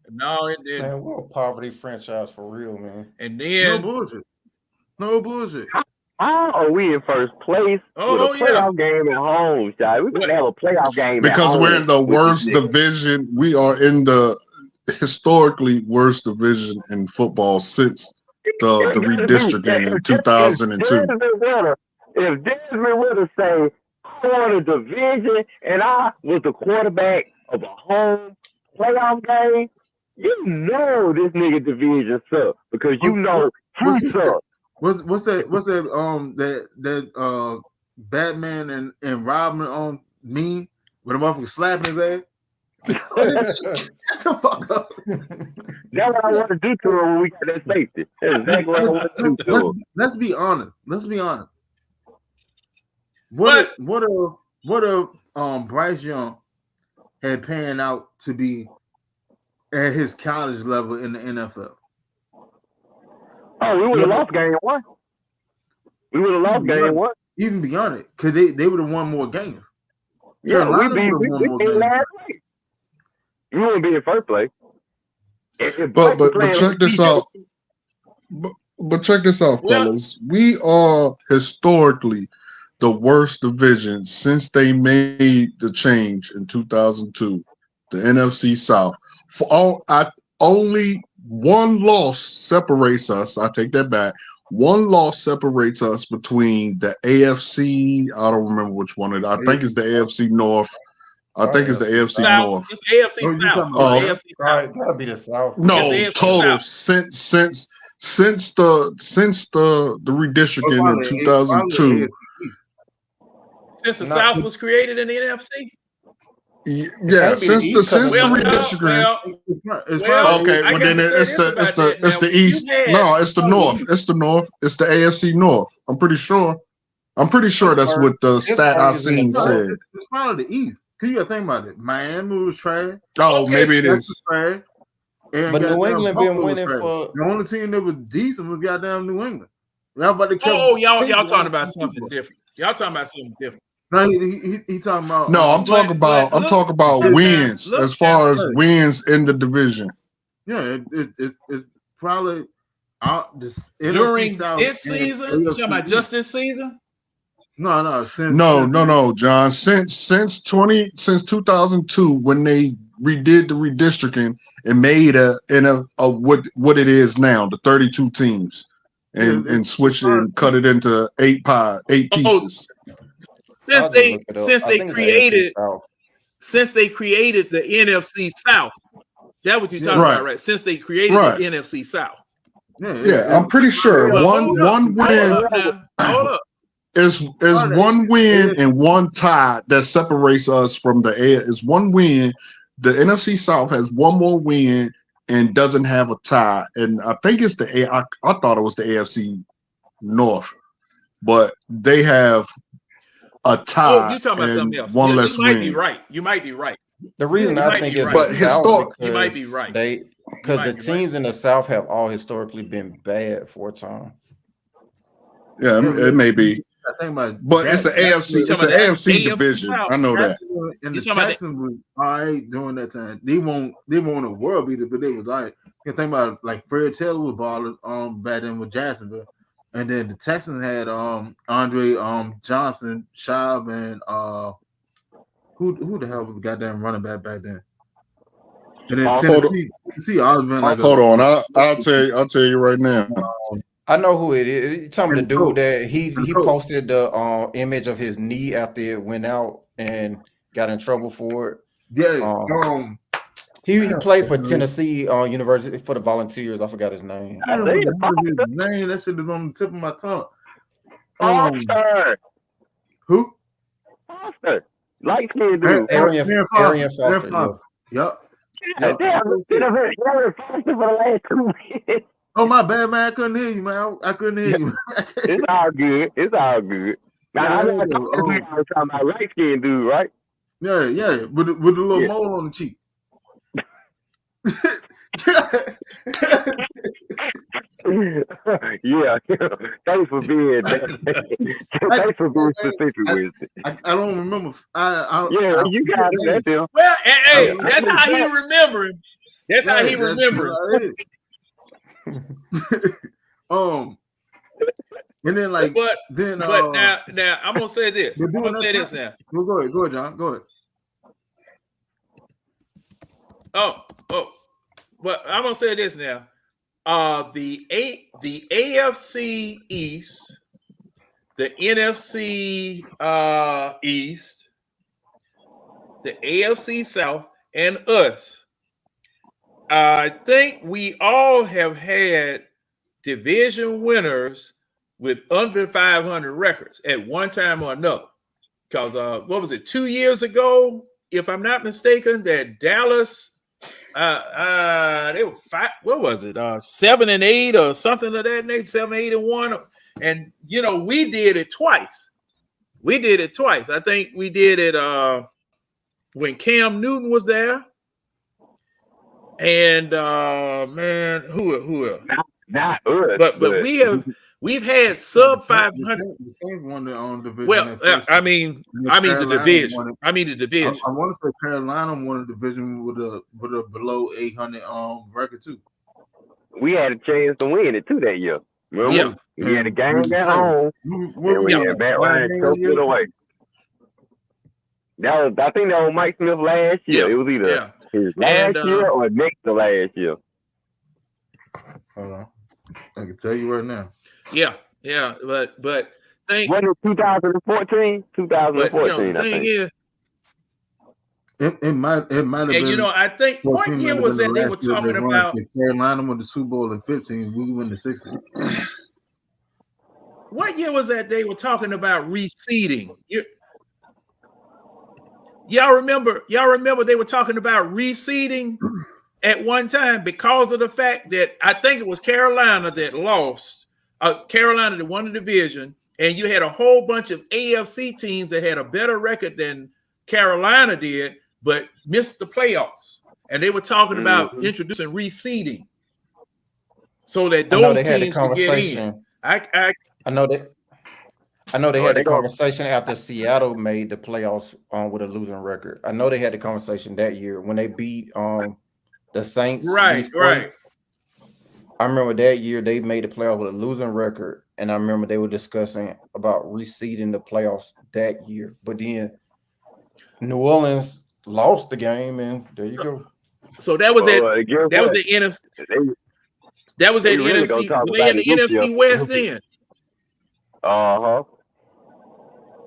Man, we're a poverty franchise for real, man. And then No bullshit. How are we in first place with a playoff game at home, Shai? We gotta have a playoff game because at home. we're in the worst division. We are in the historically worst division in football since the redistricting in 2002. If Desmond would have said, I won a division and I was the quarterback of a home playoff game, you know this nigga division sucks because you know he sucks. What's that Batman and Robin meme with a motherfucker slapping his ass? Shut the fuck up. That's what I want to do to him when we get that safety. That's exactly what I want to do to him. Let's be honest. What if Bryce Young had panned out to be at his college level in the NFL? Oh, we would have lost game one. We would have lost game one. Even beyond it, because they would have won more games. Yeah, we beat last week. We wouldn't be in first place. But check this out. But check this out, fellas. We are historically the worst division since they made the change in 2002, the NFC South. Only one loss separates us. I take that back. One loss separates us between the AFC. I don't remember which one it is. I think it's the AFC North. I think it's the AFC North. It's AFC South. AFC South. Gotta be the South. No, total since the redistricting in 2002. Since the South was created in the NFC? Yeah, since the redistricting. Okay, well then it's the East. No, it's the North. It's the North. It's the AFC North. I'm pretty sure that's what the stat I seen said. It's probably the East. Cause you gotta think about it. Miami was trash. Oh, maybe it is. Trash. And but New England been winning for the only team that was decent was goddamn New England. Y'all talking about something different. Y'all talking about something different. No, he talking about. No, I'm talking about wins as far as wins in the division. Yeah, it's probably during this season. You talking about just this season? No, John. Since 2002, when they redid the redistricting and made what it is now, the 32 teams, and switched it and cut it into eight pieces. Since they created the NFC South. That's what you're talking about, right? Since they created the NFC South. Yeah, I'm pretty sure one win. Hold up. Is one win and one tie that separates us from the air. Is one win. The NFC South has one more win and doesn't have a tie. And I think it's I thought it was the AFC North, but they have a tie. Oh, you're talking about something else. One less win. You might be right. The reason I think it's but historically, you might be right. Because the teams in the South have all historically been bad for a time. Yeah, it may be. I think about, but it's an AFC. It's an AFC division. South. I know that. And You the talking about Texans was all right during that time. They won't a world beater, but they was like, you think about like Fred Taylor was balling back then with Jacksonville, and then the Texans had Andre Johnson, Schaub, and who the hell was the goddamn running back then? And then Tennessee always been like hold on, I'll tell you right now. I know who it is. You talking the dude coach. that he posted the image of his knee after it went out and got in trouble for it. Yeah. He played for Tennessee University for the Volunteers. I forgot his name. That shit is on the tip of my tongue. Foster. Who? Foster. Light skinned dude. Arian Foster. Yep. Damn, Foster for the last 2 minutes. Oh, my bad, man. I couldn't hear you, man. I couldn't hear you. It's all good. It's all good. Now, I was talking about light skinned dude, right? Yeah. With the little mole on the cheek. Yeah. Thanks for being thanks for being specific with it. I don't remember. You got that deal. Well, hey, that's how he remembered. That's how he remembered. And then like, but now I'm gonna say this. I'm gonna say this now. Well, go ahead, John. Go ahead. Oh, but I'm gonna say this now. The AFC East, the NFC East, the AFC South, and us. I think we all have had division winners with under 500 records at one time or another. Because what was it, 2 years ago, if I'm not mistaken, that Dallas, they were what was it, 7-8 or something of that nature, 7-8-1, and we did it twice. I think we did it when Cam Newton was there, and man, who else? Not us, but we've had sub 500. Well, I mean the division. I want to say Carolina won a division with a below 800 record too. We had a chance to win it too that year. Remember? Yeah. We had a game at home, and we had Matt Ryan choked it away. I think that was Mike Smith last year. It was either his last year or next to last year. Hold on, I can tell you right now. Yeah, but wasn't it 2014? 2014. The thing is, it might have been. I think what year was that they were talking about? Carolina won the Super Bowl in 15. We won the 16. What year was that they were talking about reseeding? Y'all remember they were talking about reseeding at one time because of the fact that I think it was Carolina that lost. Carolina that won the division, and you had a whole bunch of AFC teams that had a better record than Carolina did, but missed the playoffs. And they were talking about introducing reseeding so that those teams could get in. I know they had the conversation after Seattle made the playoffs with a losing record. I know they had the conversation that year when they beat the Saints. Right. I remember that year they made the playoffs with a losing record, and I remember they were discussing about reseeding the playoffs that year. But then New Orleans lost the game, and there you go. So that was that was the NFC. That was at the NFC. Were they in the NFC West then?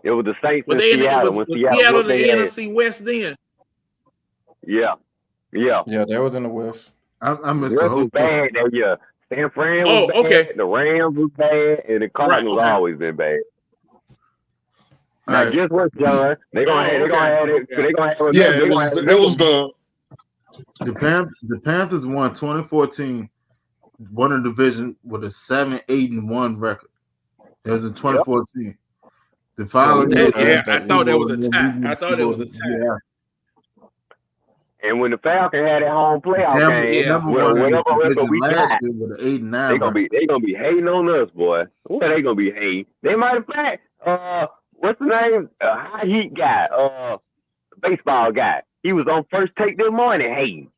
It was the Saints in Seattle. Was Seattle the NFC West then? Yeah. They was in the West. I missed the whole bad that year. San Fran was bad. Okay. The Rams was bad, and the Cardinals always been bad. Now, guess what, John? They're gonna have it. They're gonna have it. Yeah, it was the Panthers won 2014, won a division with a 7-8-1 record. That was in 2014. Yep. The following year, I thought that was a tie. Yeah. And when the Falcons had that home playoff game, whatever record we got, they gonna be hating on us, boy. What are they gonna be hating? They might have fact. What's the name? High heat guy. Baseball guy. He was on First Take this morning. Hey,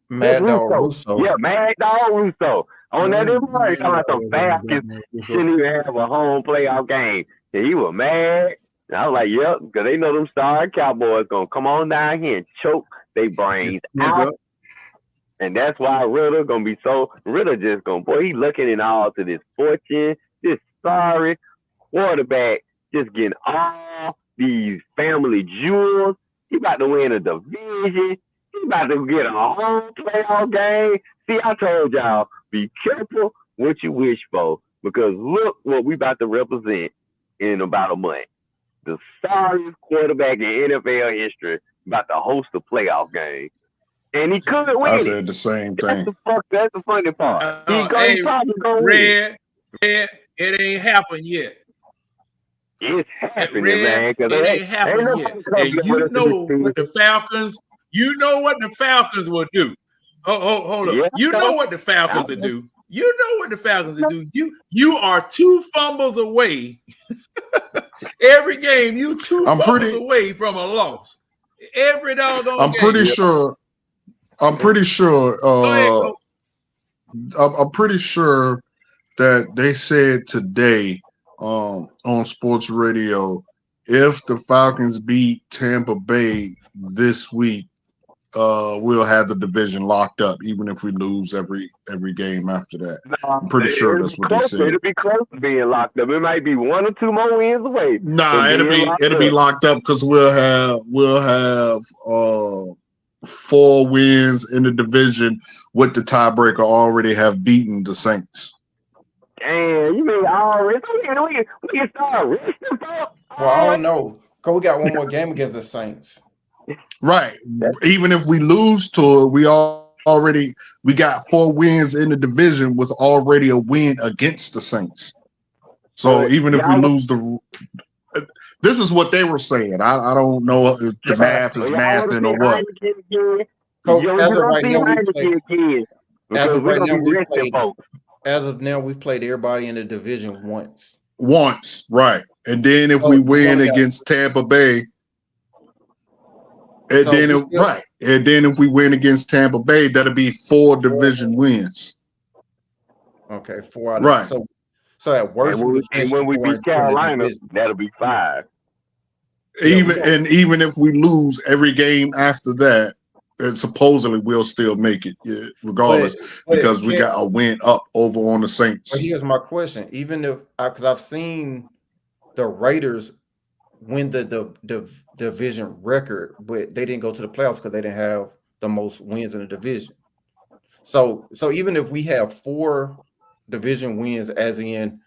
Mad Dog Russo. Yeah, Mad Dog Russo. On that this morning, talking about some Falcons shouldn't even have a home playoff game. And he was mad. And I was like, yep, because they know them star Cowboys gonna come on down here and choke their brains out. And that's why Ritter gonna be so just gonna, boy, he looking in all to this fortune, this sorry quarterback just getting all these family jewels. He about to win a division. He about to get a home playoff game. See, I told y'all, be careful what you wish for, because look what we about to represent in about a month. The sorriest quarterback in NFL history about to host a playoff game. And he could win. I said the same thing. That's the funny part. Hey, probably go Red, it ain't happened yet. It's happening, Red, man. It ain't happened yet. And you know what the Falcons will do. Hold up. Yeah, you know what the Falcons will do. You know what the Falcons will do. You are 2 fumbles away. Every game, you 2 fumbles away from a loss. Every doggone game. I'm pretty sure. I'm pretty sure that they said today on sports radio, if the Falcons beat Tampa Bay this week, we'll have the division locked up, even if we lose every game after that. I'm pretty sure that's what they said. It'll be close to being locked up. It might be 1 or 2 more wins away. Nah, it'll be locked up because we'll have 4 wins in the division with the tiebreaker already have beaten the Saints. Damn, you mean already? We can start resting, folks. Well, I don't know. Because we got one more game against the Saints. Right. Even if we lose to it, we got 4 wins in the division with already a win against the Saints. So even if we lose this is what they were saying. I don't know if the math is mathing or what. As of now, we've played everybody in the division once. Once, right. And then if we win against Tampa Bay, and then if we win against Tampa Bay, that'll be 4 division wins. Okay, 4 out of right. So at worst, when we beat Carolina, that'll be 5. Even if we lose every game after that, supposedly we'll still make it, regardless, because we got a win up over on the Saints. But here's my question: even if, because I've seen the Raiders win the division record, but they didn't go to the playoffs because they didn't have the most wins in the division. So even if we have 4 division wins, as in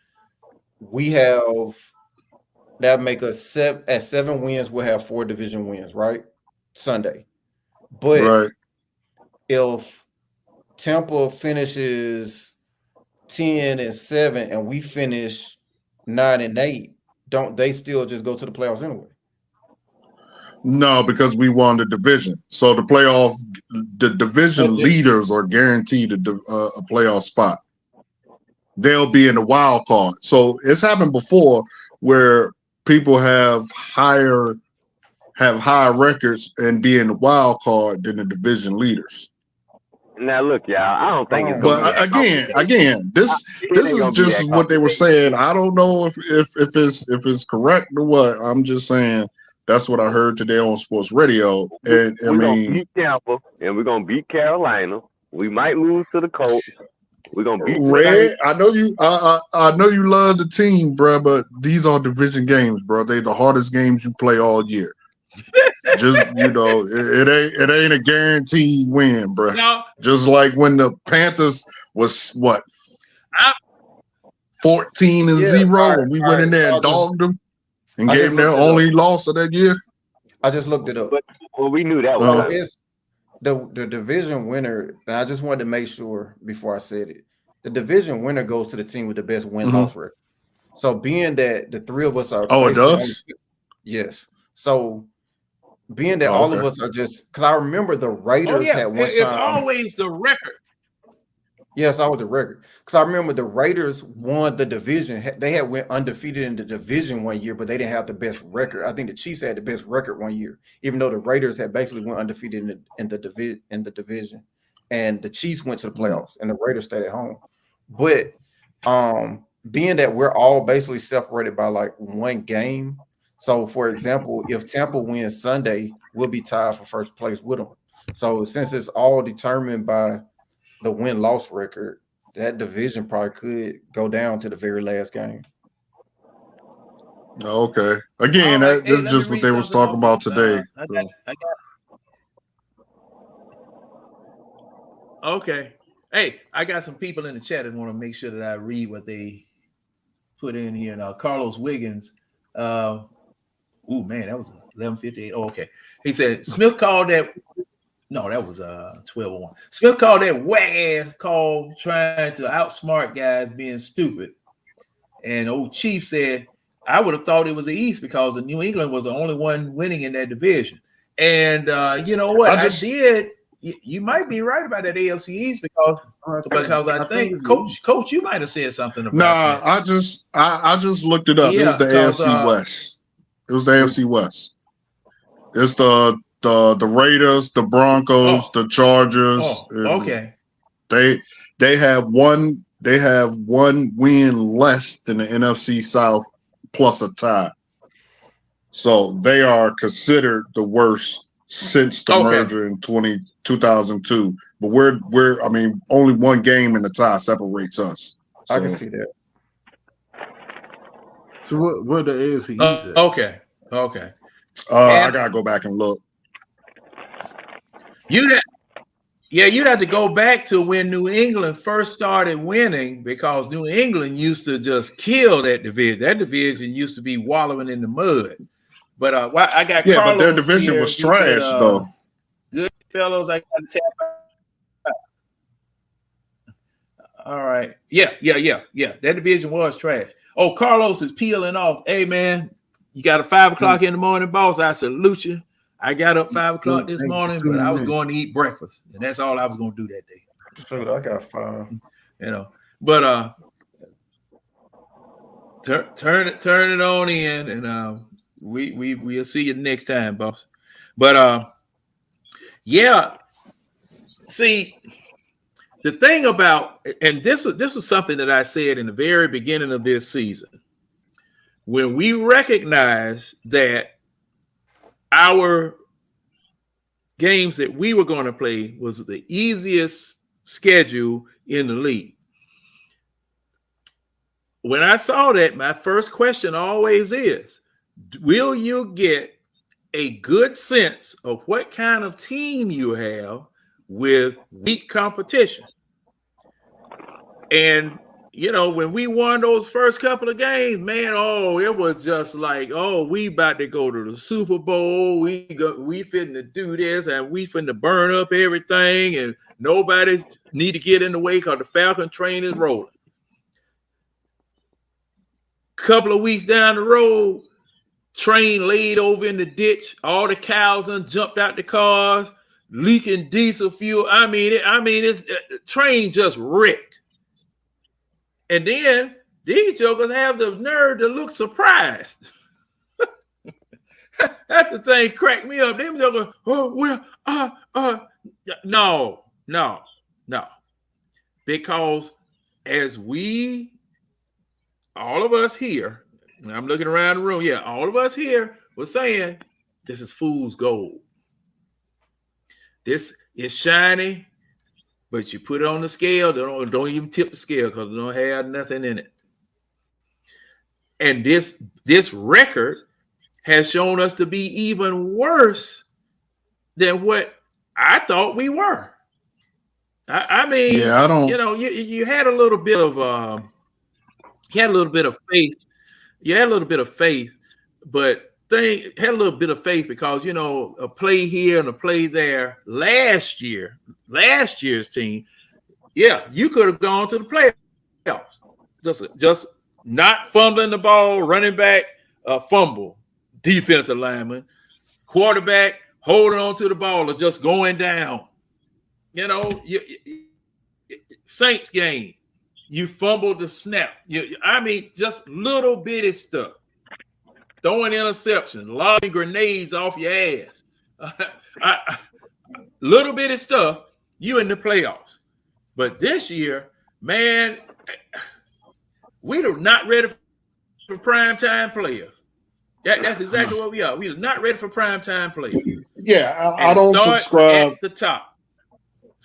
we have, that make us 7 at 7 wins, we'll have 4 division wins, right? Sunday. But if Tampa finishes 10-7 and we finish 9-8, don't they still just go to the playoffs anyway? No, because we won the division. So the division leaders are guaranteed a playoff spot. They'll be in the wild card. So it's happened before where people have higher records and be in the wild card than the division leaders. Now look, y'all, I don't think it's but again, this is just what they were saying. I don't know if it's correct or what. I'm just saying that's what I heard today on sports radio. And we're gonna beat Tampa and we're gonna beat Carolina. We might lose to the Colts. We're gonna beat Red. I know you love the team, bro, but these are division games, bro. They're the hardest games you play all year. Just it ain't a guaranteed win, bro. No. Just like when the Panthers was 14-0, and we went in there and dogged them and gave them their only loss of that year. I just looked it up. Well, we knew that was it's the division winner, and I just wanted to make sure before I said it. The division winner goes to the team with the best win-loss record. So being that the 3 of us are it does? Yes. So being that all of us are just, because I remember the Raiders had one time. It's always the record. Yes, I was the record because I remember the Raiders won the division. They had went undefeated in the division one year, but they didn't have the best record. I think the Chiefs had the best record one year, even though the Raiders had basically went undefeated in the division, and the Chiefs went to the playoffs, and the Raiders stayed at home. But being that we're all basically separated by like one game, so for example, if Tampa wins Sunday, we'll be tied for first place with them. So since it's all determined by the win-loss record, that division probably could go down to the very last game. Okay. Again, Right. that's just what they was talking about today. Okay. Hey, I got some people in the chat that want to make sure that I read what they put in here. Now, Carlos Wiggins. Oh man, that was 11:58. Oh, okay. He said Smith called that. No, that was 12:01. Smith called that whack-ass call trying to outsmart guys being stupid. And old Chief said, I would have thought it was the East because the New England was the only one winning in that division. And you know what? I did. You might be right about that AFC East because I think Coach, you might have said something about that. I just looked it up. Yeah, it was the AFC West. It was the AFC West. It's the Raiders, the Broncos, the Chargers. Okay. They have one win less than the NFC South plus a tie. So they are considered the worst since the merger in 2002. But we're only one game in the tie separates us. So. I can see that. So where the AFC East at? Okay. I gotta go back and look. You'd have to go back to when New England first started winning because New England used to just kill that division. That division used to be wallowing in the mud. But I got Carlos but their division was trash though. Good fellows, I got to tap out. All right. Yeah. That division was trash. Oh, Carlos is peeling off. Hey man, you got a 5 o'clock in the morning, boss. I salute you. I got up 5 o'clock this morning, but I was going to eat breakfast, and that's all I was going to do that day. Dude, I got 5. But turn it on in, and we'll see you next time, boss. But yeah. See, the thing about, and this is something that I said in the very beginning of this season, when we recognize that our games that we were going to play was the easiest schedule in the league. When I saw that, my first question always is, will you get a good sense of what kind of team you have with weak competition? And when we won those first couple of games, man, it was just like, we about to go to the Super Bowl. We finna do this, and we finna burn up everything, and nobody need to get in the way because the Falcon train is rolling. Couple of weeks down the road, train laid over in the ditch. All the cows and jumped out the cars, leaking diesel fuel. It's train just wrecked. And then these jokers have the nerve to look surprised. That's the thing cracked me up. Them jokers, no. Because as all of us here, I'm looking around the room, all of us here were saying, this is fool's gold. This is shiny, but you put it on the scale, don't even tip the scale because it don't have nothing in it. And this record has shown us to be even worse than what I thought we were. You had a little bit of faith. You had a little bit of faith, but had a little bit of faith because a play here and a play there last year's team, you could have gone to the playoffs. Just not fumbling the ball, running back, fumble, defensive lineman, quarterback holding on to the ball or just going down. Saints game, you fumbled the snap. I mean, just little bitty stuff. Throwing interceptions, lobbing grenades off your ass. Little bitty stuff, you in the playoffs. But this year, man, we're not ready for primetime players. That's exactly what we are. We are not ready for primetime players. Yeah, I don't subscribe at the top.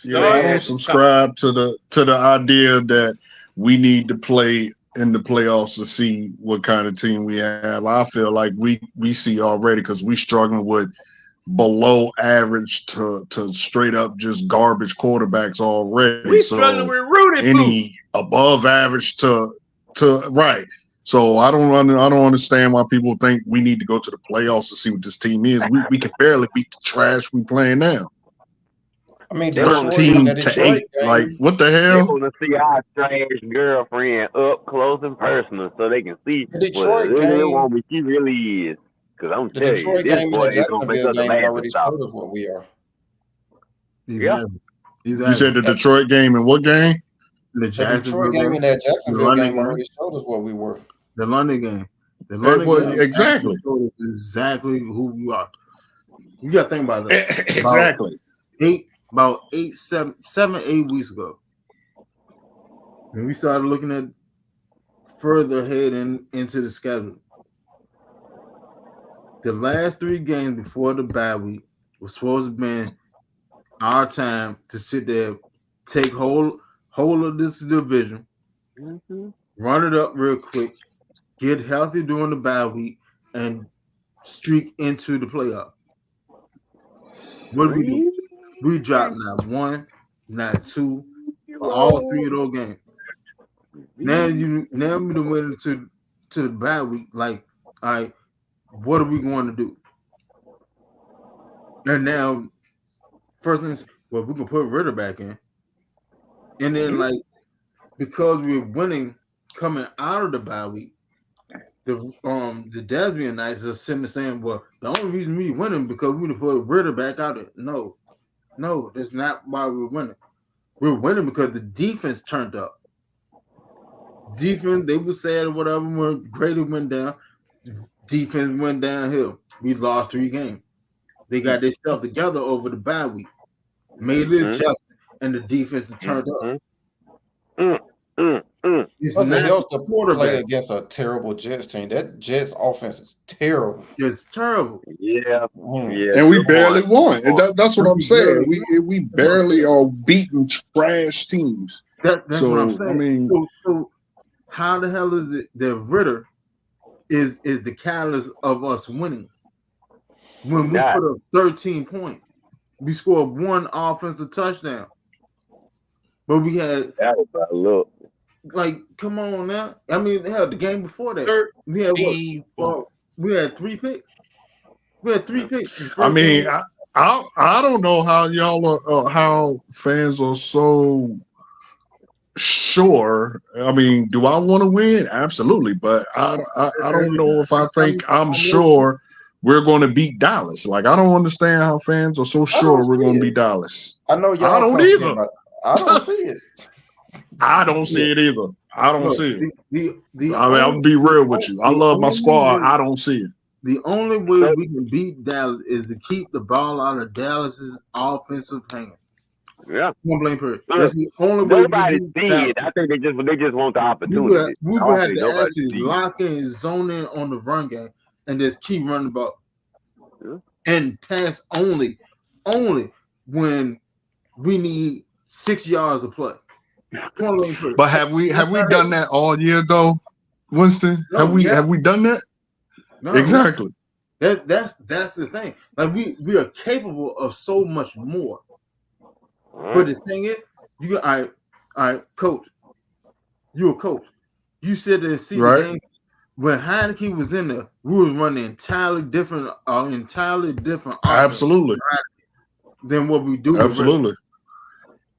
I don't subscribe to the idea that we need to play in the playoffs to see what kind of team we have. I feel like we see already because we struggling with below average to straight up just garbage quarterbacks already. We struggling with Rudy. Any above average to right. So I don't understand why people think we need to go to the playoffs to see what this team is. We can barely beat the trash we playing now. I mean, 13-8. Like, what the hell? They want to see our trash girlfriend up close and personal so they can see what she really is. Because I'm telling you, Detroit game and the Jacksonville game already showed us what we are. Exactly. You said the Detroit game and what game? The Detroit game and that Jacksonville game already showed us what we were. The London game. The London game exactly showed us exactly who we are. You got to think about that. Exactly. About 7, 8 weeks ago, when we started looking at further ahead into the schedule, the last 3 games before the bye week was supposed to be our time to sit there, take hold of this division, run it up real quick, get healthy during the bye week, and streak into the playoff. What did we do? We dropped not 1, not 2, all 3 of those games. Now we went into the bye week. Like, all right, what are we going to do? And now, first thing is, well, we can put Ritter back in, and then like because we're winning coming out of the bye week, the Desmond Knights are sitting saying, well, the only reason we winning because we put Ritter back out there. No, that's not why we're winning. We're winning because the defense turned up. Defense, they were sad or whatever, when Grady went down, defense went downhill. We lost 3 games. They got themselves together over the bye week, made the adjustment, and the defense turned up. It's not to play against a terrible Jets team. That Jets offense is terrible. It's terrible. Yeah. And we barely won. And that's what I'm saying. We barely are beating trash teams. That's what I'm saying. I mean, so how the hell is it that Ritter is the catalyst of us winning? When we put up 13 points, we scored 1 offensive touchdown. But we had like, come on now. I mean, hell, the game before that, we had 3 picks. We had 3 picks. I mean, I don't know how y'all are, how fans are so sure. I mean, do I want to win? Absolutely, but I don't know if I think I'm sure we're going to beat Dallas. Like, I don't understand how fans are so sure we're going to beat Dallas. I know y'all. I don't either. I don't see it. I don't see it either. I don't see it. I mean, I'll be real with you. I love my squad. I don't see it. The only way we can beat Dallas is to keep the ball out of Dallas's offensive hand. Yeah. One blame period. That's the only way. Nobody did. I think they just want the opportunity. We would have to actually lock in and zone in on the run game and just keep running the ball. Yeah. And pass only when we need 6 yards of play. But have we done that all year though, Winston? No, have we done that? No, exactly. That's the thing. Like we are capable of so much more. But the thing is, you all right, coach. You're a coach. You sit there and see the game. When Heineke was in there, we was running entirely different absolutely than what we do. Absolutely.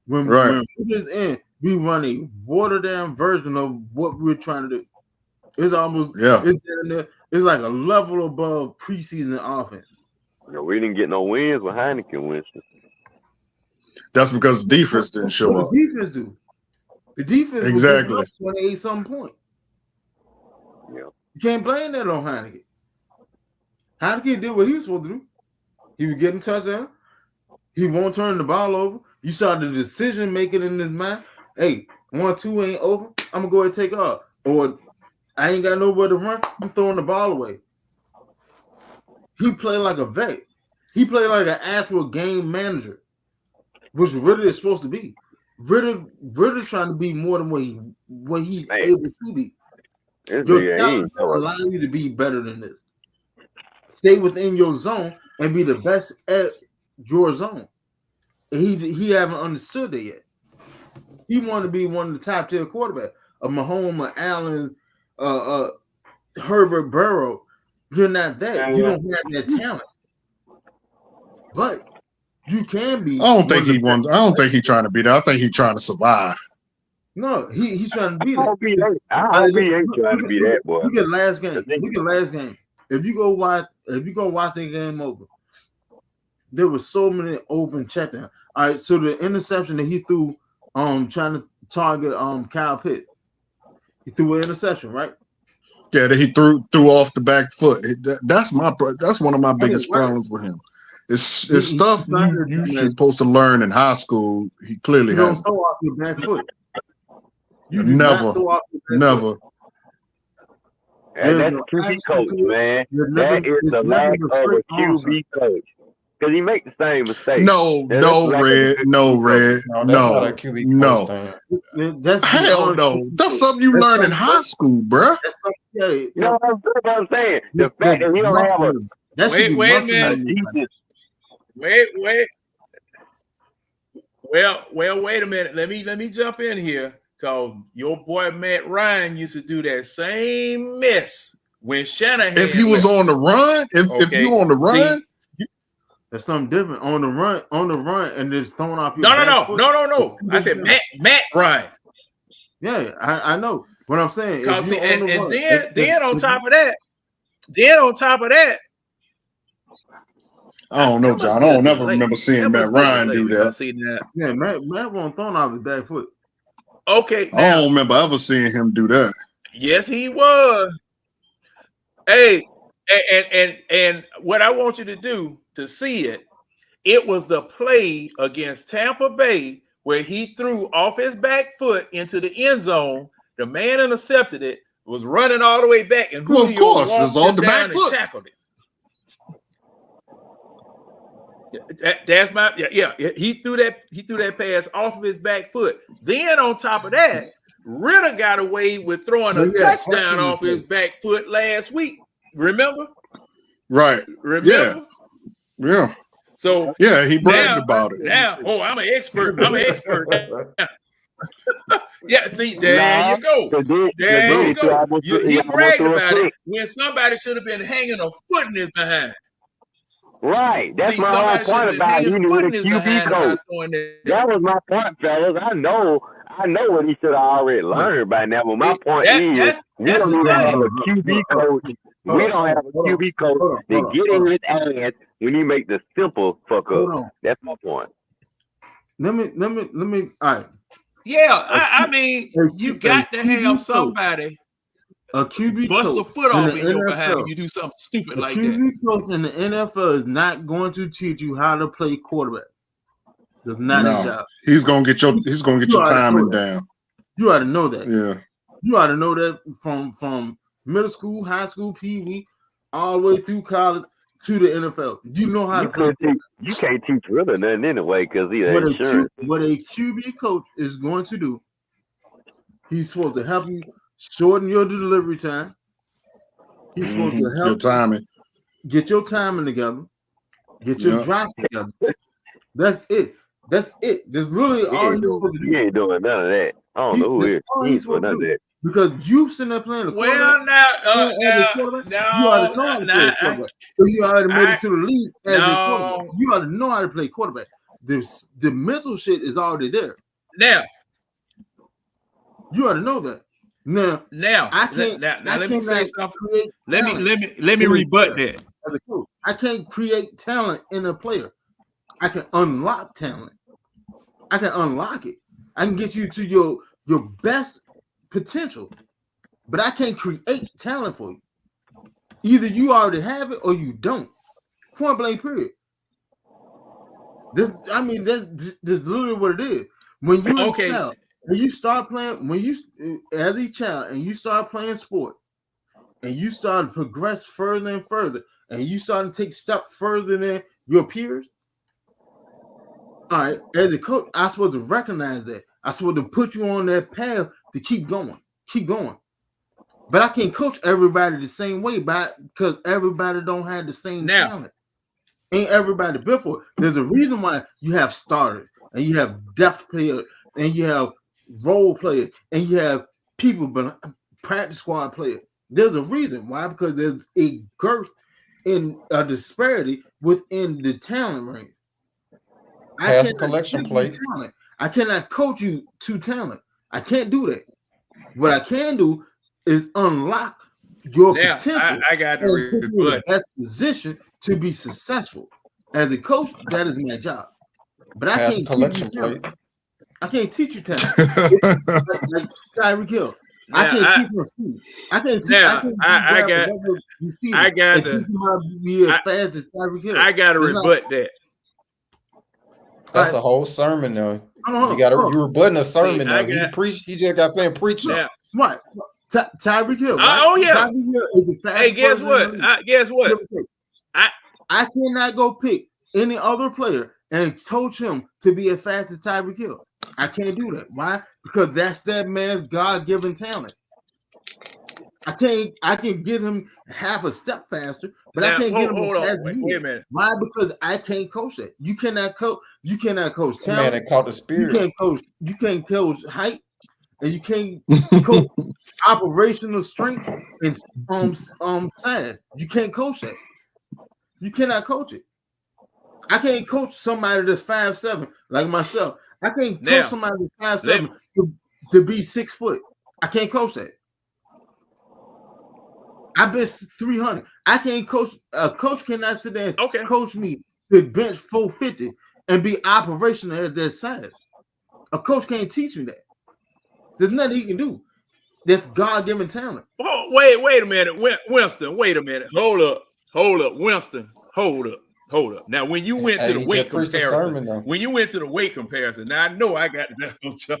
When we was in, we run a watered down version of what we're trying to do. It's almost it's like a level above preseason offense. No, we didn't get no wins with Heineken, Winston. That's because the defense didn't show up. Defense do. The defense Exactly. was 28-something points. Yeah. You can't blame that on Heineken. Heineken did what he was supposed to do. He was getting touchdown. He won't turn the ball over. You saw the decision making in his mind. Hey, 1-2 ain't over. I'm gonna go ahead and take off. Or I ain't got nowhere to run. I'm throwing the ball away. He played like a vet. He played like an actual game manager, which Ritter is supposed to be. Ritter trying to be more than what he's able to be. Your talent will allow you to be better than this. Stay within your zone and be the best at your zone. He haven't understood it yet. He want to be one of the top tier quarterbacks. A Mahomes, a Allen, Herbert, Burrow. You're not that. You don't have that talent. But you can be. I don't think he's trying to be that. I think he's trying to survive. No, he's trying to be that. I hope he ain't trying to be that, boy. Look at last game. If you go watch the game over, there were so many open checkdowns. All right, so the interception that he threw, trying to target Kyle Pitts, he threw an interception, right? Yeah, that he threw off the back foot. That's one of my biggest problems with him. It's stuff you supposed to learn in high school. He clearly hasn't. Throw off your back foot. Never. Foot. And that's QB coach, man. That is the lack of a QB coach. Because he make the same mistake. No, Red. Not a QB coach. That's hell no. That's something you learn in high school, bruh. You know what I'm saying? The fact that he don't have a wait a minute. Wait a minute. Let me jump in here, because your boy Matt Ryan used to do that same mess when Shanahan. If he was on the run, if you on the run, that's something different. On the run, and just throwing off your No. I said Matt Ryan. Yeah, I know what I'm saying. Then on top of that, I don't know, John. I don't never remember seeing Matt Ryan do that. Yeah, Matt won't throw off his back foot. Okay, I don't remember ever seeing him do that. Yes, he was. Hey, and what I want you to do to see it was the play against Tampa Bay where he threw off his back foot into the end zone. The man intercepted it, was running all the way back, and of course, it's on the back foot. Tackled it. That's my He threw that pass off of his back foot. Then on top of that, Ritter got away with throwing a touchdown off his back foot last week. Remember? Right. Remember? Yeah. So he bragged about it. Now, I'm an expert. Yeah, see, there you go. There you go. He bragged about it when somebody should have been hanging a foot in his behind. Right. That's my whole point about he needed a QB coach. That was my point, fellas. I know what he should have already learned by now. But my point is, we don't even have a QB coach. We don't have a QB coach that get in his ass when he make the simple fuck up. That's my point. Let me. All right. Yeah, I mean, you got to have somebody. A QB bust coach a foot off in your NFL, behind when you do something stupid like that. A QB coach in the NFL is not going to teach you how to play quarterback. That's not his job. He's gonna get your timing down. You ought to know that. Yeah. You ought to know that from middle school, high school, Pee-wee, all the way through college to the NFL. You know how to play. You can't teach Ritter nothing anyway because he's insurance. What a QB coach is going to do, he's supposed to help you shorten your delivery time. He's supposed to help your timing. Get your timing together. Get your drops together. That's it. That's really all he's supposed to do. He ain't doing none of that. I don't know who he is. He ain't doing none of that. Because you sitting there playing the quarterback. You ought to know how to play quarterback. You already made it to the league as a quarterback. You ought to know how to play quarterback. The mental shit is already there. Now, you ought to know that. Now I can't. Now let me say something. Let me rebut that. As a coach, I can't create talent in a player. I can unlock talent. I can unlock it. I can get you to your best potential, but I can't create talent for you. Either you already have it or you don't. Point blank, period. That's literally what it is. When you Okay. child, and you start playing, as a child, and you start playing sport, and you start to progress further and further, and you start to take steps further than your peers. All right, as a coach, I'm supposed to recognize that. I'm supposed to put you on that path to keep going. But I can't coach everybody the same way, because everybody don't have the same talent. Ain't everybody built for it. There's a reason why you have starters, and you have depth players, and you have role players, and you have people, but practice squad players. There's a reason why, because there's a girth in a disparity within the talent range. Pass collection play. I cannot coach you to talent. I can't do that. What I can do is unlock your potential. I got to rebut best position to be successful. As a coach, that is my job. But I can't teach you talent. I can't teach you talent. like Tyreek Hill. I can't teach him speed. I can't teach. I got to teach him how to be as fast as Tyreek Hill. I got to rebut that. That's a whole sermon, though. You rebutting a sermon now. He preached. He just got finished preaching. What? Tyreek Hill. Right? Oh yeah. Hey, guess what? Guess what? I cannot go pick any other player and coach him to be as fast as Tyreek Hill. I can't do that. Why? Because that's that man's God-given talent. I can get him half a step faster, but I can't get him as fast as wait a minute. Why? Because I can't coach that. You cannot coach talent. Man, that caught the spirit. You can't coach height, and you can't coach operational strength and size. You can't coach that. You cannot coach it. I can't coach somebody that's 5'7" like myself. I can't coach somebody that's 5'7" to be 6 foot. I can't coach that. I've been 300. I can't coach. A coach cannot sit there and coach me to bench 450 and be operational at that size. A coach can't teach me that. There's nothing he can do. That's God-given talent. Oh, wait a minute, Winston. Wait a minute. Hold up, Winston. Hold up. Now, when you went to the weight comparison, now I know I got to.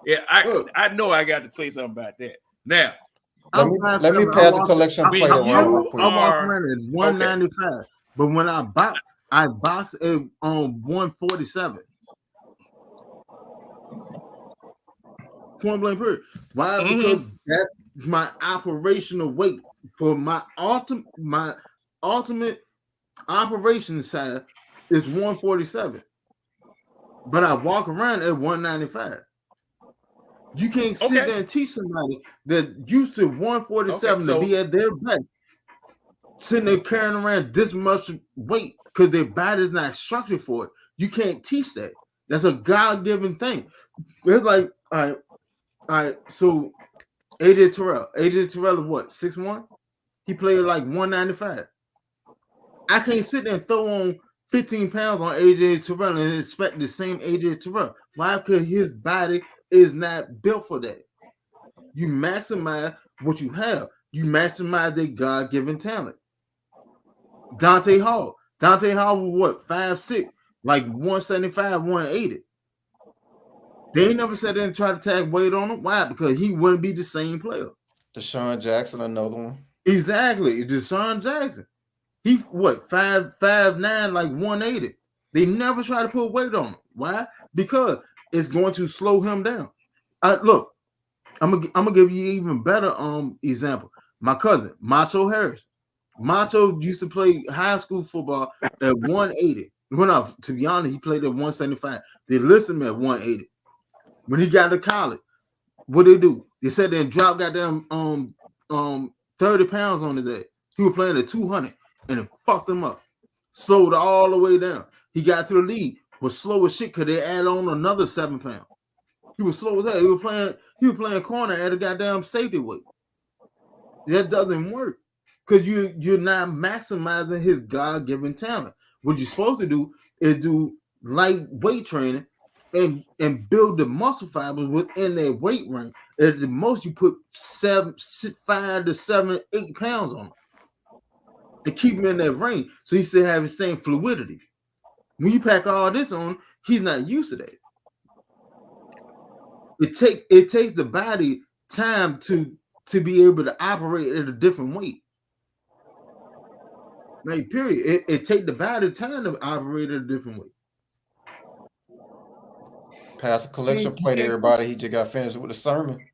Yeah, I know I got to say something about that. Now, let me pass the collection plate around real quick. I walk around at 195, but when I box on 147. Point blank period. Why? Because that's my operational weight for my ultimate operation side is 147, but I walk around at 195. You can't sit there and teach somebody that used to 147 to be at their best, sitting there carrying around this much weight because their body's not structured for it. You can't teach that. That's a God-given thing. It's like, all right. So AJ Terrell is what, 6'1"? He played like 195. I can't sit there and throw on 15 pounds on AJ Terrell and expect the same AJ Terrell. Why? Because his body is not built for that. You maximize what you have. You maximize their God-given talent. Dante Hall was what, 5'6", like 175, 180. They ain't never sat there and tried to tag weight on him. Why? Because he wouldn't be the same player. Deshaun Jackson, another one. Exactly. Deshaun Jackson. He what, 5'9", like 180. They never try to put weight on him. Why? Because it's going to slow him down. Look, I'm gonna give you an even better example. My cousin, Macho Harris. Macho used to play high school football at 180. To be honest, he played at 175. They listed him at 180. When he got to college, what they do? They said they dropped goddamn 30 pounds on his head. He was playing at 200 and it fucked him up. Slowed all the way down. He got to the league, was slow as shit because they added on another 7 pounds. He was slow as hell. He was playing corner at a goddamn safety weight. That doesn't work because you're not maximizing his God-given talent. What you're supposed to do is do light weight training and build the muscle fibers within their weight range. At the most, you put 5 to 7, 8 pounds on them and keep him in that range, so he still have his same fluidity. When you pack all this on, he's not used to that. It takes the body time to be able to operate at a different weight. Like, period. It take the body time to operate at a different weight. Pass a collection plate, everybody. He just got finished with the sermon.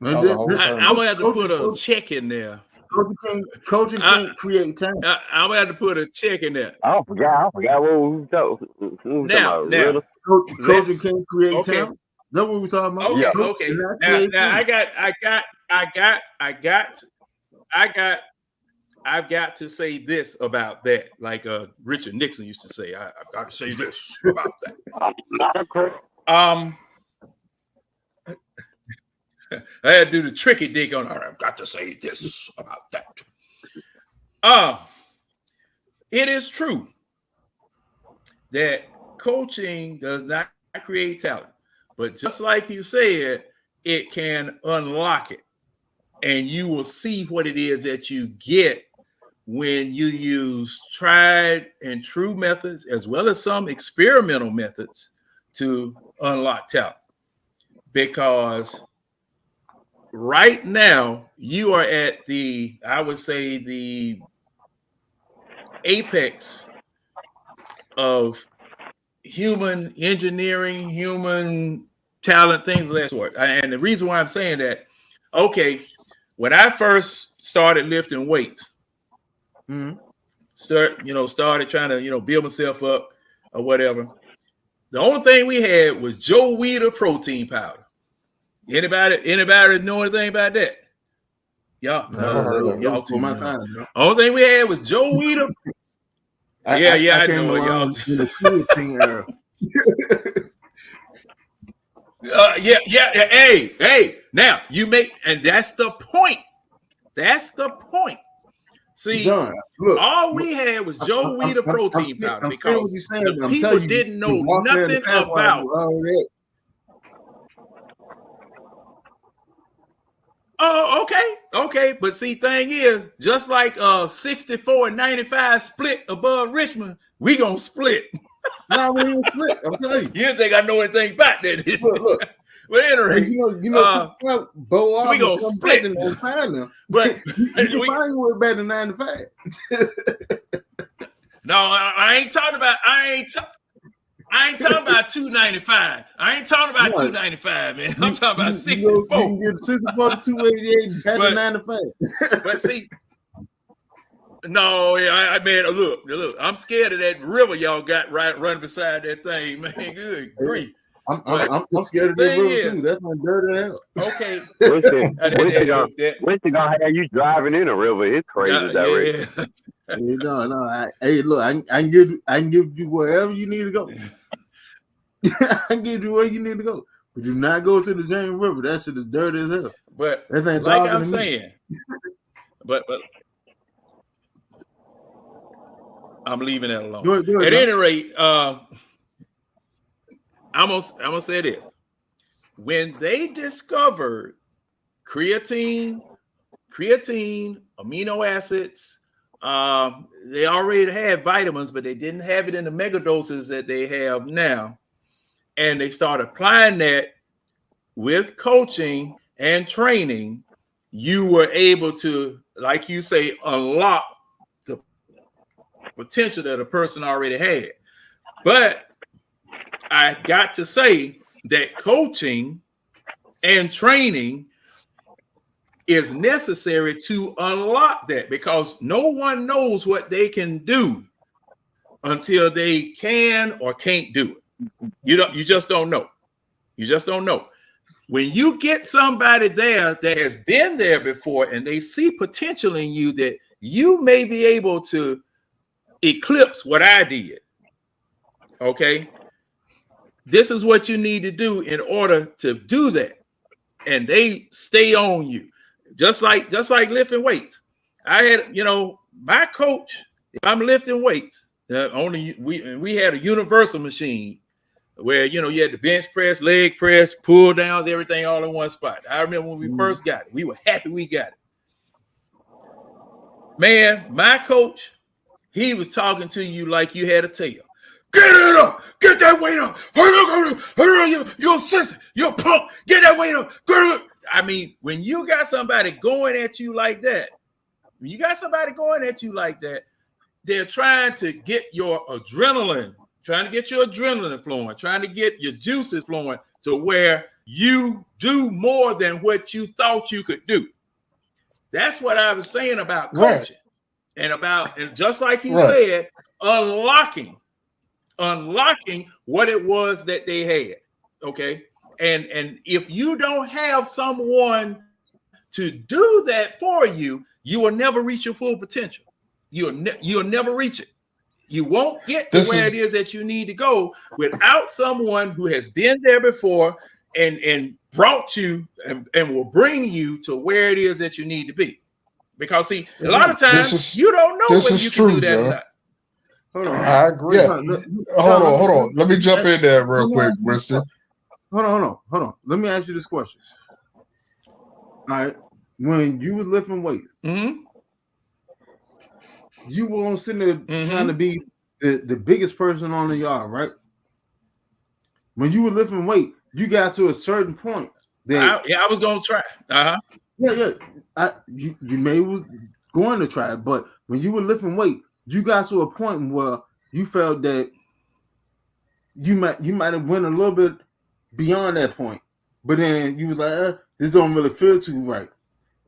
I'm gonna have to put a check in there. Coaching can't create time. I'm gonna have to put a check in there. I forgot what we talking about. Now, coaching can't create time. That's what we're talking about. Okay, okay. Now I've got to say this about that, like Richard Nixon used to say. I've got to say this about that. I had to do the tricky dick on her. I've got to say this about that. It is true that coaching does not create talent, but just like you said, it can unlock it, and you will see what it is that you get when you use tried and true methods as well as some experimental methods to unlock talent. Because right now you are at I would say the apex of human engineering, human talent, things of that sort. And the reason why I'm saying that, okay, when I first started lifting weights, started trying to, build myself up or whatever, the only thing we had was Joe Weider protein powder. Anybody know anything about that? Y'all too much. Only thing we had was Joe Weider. I know y'all. Hey. Now you make, and that's the point. That's the point. See, John, look, all we had was Joe Weider protein powder because the people didn't know nothing about. Oh, okay. But see, thing is, just like 64-95 split above Richmond, we gonna split. No, we ain't split. I'm telling you. You didn't think I know anything about that? Look. But anyway, we gonna split. But you find way better than 95. No, I ain't talking about. I ain't talking about 295. I ain't talking about 295, man. I'm talking about 64. You can get 64 to 288 better than 95. But see, no, I mean, look, I'm scared of that river y'all got running beside that thing, man. Good grief. I'm scared of that river too. That's my dirty hell. Okay. When's it gonna have you driving in a river? It's crazy that river. Look, I can give you wherever you need to go. I can give you where you need to go. But do not go to the James River. That shit is dirty as hell. But like I'm saying, but I'm leaving that alone. Go ahead, at any rate, I'm gonna say this. When they discovered creatine, amino acids, they already had vitamins, but they didn't have it in the mega doses that they have now. And they started applying that with coaching and training. You were able to, like you say, unlock the potential that a person already had. But I got to say that coaching and training is necessary to unlock that, because no one knows what they can do until they can or can't do it. You just don't know. You just don't know. When you get somebody there that has been there before and they see potential in you that you may be able to eclipse what I did. Okay. This is what you need to do in order to do that. And they stay on you. Just like lifting weights. I had, my coach, if I'm lifting weights, We had a universal machine where you had the bench press, leg press, pull downs, everything all in one spot. I remember when we first got it, we were happy we got it. Man, my coach, he was talking to you like you had a tail. Get it up, get that weight up. You're a sissy, you're a punk. Get that weight up. I mean, when you got somebody going at you like that, they're trying to get your adrenaline flowing, trying to get your juices flowing to where you do more than what you thought you could do. That's what I was saying about coaching, and just like you said, unlocking what it was that they had. Okay. And if you don't have someone to do that for you, you will never reach your full potential. You'll never reach it. You won't get to where it is that you need to go without someone who has been there before and brought you and will bring you to where it is that you need to be. Because see, a lot of times you don't know whether you can do that or not. Hold on. I agree. Yeah. Hold on. Let me jump in there real quick, Winston. Hold on. Let me ask you this question. All right. When you were lifting weights, you were on sitting there trying to be the biggest person on the yard, right? When you were lifting weight, you got to a certain point that I was gonna try. You may was going to try it, but when you were lifting weight, you got to a point where you felt that you might have went a little bit beyond that point, but then you was like, this don't really feel too right.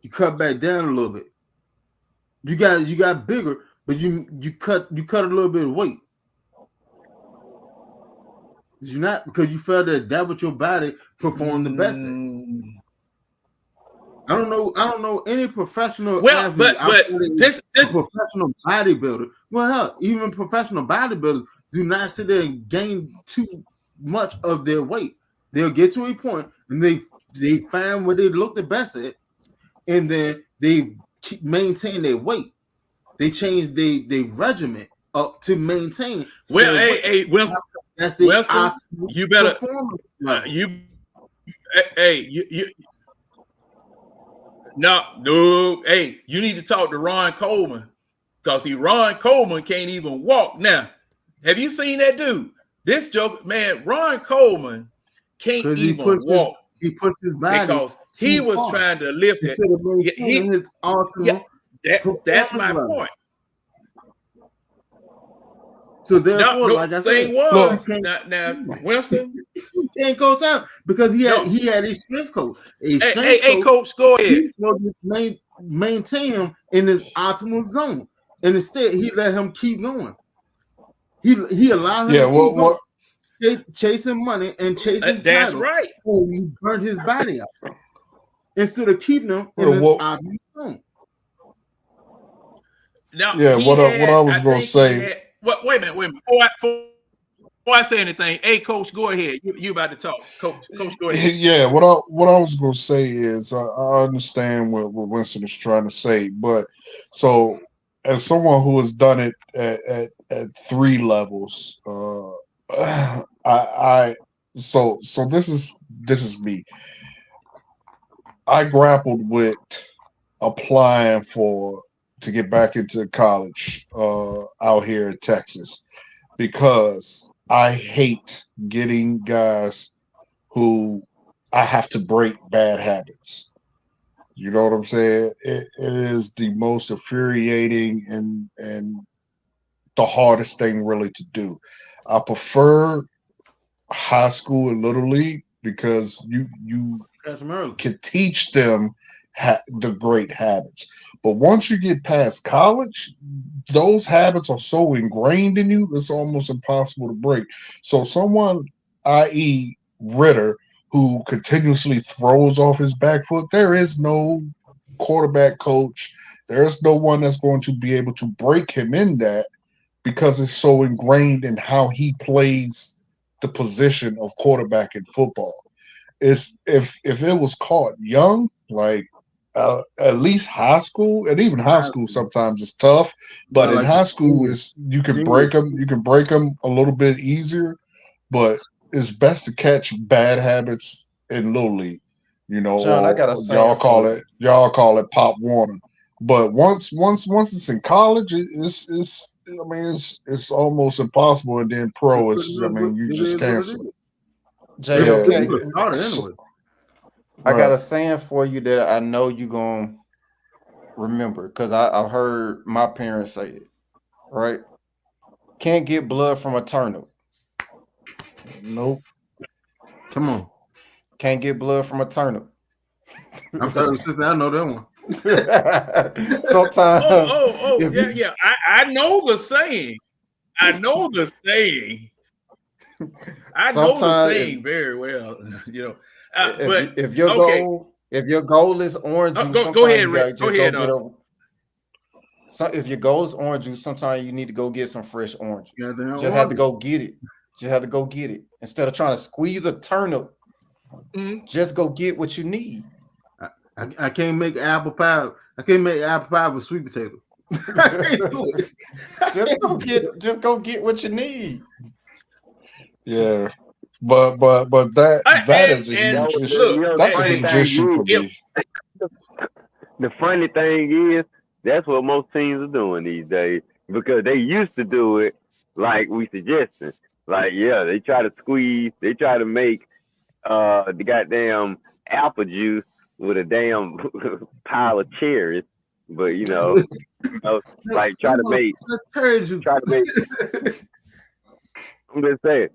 You cut back down a little bit. You got bigger, but you cut a little bit of weight. Did you not? Because you felt that what your body performed the best at. I don't know any professional athlete. But this professional bodybuilder. Well, hell, even professional bodybuilders do not sit there and gain too much of their weight. They'll get to a point and they find where they look the best at, and then they maintain their weight. They change their regimen up to maintain. Well, hey, Wilson, that's the Wilson, you better No, hey, you need to talk to Ron Coleman because Ron Coleman can't even walk now. Have you seen that dude? This joke, man, Ron Coleman can't even walk. He puts his body because he was trying to lift it. His ultimate that's my point. So therefore, like I said, now Winston, he can't go down because he had a strength coach. Hey, coach, go ahead. He maintain him in his optimal zone, and instead he let him keep going. He allowed him to keep going, chasing money and chasing. That's right. So he burnt his body out instead of keeping him in his optimal zone. Now, what I was going to say. Wait a minute. Before I say anything, hey, Coach, go ahead. You about to talk. Coach, go ahead. Yeah, what I was going to say is I understand what Winston is trying to say, but so as someone who has done it at 3 levels, so this is me. I grappled with applying to get back into college out here in Texas because I hate getting guys who I have to break bad habits. You know what I'm saying? It is the most infuriating and the hardest thing really to do. I prefer high school and little league because you can teach them the great habits. But once you get past college, those habits are so ingrained in you, it's almost impossible to break. So someone, i.e. Ritter, who continuously throws off his back foot, there is no quarterback coach. There's no one that's going to be able to break him in that because it's so ingrained in how he plays the position of quarterback in football. If it was caught young, like at least high school, and even high school sometimes is tough. But in high school, you can break them. You can break them a little bit easier. But it's best to catch bad habits in little league. You know, John, I got a y'all call it pop warning. But once it's in college, it's almost impossible. And then pro, you just cancel it. JOK, I got a saying for you that I know you're gonna remember because I've heard my parents say it. Right? Can't get blood from a turnip. Nope. Come on. Can't get blood from a turnip. I'm starting to say I know that one. Sometimes. Yeah. I know the saying. I know the saying. I know the saying very well. You know, but if your goal is orange juice, go ahead, Rick. If your goal is orange juice, sometimes you need to go get some fresh orange. Just have to go get it. Just have to go get it instead of trying to squeeze a turnip. Just go get what you need. I can't make apple pie. I can't make apple pie with sweet potato. I can't do it. Just go get what you need. Yeah, but that is a huge issue. That's a huge issue for me. The funny thing is, that's what most teams are doing these days because they used to do it like we suggested. Like, yeah, they try to squeeze, they try to make the goddamn apple juice with a damn pile of cherries, but like try to make. I'm just saying,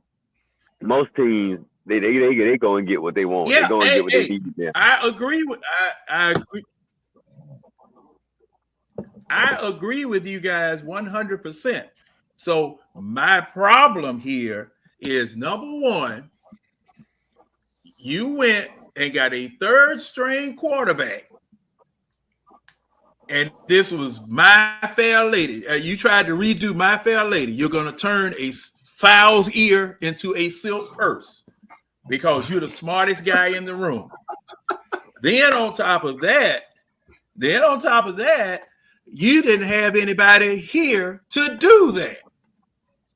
most teams they go and get what they want. Yeah, they go and get what they need. Yeah. I agree with I agree with you guys 100%. So my problem here is number one, you went and got a third string quarterback. And this was My Fair Lady. You tried to redo My Fair Lady. You're going to turn a sow's ear into a silk purse because you're the smartest guy in the room. Then on top of that, you didn't have anybody here to do that.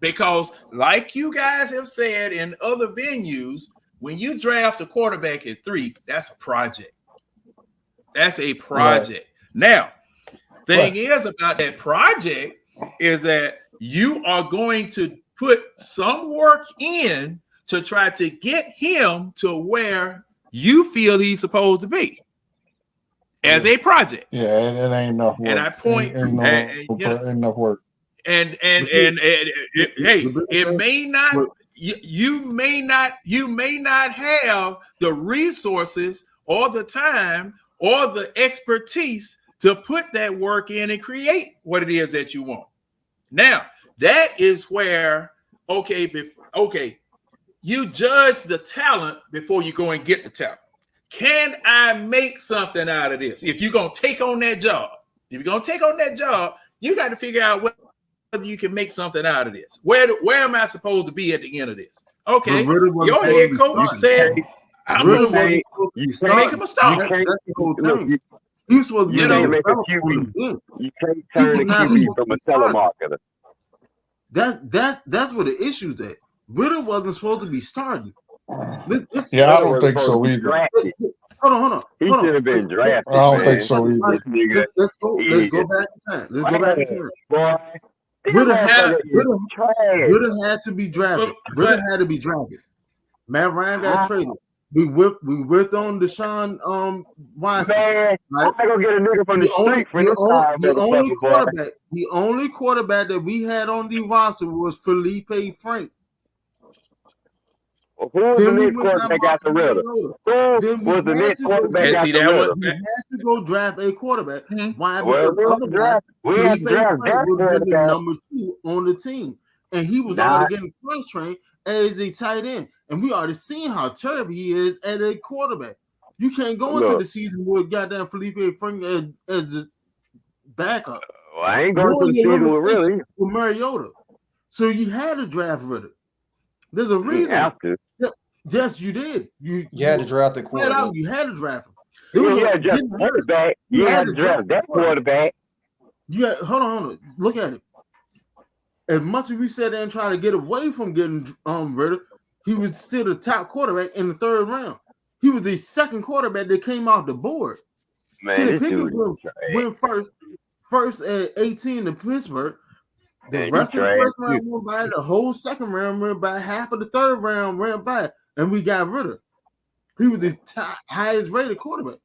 Because like you guys have said in other venues, when you draft a quarterback at 3, that's a project. That's a project. Right. Now, thing is about that project is that you are going to put some work in to try to get him to where you feel he's supposed to be as a project. Yeah, it ain't enough work. And I point ain't enough work. And hey, it may not. You may not have the resources or the time or the expertise to put that work in and create what it is that you want. Now, that is where, you judge the talent before you go and get the talent. Can I make something out of this? If you're going to take on that job, you got to figure out whether you can make something out of this. Where am I supposed to be at the end of this? Okay, your head coach said, I'm going to make him a star. That's the whole thing. He was supposed to be make a QB. You can't turn a QB from a telemarketer. That's where the issue's at. Riddle wasn't supposed to be starting. I don't think so either. Hold on. He should have been drafted. I don't think so either. Let's go back in time. Boy, Riddle had to be drafted. Riddle had to be drafted. Matt Ryan got traded. We whipped on Deshaun Watson. Man, right? I'm gonna get a nigga from the street for the only quarterback that we had on the roster was Felipe Frank. Who was the next quarterback after Riddle? Who was the next quarterback after Riddle? We had to go draft a quarterback. Why? Because we had to draft that number 2 on the team, and he was already getting cross-trained as a tight end. And we already seen how terrible he is at a quarterback. You can't go into the season with goddamn Felipe Frank as the backup. Well, I ain't going to the season with really with Mariota. So you had to draft Ritter. There's a reason. You have to. Yes, you did. You had to draft the quarterback. You had to draft him. You had to draft quarterback. You had to draft that quarterback. Hold on. Look at it. As much as we sat there and tried to get away from getting Ritter, he was still the top quarterback in the 3rd round. He was the second quarterback that came off the board. Man, this Pickett dude went first at 18 to Pittsburgh. The Man, rest he of the trash, first round went by, the whole second round went by, half of the 3rd round went by, and we got Ritter. He was the highest rated quarterback.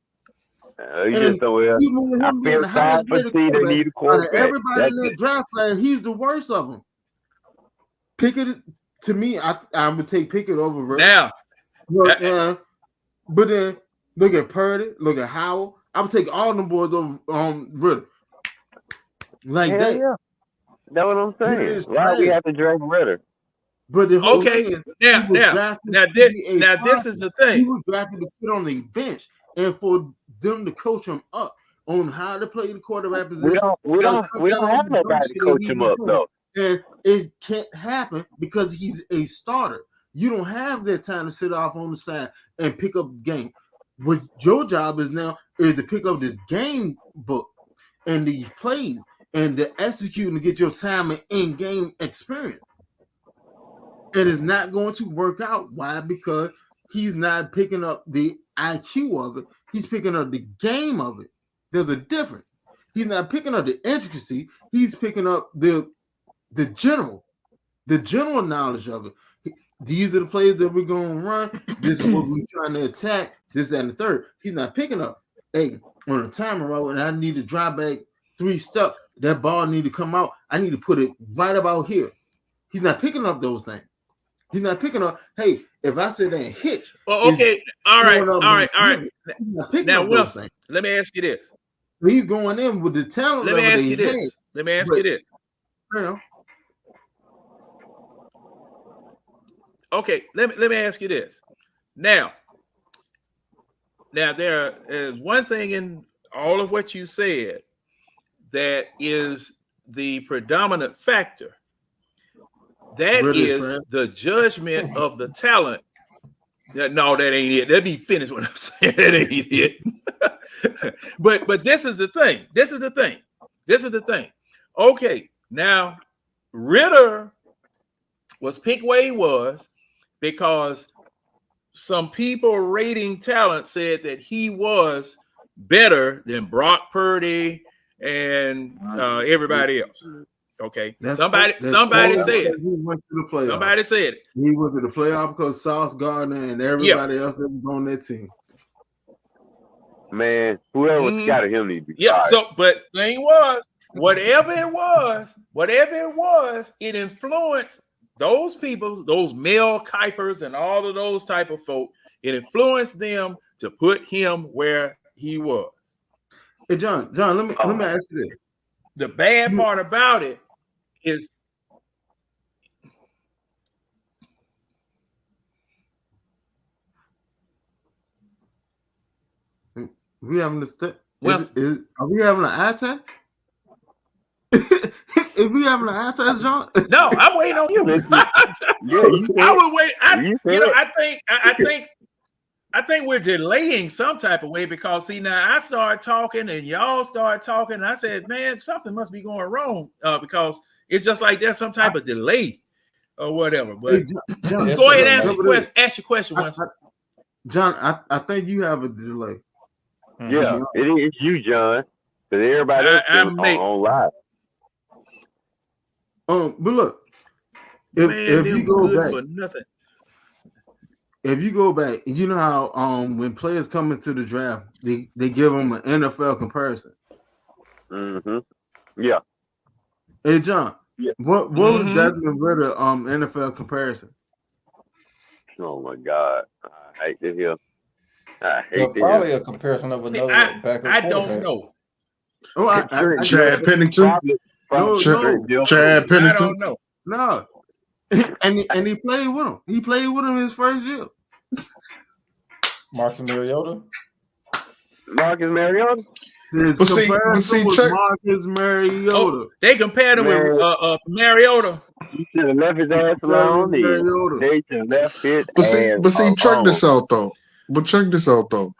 He just so well. Even with him being the highest rated they need a quarterback, quarterback. everybody in that draft class, he's the worst of them. Pickett, to me, I would take Pickett over Ritter. Now, but then look at Purdy, look at Howell. I would take all them boys over Ritter. Like that. Yeah. That's what I'm saying. Why we have to draft Ritter? But the whole okay, thing is, now this is the thing. He was drafted to sit on the bench and for them to coach him up on how to play the quarterback position. We don't have nobody to coach him up though. And it can't happen because he's a starter. You don't have that time to sit off on the side and pick up the game. What your job is now is to pick up this game book and these plays and to execute and get your time and in-game experience. And it's not going to work out. Why? Because he's not picking up the IQ of it. He's picking up the game of it. There's a difference. He's not picking up the intricacy. He's picking up the general knowledge of it. These are the plays that we're going to run. This is what we're trying to attack. This, that, and the third. He's not picking up, hey, on a timer route, and I need to drive back 3 steps. That ball need to come out. I need to put it right about here. He's not picking up those things. He's not picking up, hey, if I sit there and hitch. Well, okay. All right. Now, Wilson, let me ask you this. He's going in with the talent. Let me ask you this. Okay, let me ask you this. Now there is one thing in all of what you said that is the predominant factor. That is the judgment of the talent. No, that ain't it. Let me finish what I'm saying. That ain't it. but this is the thing. Okay, now Ritter was picked where he was because some people rating talent said that he was better than Brock Purdy and everybody else. Okay, somebody said it. He went to the playoff. Somebody said it. He went to the playoff because Sauce Gardner and everybody else that was on that team. Man, whoever scouted him needs to be fired. So, but the thing was, whatever it was, it influenced those people, those Mel Kipers and all of those type of folk. It influenced them to put him where he was. Hey, John, let me ask you this. The bad part about it is we having are we having an eye test? If we having an eye test, John? No, I'm waiting on you. I would wait. I think we're delaying some type of way because see now I start talking and y'all start talking. And I said, man, something must be going wrong because it's just like there's some type of delay or whatever. But hey, John, go ahead and ask your question once. John, I think you have a delay. Yeah, it's you, John. Because everybody else is on live. But look, if you go back, for nothing. If you go back, you know how when players come into the draft, they give them an NFL comparison. Mm-hmm. Yeah. Hey John, what was Desmond Ritter NFL comparison? Oh my God, I hate to hear. Probably a comparison of another backup. I don't know. Oh, Chad Pennington. Chad Pennington. I don't know. No. And he played with him. He played with him his first year. Marcus Mariota. But see, Marcus Mariota. Oh, they compared him with Mariota. You should have left his ass alone. They should have left his But check this out though.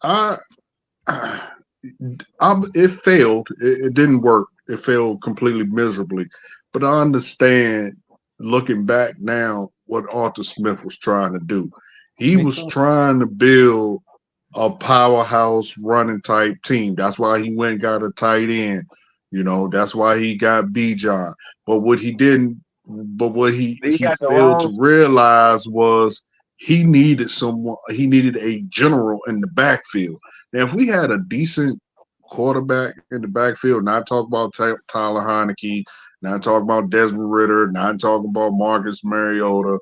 I it failed. It didn't work. It failed completely miserably. But I understand, looking back now, what Arthur Smith was trying to do. He Me was too. trying to build a powerhouse running type team. That's why he went and got a tight end. That's why he got Bijan. But what he didn't, but what he got the failed wrong. to realize was he needed someone. He needed a general in the backfield. Now, if we had a decent quarterback in the backfield, not talking about Tyler Heineke, not talking about Desmond Ritter, not talking about Marcus Mariota,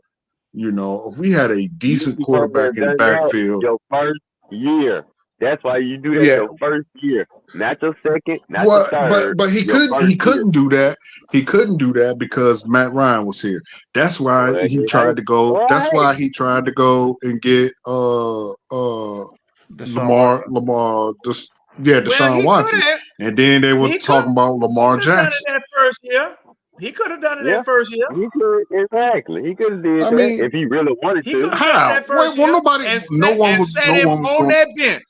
if we had a decent You quarterback in the done that backfield, your first year. That's why you do that yeah. your first year, not your second, not your Well, third. but he Your couldn't first year. do that. He couldn't do that because Matt Ryan was here. That's why Well, he it tried ain't to go. That's right. why he tried to go and get Deshaun Watson. Deshaun he could Watson. have. And then they were He could talking about Lamar have done it Jackson. that first year. He could have done it Yeah, that first year. he could exactly. He could have did I that mean, if he really wanted He could to. have done it how? that first Well, year nobody, and no one was sat him on going. that bench.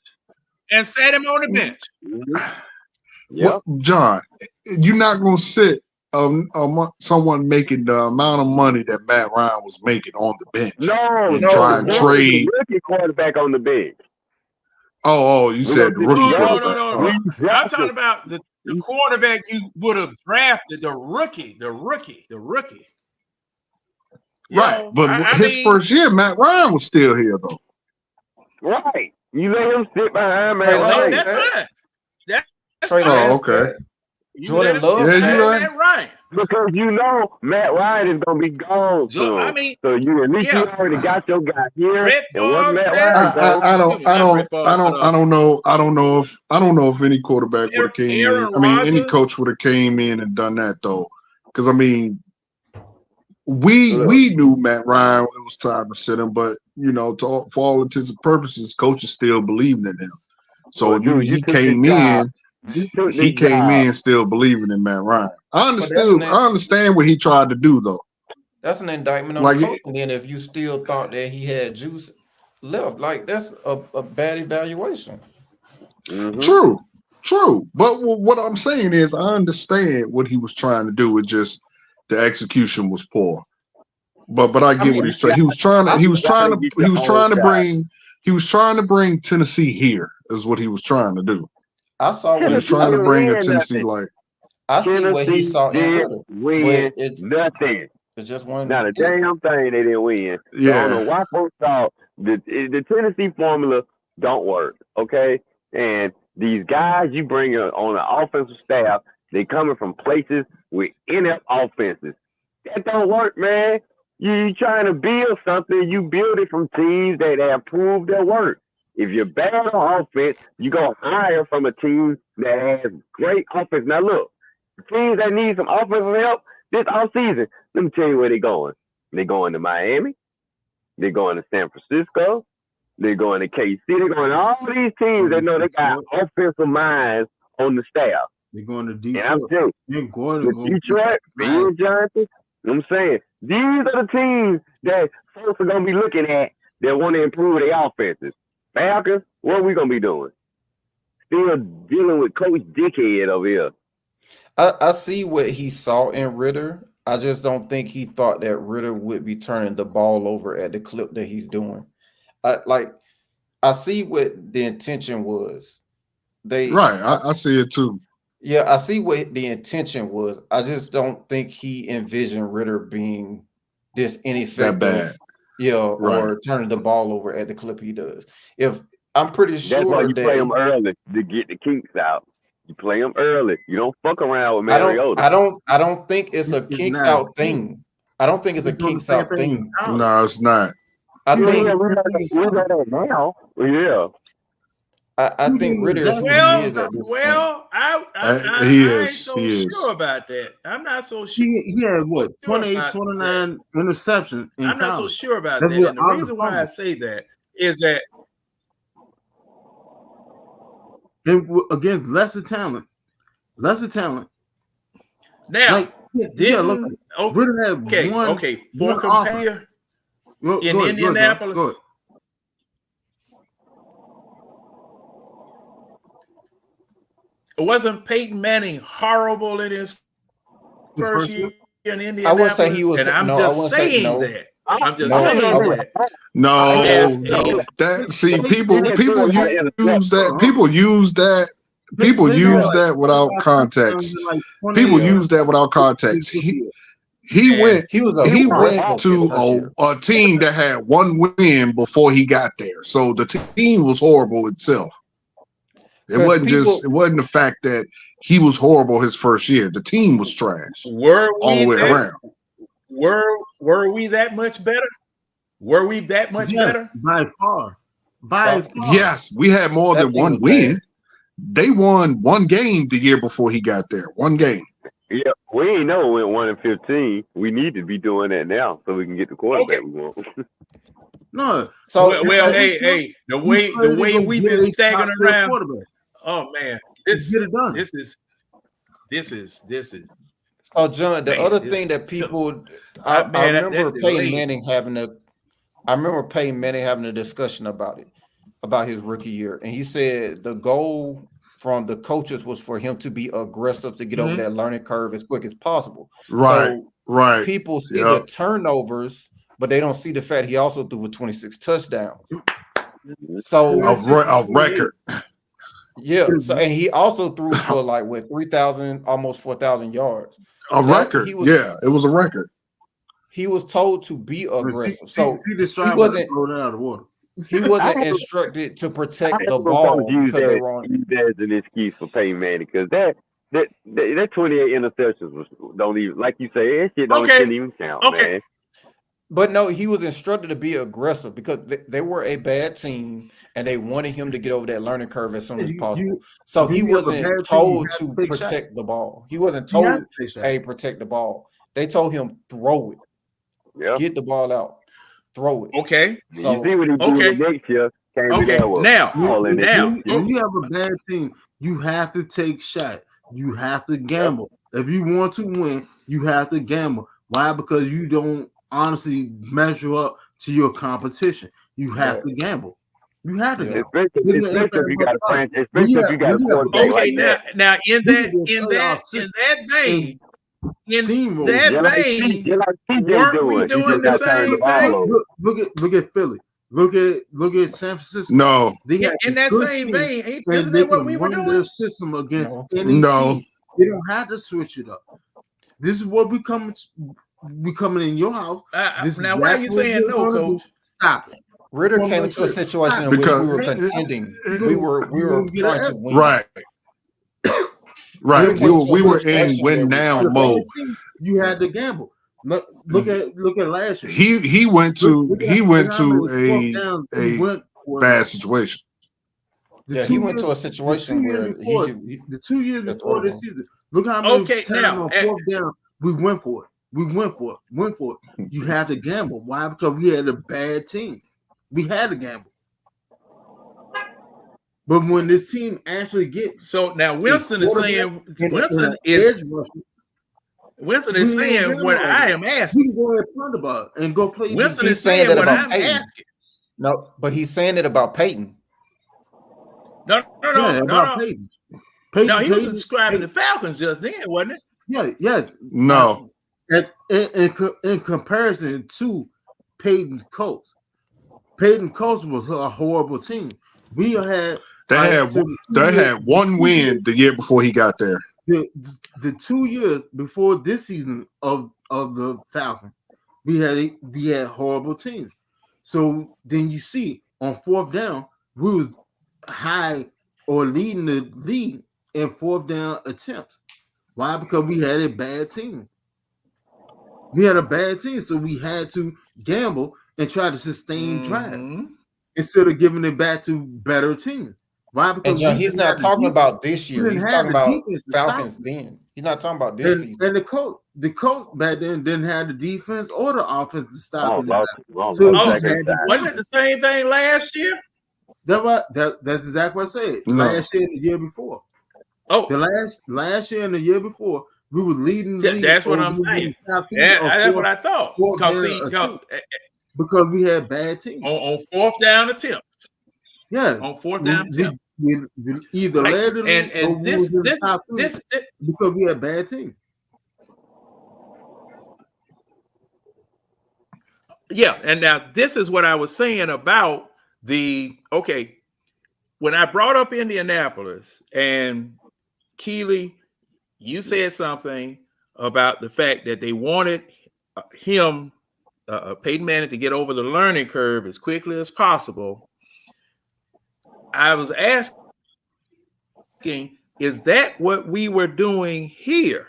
And sat him on the bench. Mm-hmm. What, John? You're not going to sit someone making the amount of money that Matt Ryan was making on the bench and try and trade. The rookie quarterback on the bench. Oh, you said the rookie quarterback. No. I'm talking about the quarterback you would have drafted, the rookie. Right, but his first year, Matt Ryan was still here though. Right, you let him sit behind Matt Ryan. That's fine. That's Trey Lance, okay. Jordan Love, you're right. Matt Ryan. Because Matt Ryan is gonna be gone soon. I mean, so you at least you already got your guy here. And once Matt I don't know if any quarterback would have came in. I mean, any coach would have came in and done that though. Because I mean, we knew Matt Ryan, it was time to sit him, but for all intents and purposes, coaches still believed in him. So he came in. He came in still believing in Matt Ryan. I understand what he tried to do though. That's an indictment on the coach. And then if you still thought that he had juice left, like that's a bad evaluation. Mm-hmm. True. But what I'm saying is, I understand what he was trying to do. It just the execution was poor. But I get what he's trying. He was trying to bring Tennessee here. Is what he was trying to do. I saw what he was trying to bring a Tennessee like. I see what he saw in win nothing. It's just one. Not a damn thing they didn't win. Yeah. I don't know why folks thought the Tennessee formula don't work. Okay, and these guys you bring on the offensive staff, they coming from places with inept offenses. That don't work, man. You trying to build something, you build it from teams that have proved their work. If you're bad on offense, you go hire from a team that has great offense. Now look, teams that need some offensive help this offseason, let me tell you where they're going. They're going to Miami. They're going to San Francisco. They're going to KC. They're going to all these teams that know they got offensive minds on the staff. They're going to Detroit. And I'm telling you, Detroit, Ben Johnson, I'm saying, these are the teams that folks are going to be looking at that want to improve their offenses. Falcons, what are we going to be doing? Still dealing with Coach Dickhead over here. I see what he saw in Ritter. I just don't think he thought that Ritter would be turning the ball over at the clip that he's doing. I see what the intention was. I see it too. Yeah, I see what the intention was. I just don't think he envisioned Ritter being this ineffective. That bad. Yeah, or turning the ball over at the clip he does. If I'm pretty sure that's why you play him early to get the kinks out. You play him early. You don't fuck around with Mariota. I don't think it's a kinks out thing. I don't think it's a kinks out thing. No, it's not. I think we know that now. Yeah. I think Ritter is who he is at this point. He ain't is. so sure about that. I'm not so sure. He had what 28, 29 interceptions. I'm not so sure about that. And the reason why I say that is that against lesser talent. Now, Ritter had one. Okay, for compare in Indianapolis. wasn't Peyton Manning horrible in his first year in Indianapolis? I wouldn't say he was. And I'm no, I just wouldn't say saying no. that. I'm just No, saying I would- that. No, Yes, no. yes. That see, He people didn't do use a lot of that. People use that. People use that without context. People use that without context. He Man, went He was a he wrestler went his first to year. a team that had one win before he got there. So the team was horrible itself. It 'Cause wasn't people- just it wasn't the fact that he was horrible his first year. The team was trash were all the we way that, around. were we that much better? Were we that much better? By far. By far. Yes, we had more That than team one was win. bad. They won one game the year before he got there. One game. Yeah, we ain't know we went 1-15. We need to be doing that now so we can get the quarterback Okay. we want. No. So Well, hey, the way we've been staggering around. Oh man, this Get it done. this is Oh, John, the Man, other this- thing that people, I- I man, that remember delay. Peyton Manning having a discussion about it, about his rookie year, and he said the goal from the coaches was for him to be aggressive to get over Mhm. that learning curve as quick as possible. Right, So right. people see Yep. the turnovers, but they don't see the fact he also threw for 26 touchdowns. So A record. yeah, so and he also threw for like what 3,000, almost 4,000 yards. A That- record. he was- Yeah, it was a record. He was told to be aggressive. So see the stride wasn't- blow down out of the water. he wasn't instructed to protect the Some ball coaches use because they that, were on. use that as an excuse for Peyton Manning because that 28 interceptions was don't even like you say that shit Okay. shouldn't even count, Okay. man. But no, he was instructed to be aggressive because they were a bad team and they wanted him to get over that learning curve as soon as possible. So when he you have a bad wasn't team, you told have to to take protect the ball. He wasn't You have told, to take shots. hey, protect the ball. They told him throw it, Yeah. get the ball out, throw it. okay. So- you see what he okay. did next year? Came in Okay, there with now, all in now, it. When you have a bad team, you have to take shots. You have to gamble. If you want to win, you have to gamble. Why? Because you don't honestly measure up to your competition. You have to gamble. You have to Yeah. gamble. Especially if you got a franchise, especially if you got a quarterback okay, like now, that. now in You that can get in playoff that six- in that vein, in Steamroll. that Just like vein, TJ weren't we doing. He doing just the got turned the same ball thing? over. Look at Philly. Look at San Francisco. No, They in, had in that good same teams, vein, and isn't they that what can we were run doing? their system against No. any No. team. They don't have to switch it up. This is what we coming in your house. This is Now, why are you exactly what saying you're no, gonna Coach? do. Stop it. Ritter Well, came like into a this. situation in which Because- we were contending. it- We were trying to win. right. Right. Ritter came to We a were in situation where win we're now trying to mode. You had to gamble. Look at last year. He went to Look he at went how many to fourth downs he a went for. bad situation. The Yeah, two he went years- to a situation the 2 years where before, he the 2 years That's before this horrible. season. Look how many Okay, times now, on fourth down we went for it. We went for it. You had to gamble. Why? Because we had a bad team. We had to gamble. But when this team actually gets So now Winston is saying Winston we is ain't saying gamble what right I now. am asking. we can go ahead and punt about it and go play. Winston He's is saying saying that what about I'm Peyton. asking. no, but he's saying it about Peyton. No. Peyton. No, he was Peyton- describing the Falcons just then, wasn't it? Yes. No, In comparison to Peyton's Colts, Peyton Colts was a horrible team. We had they had one win the year before he got there. the 2 years before this season of the Falcons. We had horrible teams. So then you see on fourth down, we was high or leading the league in fourth down attempts. Why? Because we had a bad team. We had a bad team, so we had to gamble and try to sustain drive Mhm. instead of giving it back to better teams. Why? Because And John, we he's didn't not have the talking defense. about this We year. didn't He's have talking the about defense to stop Falcons them. then. He's not talking about this season. And the coach back then didn't have the defense or the offense to stop it. Wrong. So Oh, he had to Wasn't it the same thing last year? That's exactly what I said. No. Last year and the year before. Oh, The last year and the year before, we were leading the league. that's what or I'm we were saying. in the top 10 yeah, or that's fourth- what I thought. fourth Because down see, attempt. Because we had bad teams. on fourth down attempt, Yeah. on fourth down attempt. either led the league or and this was in the top three because we had bad teams. Yeah, and now this is what I was saying about when I brought up Indianapolis and Keely, you said something about the fact that they wanted him, Peyton Manning, to get over the learning curve as quickly as possible. I was asking, is that what we were doing here?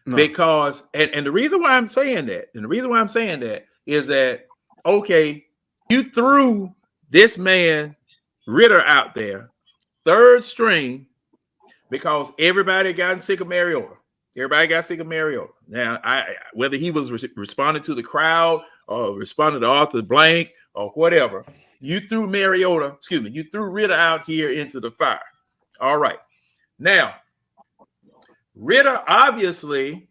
No. Because, and the reason why I'm saying that, is that, okay, you threw this man Ritter out there, third string, because everybody got sick of Mariota. Now, whether he was responding to the crowd or responding to Arthur Blank or whatever, you threw Ritter out here into the fire. All right. Now, Ritter, obviously,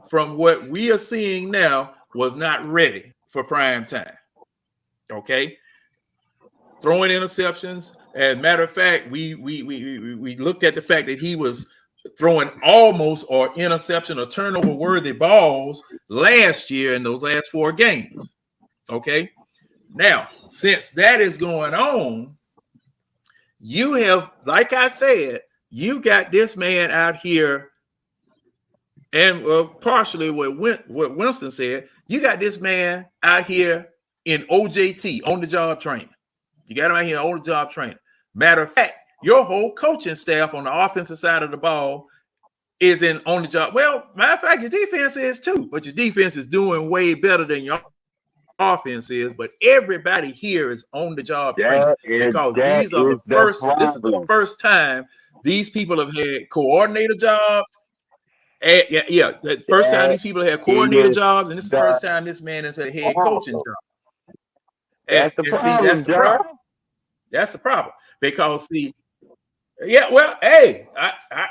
from what we are seeing now, was not ready for prime time. Okay, throwing interceptions. As a matter of fact, we looked at the fact that he was throwing almost or interception or turnover worthy balls last year in those last 4 games. Okay, now since that is going on, you have, like I said, you got this man out here, and partially what Winston said, you got this man out here in OJT, on the job training. You got him out here on the job training. Matter of fact, your whole coaching staff on the offensive side of the ball is in on the job. Well, matter of fact, your defense is too, but your defense is doing way better than your offense is. But everybody here is on the job training because these are the first. This is the first time these people have had coordinator jobs. The first time these people have coordinator jobs, and this is the first time this man has had head coaching job. That's the problem. That's the problem. Because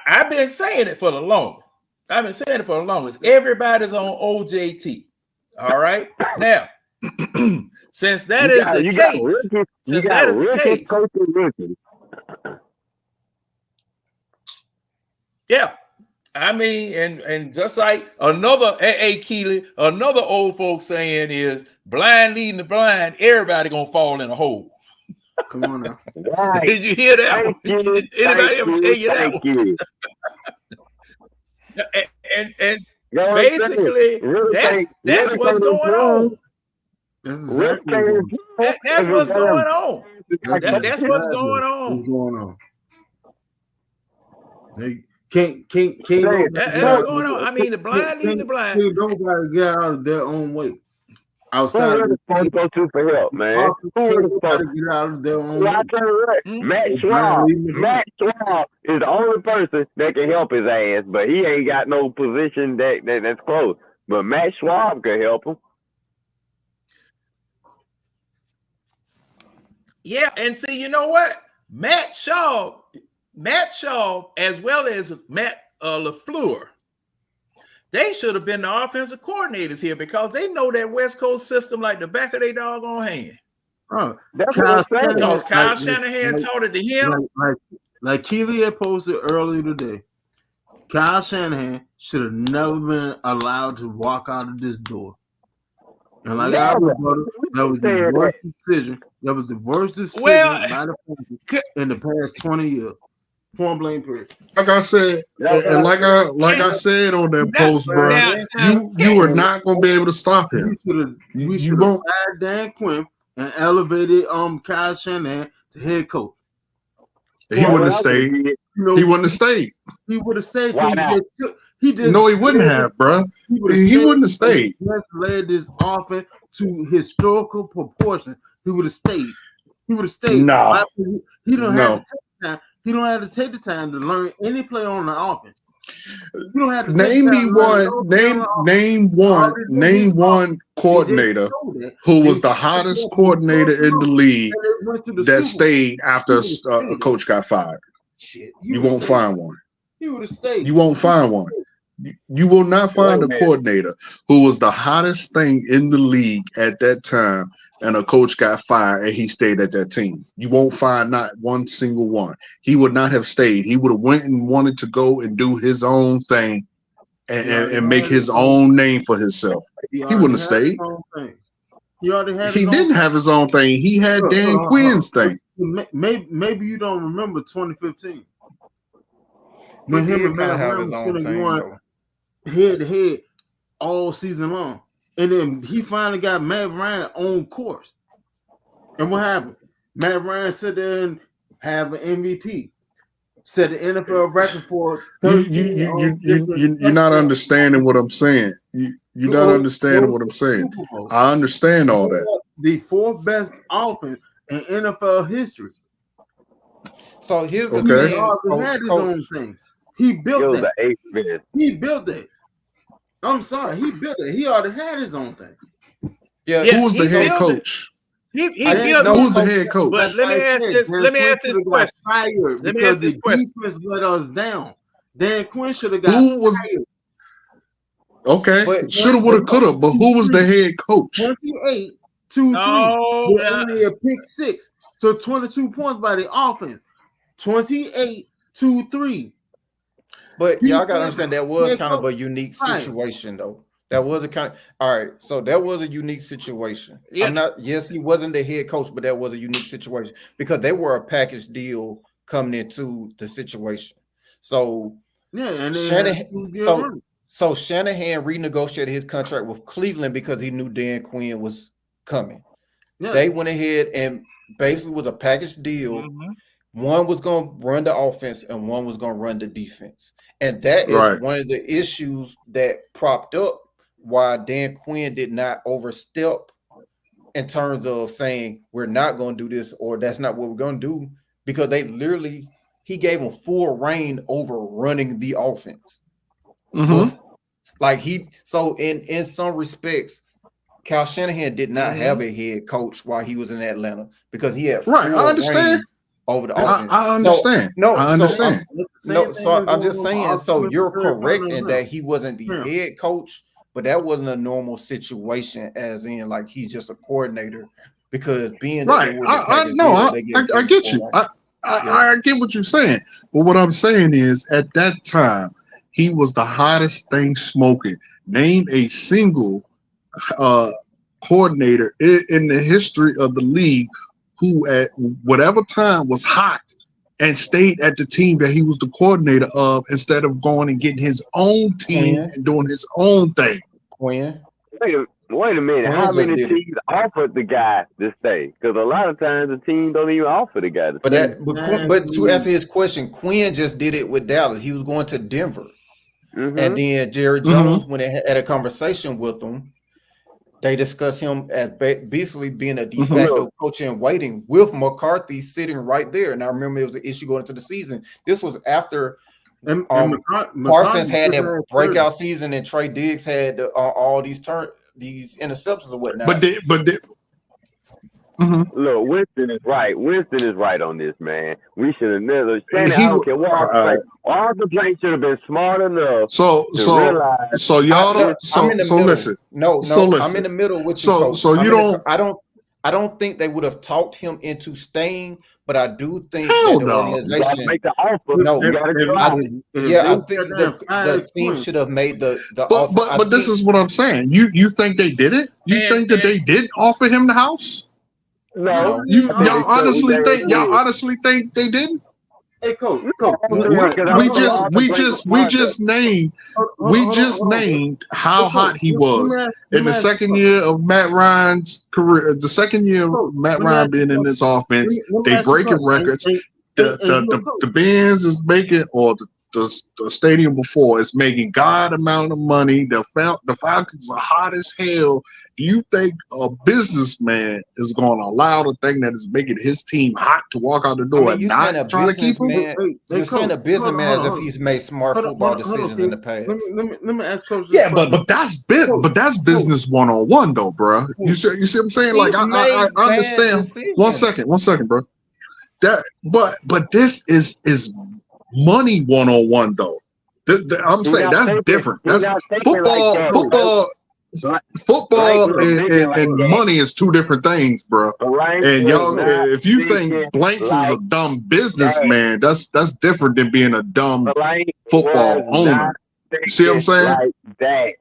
I've been saying it for the longest. Everybody's on OJT. All right. Now, since that is the case, yeah. I mean, and just like another Keely, another old folks saying is blind leading the blind, everybody gonna fall in a hole. Come on now. Right. Did you hear that? Anybody ever tell you that? And basically, that's what's going on. That's exactly that's what's going on. That's what's going on. What's going on? They can't that's what's going on. I mean, the blind leading the blind. Nobody get out of their own way. Outside who supposed to go to for help, man? Who supposed to get out of their own way? I tell you what, Matt Schwab is the only person that can help his ass, but he ain't got no position that's close. But Matt Schwab could help him. Yeah, and see, you know what? Matt Shaw, as well as Matt LaFleur, they should have been the offensive coordinators here because they know that West Coast system like the back of their doggone hand. That's what I'm saying. Because Kyle Shanahan taught it to him. Like Keely had posted earlier today, Kyle Shanahan should have never been allowed to walk out of this door. And like that was the worst decision. That was the worst decision by the in the past 20 years. Point blank period. Like I said, and like I said on that post, bro, you are not gonna be able to stop him. We should have hired Dan Quinn and elevated Kyle Shanahan to head coach. He wouldn't have stayed. He wouldn't have stayed. He would have stayed. He wouldn't have, bro. He wouldn't have stayed. He led this offense to historical proportions. He would have stayed. He would have stayed. No. He don't have to take the time. He don't have to take the time to learn any play on the offense. You don't have to name one coordinator who was the hottest coordinator in the league that stayed after a coach got fired. You won't find one. He would have stayed. You won't find one. You will not find a coordinator who was the hottest thing in the league at that time, and a coach got fired and he stayed at that team. You won't find not one single one. He would not have stayed. He would have went and wanted to go and do his own thing and make his own name for himself. He wouldn't have stayed. He already had. He didn't have his own thing. He had Dan Quinn's thing. Maybe you don't remember 2015 when him and Matt Ryan was going head to head all season long, and then he finally got Matt Ryan on course. And what happened? Matt Ryan sit there and have an MVP, set the NFL record for 13. You're not understanding what I'm saying. You're not understanding what I'm saying. I understand all that. The fourth best offense in NFL history. So here's the thing. He had his own thing. He built that. He built it. I'm sorry. He built it. He already had his own thing. Yeah. Who was the head coach? He built. Who's the head coach? But let me ask this. Let me ask this question. Let me ask this question. Defense let us down. Dan Quinn should have got fired. Okay, shoulda, woulda, coulda. But who was the head coach? 28-3. Only a pick 6, so 22 points by the offense. 28-3. But y'all gotta understand that was kind of a unique situation, though. That was a kind of all right. So that was a unique situation. Yeah. Yes, he wasn't the head coach, but that was a unique situation because they were a package deal coming into the situation. So yeah, and So Shanahan renegotiated his contract with Cleveland because he knew Dan Quinn was coming. Yeah. They went ahead and basically was a package deal. Mm-hmm. One was going to run the offense and one was going to run the defense. And that is one of the issues that propped up why Dan Quinn did not overstep in terms of saying we're not going to do this or that's not what we're going to do, because he gave him full reign over running the offense. Mm-hmm. So in some respects, Kyle Shanahan did not have a head coach while he was in Atlanta because he had I understand over the offense. I understand. I understand. So I'm just saying. So you're correct in that he wasn't the head coach, but that wasn't a normal situation, as in like he's just a coordinator. Because being I get you. I get what you're saying, but what I'm saying is at that time, he was the hottest thing smoking. Name a single coordinator in the history of the league who at whatever time was hot and stayed at the team that he was the coordinator of instead of going and getting his own team and doing his own thing. Quinn. Wait a minute. How many teams offered the guy to stay? Because a lot of times the team don't even offer the guy to stay. But to answer his question, Quinn just did it with Dallas. He was going to Denver. Mm-hmm. And then Jerry Jones, when they had a conversation with him, they discussed him as basically being a de facto coach in waiting with McCarthy sitting right there. And I remember it was an issue going into the season. This was after Parsons had that breakout season and Trey Diggs had all these interceptions or whatnot. Look, Winston is right. Winston is right on this, man. We should have never. I don't care what all the players should have been smart enough. So y'all don't. Listen. I'm in the middle with you. So you don't. I don't think they would have talked him into staying, but I do think that the organization. Make the offer. I think the team should have made the offer. But this is what I'm saying. You think they did it? You think that they did offer him the house? No. Y'all honestly think they didn't? Hey, coach. We just named how hot he was in the second year of Matt Ryan's career. The second year of Matt Ryan being in this offense, they breaking records. The Benz is making, or the stadium before is making God amount of money. The Falcons are hot as hell. Do you think a businessman is going to allow the thing that is making his team hot to walk out the door and not try to keep him? You're saying a businessman as if he's made smart football decisions in the past. Let me ask Coach. Yeah, but that's business 101 though, bro. You see what I'm saying? Like I understand. One second, bro. But this is money 101 though. I'm saying that's different. That's football. Like Football like and money is two different things, bro. And y'all, if you think Blanks is a dumb businessman, that's different than being a dumb football owner. See what I'm saying? Like that.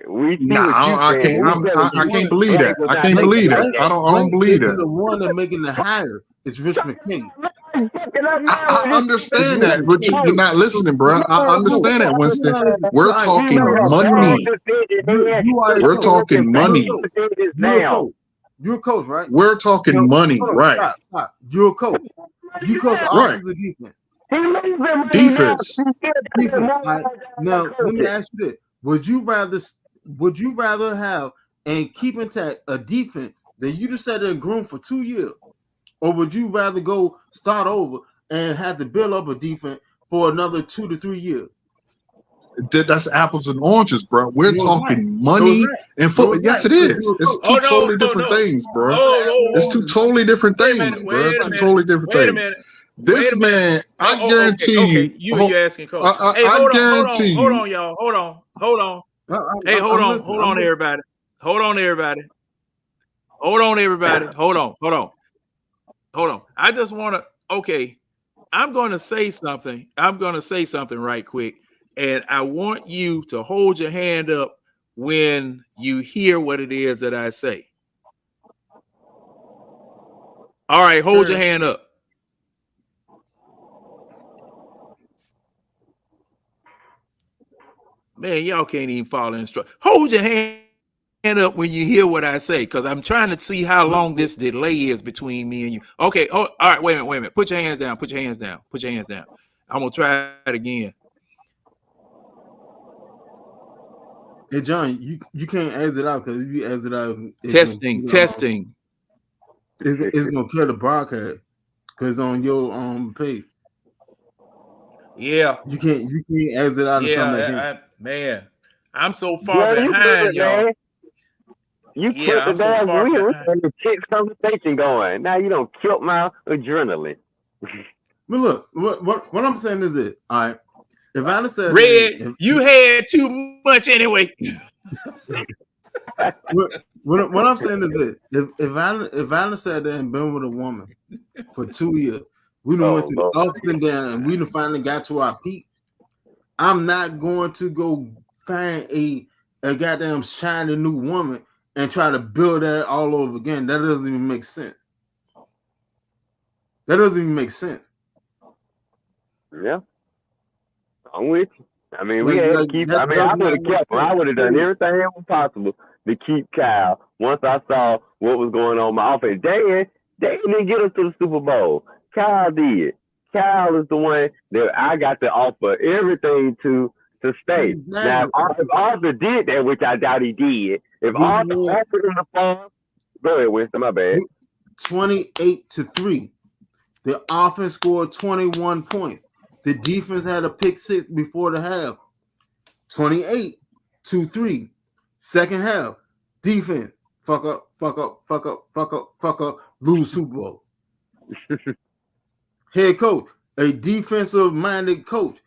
We see I can't believe that. I can't believe that. I don't believe that. The one that making the hire is Rich McKay. I understand that, but you're not listening, bro. I understand that, Winston. We're talking money. We're talking money. You're a coach, right? We're talking money, right? Stop. You're a coach. You coach offense or defense? Defense. Right. Now, let me ask you this: Would you rather have and keep intact a defense that you just sat there and groomed for 2 years, or would you rather go start over and have to build up a defense for another 2 to 3 years? That's apples and oranges, bro. We're talking money and football. Yes, it is. It's two totally different things, bro. It's two totally different things, bro. Two totally different things. This man, I guarantee you. You asking coach? I guarantee you. Hold on, y'all. Hold on. Hey, hold on, everybody. Hold on, everybody. I just want to. Okay, I'm going to say something. Right quick. And I want you to hold your hand up when you hear what it is that I say. All right, hold your hand up. Man, y'all can't even follow instructions. Hold your hand up when you hear what I say, because I'm trying to see how long this delay is between me and you. Okay, all right, wait a minute. Put your hands down. I'm going to try it again. Hey John, you can't exit out, because if you exit out, testing. It's gonna kill the broadcast because it's on your page. Yeah, you can't exit out and come back in. Man, I'm so far behind, y'all. You put the damn wheel and the chick conversation going. Now you don't kill my adrenaline. But look, what I'm saying is this. All right. If I said Red, you had too much anyway. what I'm saying is this: if I said that and been with a woman for 2 years, we done went through up and down, and we done finally got to our peak. I'm not going to go find a goddamn shiny new woman and try to build that all over again. That doesn't even make sense. Yeah. I'm with you. I mean, we had to keep. I would have kept. I would have done everything that was possible to keep Kyle. Once I saw what was going on in my offense, they didn't get us to the Super Bowl. Kyle did. Kyle is the one that I got to offer everything to stay. Exactly. Now, if Arthur did that, which I doubt he did, if Arthur offered him the farm, go ahead, Winston. My bad. 28-3. The offense scored 21 points. The defense had a pick six before the half. 28-3. Second half, defense fuck up, lose Super Bowl. Head coach, a defensive-minded coach,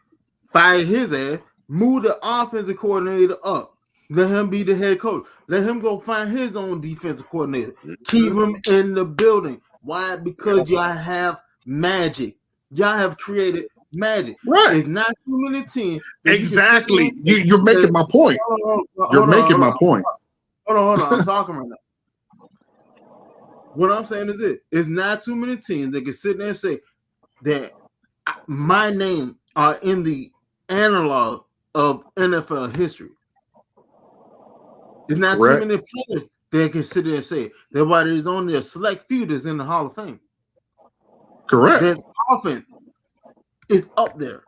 fired his ass, moved the offensive coordinator up. Let him be the head coach. Let him go find his own defensive coordinator. Keep him in the building. Why? Because y'all have magic. Y'all have created magic. Right. It's not too many teams. Exactly. You're making my point. You're making my point. Hold on. I'm talking right now. What I'm saying is this. It's not too many teams that can sit there and say that my name are in the analog of NFL history. It's not too many players that can sit there and say that while there's only a select few that's in the Hall of Fame. Correct. That offense is up there.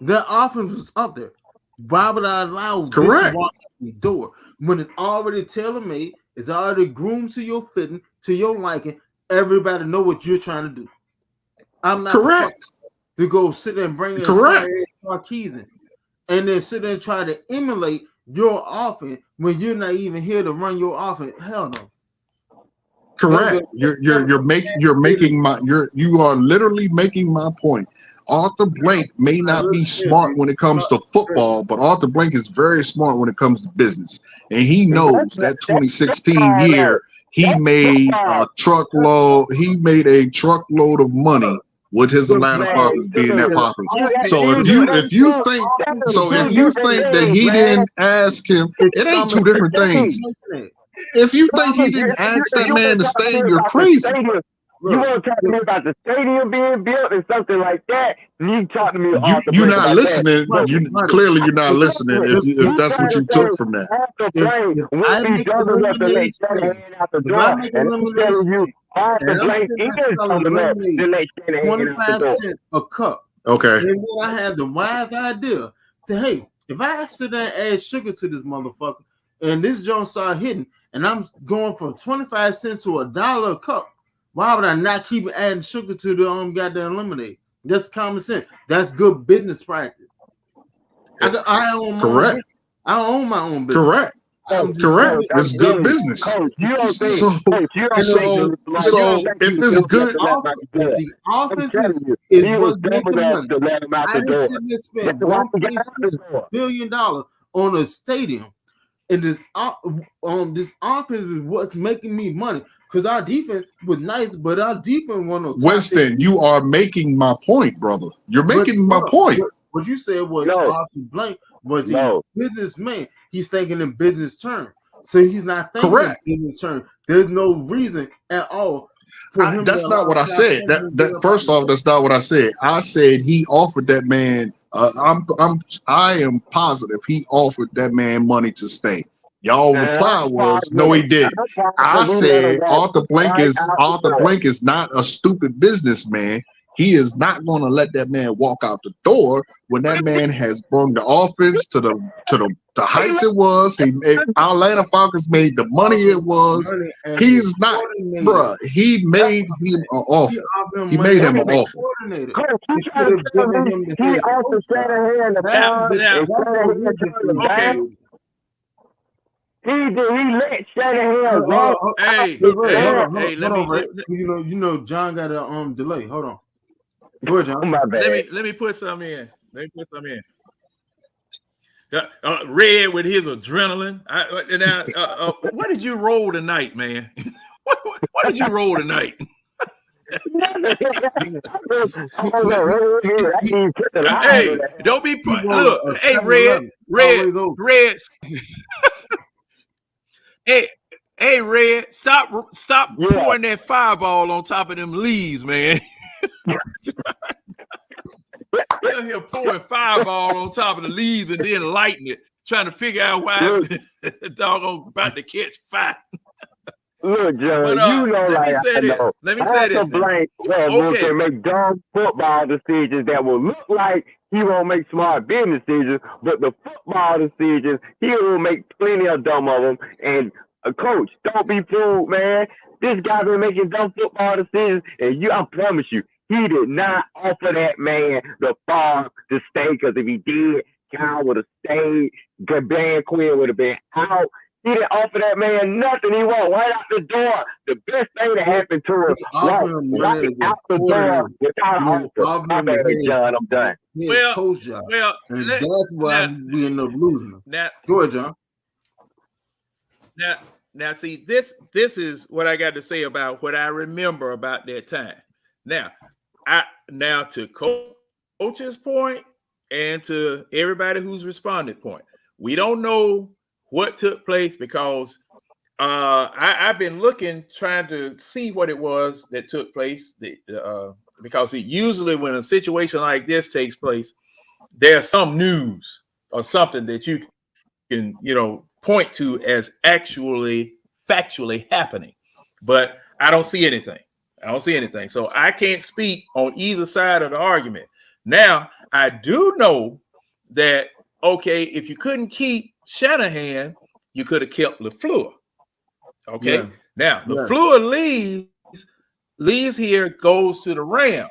That offense was up there. Why would I allow this to walk out the door when it's already tailor-made, it's already groomed to your fitting, to your liking? Everybody know what you're trying to do. I'm not correct to go sit there and bring in Sarkisian and then sit there and try to emulate your offense when you're not even here to run your offense. Hell no. Correct. You are literally making my point. Arthur Blank may not be smart when it comes to football, but Arthur Blank is very smart when it comes to business. And he knows that 2016 year he made a truckload of money with his Atlanta Falcons being that popular. So if you think that he didn't ask him, it ain't two different things. If you think he didn't ask that man to stay, you're crazy. You want to talk to me about the stadium being built and something like that? You talk to me. You're not listening. Clearly, you're not listening. If that's what you took from that. If I make a lemonade stand, if I make a lemonade stand, and I'm sitting there selling lemonade, 25 cents a cup. Okay. And then I had the wise idea. Say, hey, if I sit there and add sugar to this motherfucker, and this joint start hitting, and I'm going from 25 cents to $1 a cup, why would I not keep adding sugar to the goddamn lemonade? That's common sense. That's good business practice. I own my own business. Correct. Correct. It's good business. So if it's good, the office is what's making money. I didn't sit there spend $1.6 billion on a stadium. And this offense is what's making me money, because our defense was nice, but our defense won on Winston, you are making my point, brother. You're making my point. What you said was Arthur Blank was a businessman. He's thinking in business terms, so he's not thinking in business terms. There's no reason at all. That's not what I said. That first off, that's not what I said. I said he offered that man. I am positive he offered that man money to stay. Y'all reply was no, he didn't. I said Arthur Blank is not a stupid businessman. He is not going to let that man walk out the door when that man has brought the offense to the heights it was. Our Atlanta Falcons made the money it was. He's not, bruh. He made him an offer. He made him an offer. He let Shanahan. Hey, you know, John got a delay. Hold on. Go ahead, John. Let me put some in. Red with his adrenaline. What did you roll tonight, man? What did you roll tonight? Hey, don't be look. Hey, Red. Hey, Red. Stop pouring that fireball on top of them leaves, man. You're here pouring fireball on top of the leaves and then lighting it, trying to figure out why the dog about to catch fire. Look, John, but, let me say this. Blank to make dumb football decisions that will look like he won't make smart business decisions, but the football decisions, he will make plenty of dumb of them. And coach, don't be fooled, man. This guy been making dumb football decisions, and I promise you, he did not offer that man the farm to stay, because if he did, Kyle would have stayed. Dan Quinn would have been out. He didn't offer that man nothing. He walked right out the door. The best thing that happened to him right out the door without an offer. My bad, John, I'm done. And that's why we end up losing him. Go ahead, John. Now, see, this is what I got to say about what I remember about that time. Now, to coach's point and to everybody who's responded point, we don't know what took place, because I've been trying to see what it was that took place. Because usually when a situation like this takes place, there's some news or something that you can, point to as actually factually happening. But I don't see anything. So I can't speak on either side of the argument. Now, I do know that, okay, if you couldn't keep Shanahan, you could have kept LaFleur. Okay. Yeah. Now, LaFleur leaves here, goes to the Rams.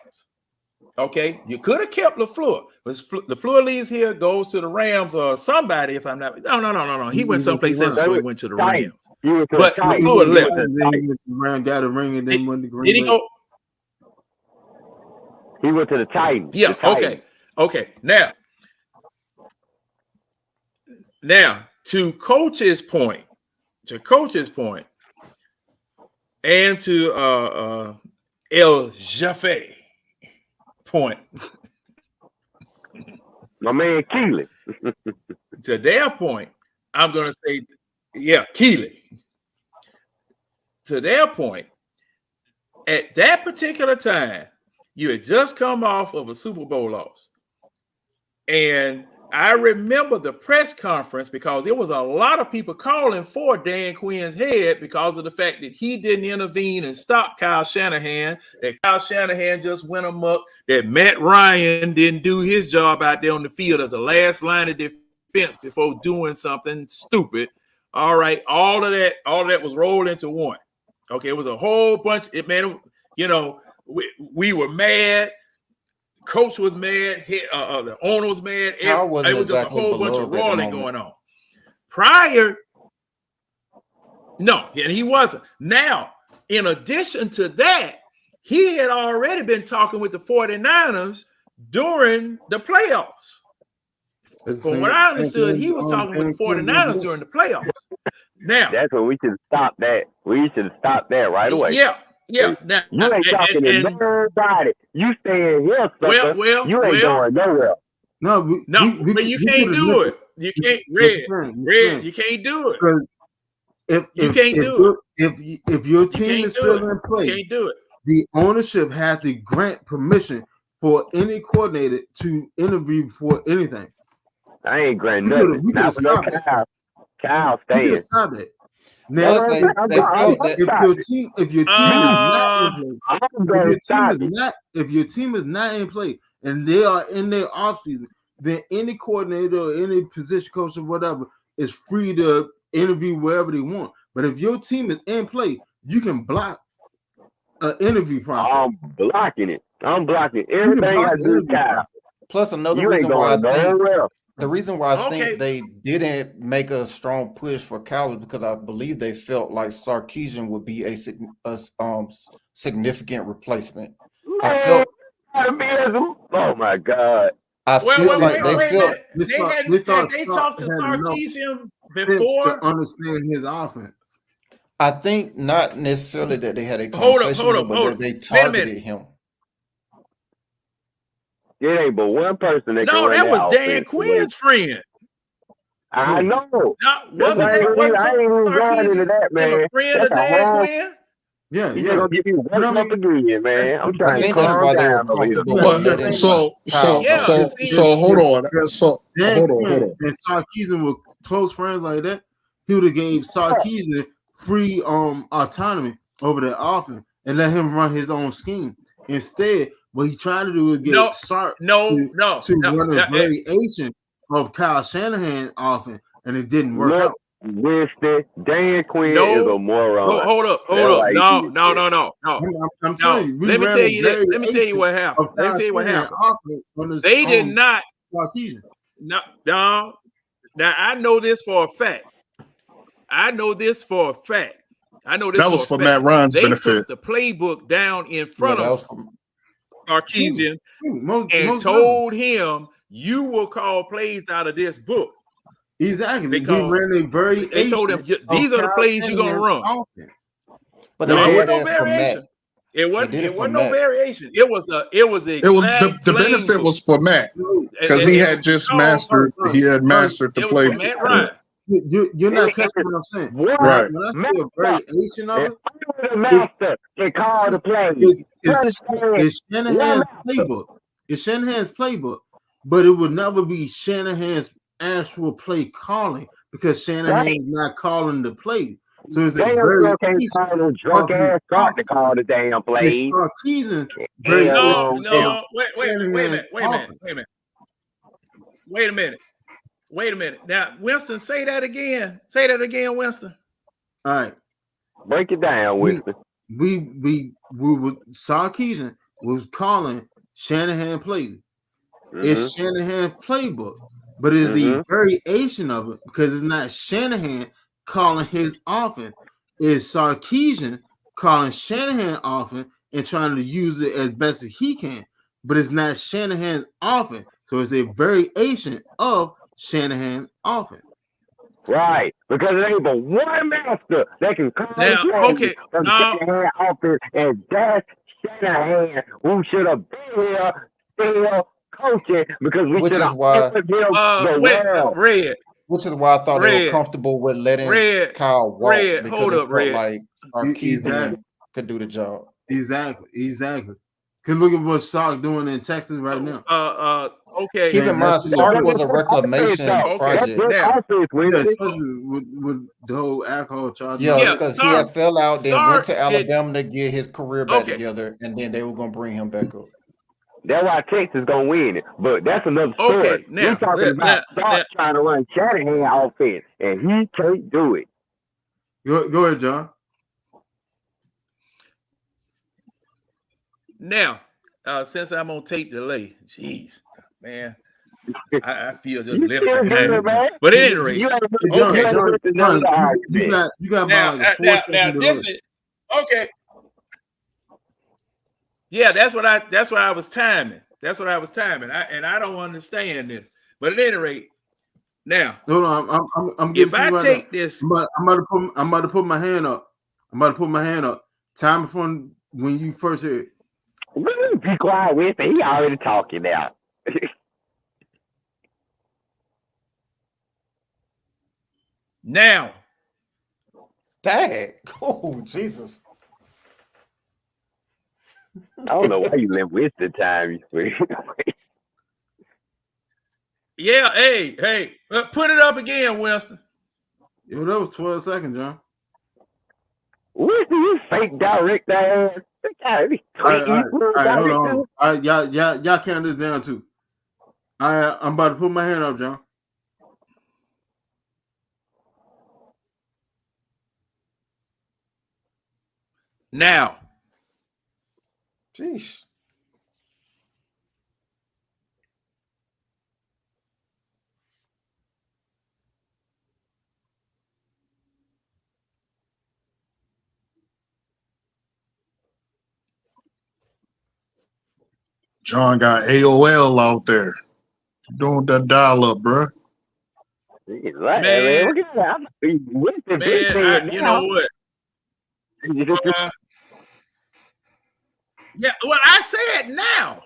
Okay. You could have kept LaFleur. But LaFleur leaves here, goes to the Rams or somebody, if I'm not. No. He went someplace else before he went to the Rams. He went to But the Titans. LaFleur He left. went to the Then he Titans. went to Brown, got a ring, and then went to Green Did he Bay. go? He went to the Titans. Yeah. The Titans. Okay. Now to coach's point, and to El Jaffe point, My man Keely. to their point, I'm going to say, yeah, Keely. To their point, at that particular time, you had just come off of a Super Bowl loss. And I remember the press conference because there was a lot of people calling for Dan Quinn's head because of the fact that he didn't intervene and stop Kyle Shanahan, that Kyle Shanahan just went amok, that Matt Ryan didn't do his job out there on the field as a last line of defense before doing something stupid. All right, all of that was rolled into one. Okay, it was a whole bunch. We were mad. Coach was mad. The owner was mad. It was just exactly a whole bunch of beloved at the rolling moment. going on. Prior, no, and he wasn't. Now, in addition to that, he had already been talking with the 49ers during the playoffs. From what I understood, he was talking with the 49ers during the playoffs. Now, That's what we should have stopped that. We should have stopped that right away. Yeah. Now, You ain't talking to nobody. You staying here, sucker. You ain't going nowhere. But you can't do it. You can't, Red. You can't do it. If your team is still in play, you can't do it. The ownership had to grant permission for any coordinator to interview for anything. I ain't granting nothing. Not for no Kyle staying. You can stop it. Now, if your team is not in play and they are in their offseason, then any coordinator or any position coach or whatever is free to interview wherever they want. But if your team is in play, you can block an interview process. I'm blocking it. Everything I do, Kyle. Plus, another reason why the reason why I think they didn't make a strong push for Kyle is because I believe they felt like Sarkisian would be a significant replacement. Oh my God. They talked to Sarkisian before to understand his offense. I think not necessarily that they had a conversation, but that they targeted him. It ain't but one person that No, that was Dan Quinn's friend. I know. Wasn't I ain't even going into that, man. A friend of Dan Quinn? Yeah. You're gonna give me one up again, man. I'm trying to calm down. So hold on. Hold on. And Sarkisian were close friends like that. He would have gave Sarkisian free autonomy over the offense and let him run his own scheme. Instead, what he tried to do is get Sark to run a variation of Kyle Shanahan offense, and it didn't work out. Winston, Dan Quinn is a moron. Hold up. No. I'm telling you. Let me tell you what happened. They did not. No. Now I know this for a fact. That was for Matt Ryan's benefit. Put the playbook down in front of Sarkisian and told him, "You will call plays out of this book." Exactly. They ran a variation. They told him, "These are the plays you're gonna run." But it wasn't no variation. It wasn't no variation. It was the benefit was for Matt because he had just mastered the play. Matt Ryan. You're not catching what I'm saying. Right. When I say a variation of it, it's Shanahan's playbook. It's Shanahan's playbook, but it would never be Shanahan's actual play calling because Shanahan is not calling the play. So it's a very drunk ass start to call the damn play. Wait a minute. Now, Winston, say that again. Say that again, Winston. All right. Break it down, Winston. We Sarkisian was calling Shanahan plays. It's Shanahan's playbook, but it's the variation of it because it's not Shanahan calling his offense. It's Sarkisian calling Shanahan offense and trying to use it as best as he can. But it's not Shanahan's offense. So it's a variation of Shanahan's offense. Right, because there ain't but one master that can call Now, okay, from now, Shanahan offense, and that's Shanahan, who should have been here still coaching because we Which should is have why- offered him the wait, world. Red, Which is why I thought they were Red. comfortable with letting Red. Kyle walk Red. because Hold it up, felt Red. like Sarkisian Exactly. could do the job. Exactly. Because look at what Sark doing in Texas right now. Okay. Keep in Man, mind, that's- Sark that's was a good reclamation offense, though. project. That's good Now- offense, Yeah, Winston. especially with the whole alcohol charge. Yeah, Yeah, because he Sark- had fell out, then Sark went to did- Alabama to get his career back Okay. together, and then they were gonna bring him back up. That's why Texas gonna win it. But that's another story. Okay, now, We're talking about now- Sark trying to run Shanahan offense, and he can't do it. Go ahead, John. Now, since I'm on tape delay, jeez, man, I feel just You left still behind. good, man. But at any rate, You ain't- Hey, you John, ain't John, listened to another argument. you got now, about like a 4 second this delay. is okay. Yeah, that's what I was timing. That's what I was timing. I don't understand this. But at any rate, now Hold on, I'm getting if I right take now. this, I'm about to put my hand up. Time from when you first heard. Be quiet, Winston. He already talking now. now, Dang. Oh, Jesus. I don't know why you let Winston time you swear. yeah, hey, put it up again, Winston. Yo, that was 12 seconds, John. Winston, you fake direct ass. All right, hold on. All right, y'all count this down too. I'm about to put my hand up, John. Now, Jeez. John got AOL out there. Doing that dial up, bro. Man, look at that. Winston been saying man, it you now. know what? Yeah, well, I said now.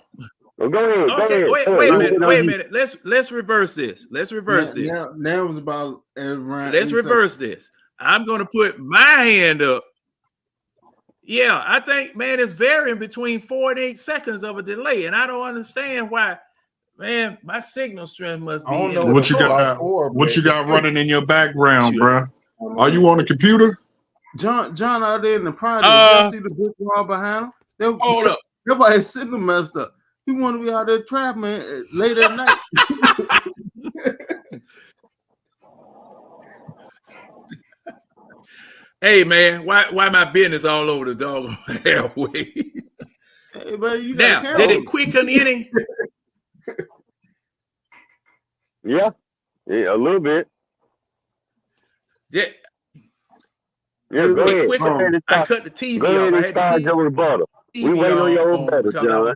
Well, go ahead. Okay, go ahead. wait a minute. Let's reverse this. Let's reverse this. Now it was about around. Let's reverse this. I'm going to put my hand up. Yeah, I think, man, it's varying between 4 and 8 seconds of a delay, and I don't understand why. Man, my signal strength must be. I don't know What you got? before, What you but- got running in your background, Sure. bro? Are you on the computer? John out there in the project. Y'all see the brick wall behind him? Hold up. Everybody's sitting messed up. He want to be out there trapping late at night. Hey, man, why my business all over the doggone airway? Hey, man, you Now, got did it quicken any? Yeah, a little bit. Did Yeah, go it ahead. quicken? Go ahead and I start, cut the TV go ahead off. I and had start the your rebuttal. TV We waiting on your on rebuttal, because I John. was-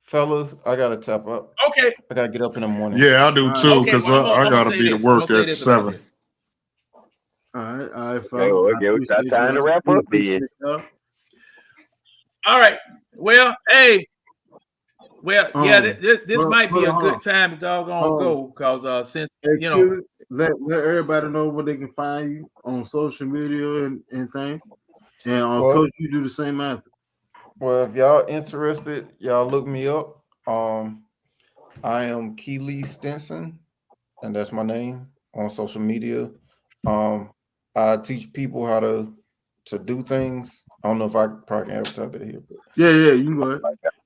Fellas, I gotta tap up. Okay. I gotta get up in the morning. Yeah, I do too, Okay, because well, I I'ma gotta say be to this. work I'ma say at this about 7. this. All right, Okay, fellas. well, I okay, we got appreciate time to y'all. wrap up Appreciate then. y'all. All right. Well, hey. Well, yeah, this hold- might be a hold good on. time to doggone go because since Hey, you know, Kid, let everybody know where they can find you on social media and things. And Well- Coach, you do the same after. Well, if y'all interested, y'all look me up. I am Keely Stinson, and that's my name on social media. I teach people how to do things. I don't know if I probably can advertise that here. But... Yeah, you can go ahead.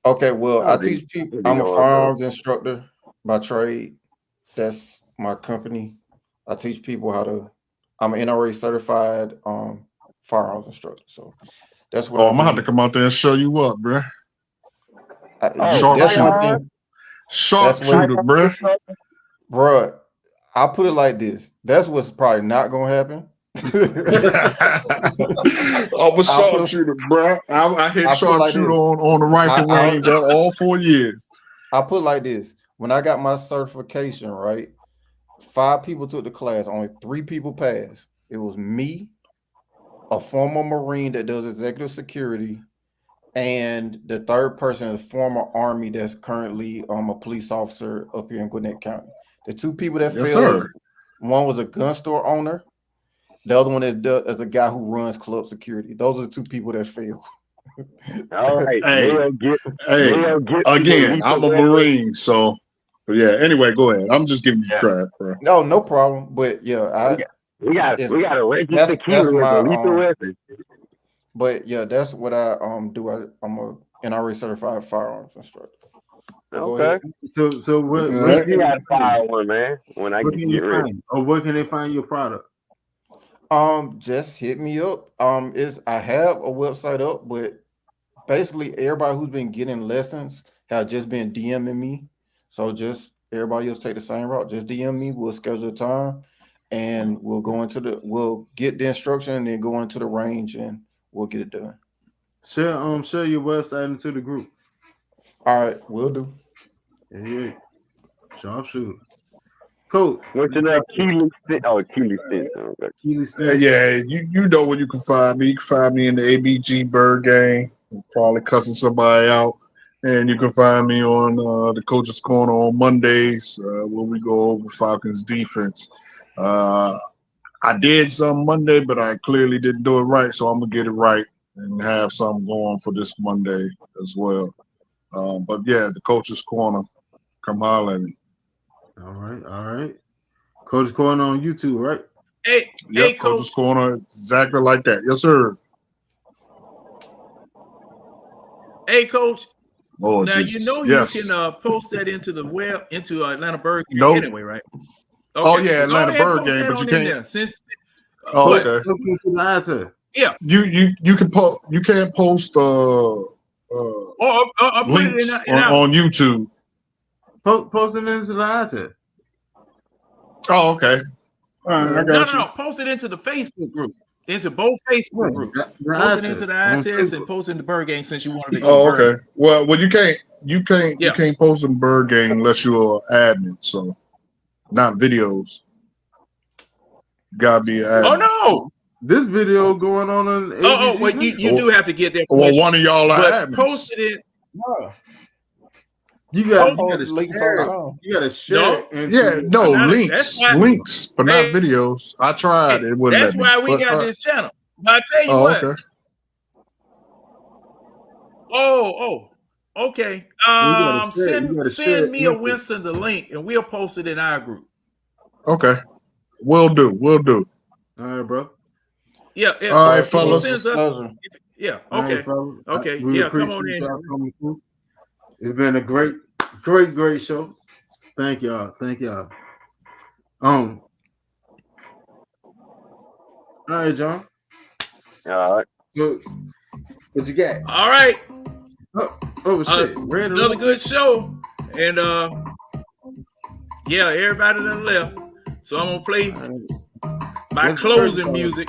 Okay, well, I Oh, teach people. they I'm a know firearms instructor by trade. That's my company. I teach people how to. I'm an NRA certified firearms instructor. So that's what. Oh, I'm gonna have to come out there and show you up, bro. That's Sharpshooter. one thing. Sharpshooter, bro. Bruh, I'll put it like this. That's what's probably not gonna happen. I'm a sharpshooter, bro. I hit sharpshooter on the rifle range all 4 years. I'll put it like this. When I got my certification, right, 5 people took the class, only 3 people passed. It was me, a former Marine that does executive security, and the third person is a former Army that's currently a police officer up here in Gwinnett County. The 2 people that failed, one was a gun store owner. The other one is a guy who runs club security. Those are the 2 people that failed. All right. Again, I'm a Marine, so but yeah. Anyway, go ahead. I'm just giving you crap, bro. No problem. But yeah, we got to register killer with a lethal weapon. But yeah, that's what I do. I'm a NRA certified firearms instructor. Okay. So what you got to fire one, man. When I get ready. Or where can they find your product? Just hit me up. I have a website up, but basically everybody who's been getting lessons have just been DMing me. So just everybody else take the same route. Just DM me. We'll schedule a time, and we'll get the instruction and then go into the range and we'll get it done. Share your website into the group. All right, we'll do. Yeah. Sharpshooter. Coach. What's your name? Keely Stinson. Yeah, you know where you can find me. You can find me in the ABG Bird Gang. I'm probably cussing somebody out. And you can find me on the Coach's Corner on Mondays where we go over Falcons defense. I did some Monday, but I clearly didn't do it right, so I'm going to get it right and have something going for this Monday as well. But yeah, the Coach's Corner, come holler at me. All right. Coach's Corner on YouTube, right? Hey, Coach's Corner, exactly like that. Yes, sir. Hey, Coach. Oh, now Jesus. you can post that into the web into Atlanta Bird Game anyway, right? Okay. Oh yeah, Atlanta Bird Game, but you can't. Okay. Yeah. You can post. You can't post. Links on YouTube. Posting into the iTunes. Oh, okay. All right, I got you. No. Post it into the Facebook group. Into both Facebook groups. Post it into the iTunes and post in the Bird Gang since you wanted to go. Oh, okay. Well, you can't post in Bird Gang unless you're an admin. So, not videos. Gotta be an admin. Oh no. This video going on in well, you do have to get there. Well, one of y'all are admins. Posted it. No. You got to share. You got to share. Links, but not videos. I tried. It wouldn't. That's why we got this channel. But I tell you what. Okay. Okay. Send me a Winston the link, and we'll post it in our group. Okay. We'll do. All right, bro. Yeah. All right, fellas. Yeah. Okay. Okay. Yeah. Come on in. It's been a great show. Thank y'all. All right, John. All right. So, what you got? All right. Oh shit! Another good show, and everybody done left. So I'm gonna play my closing music.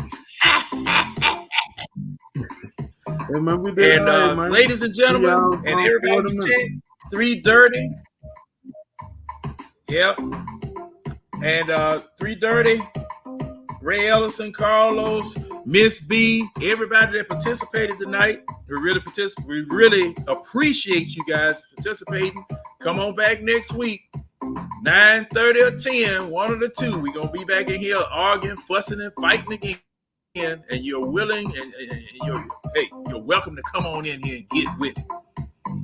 Ladies and gentlemen, and everybody check 3 Dirty. Yep. And 3 Dirty, Ray Ellison, Carlos, Miss B, everybody that participated tonight. We really appreciate you guys participating. Come on back next week. 9:30 or 10, one of the two. We're gonna be back in here arguing, fussing, and fighting again. And you're willing and you're welcome to come on in here and get with it.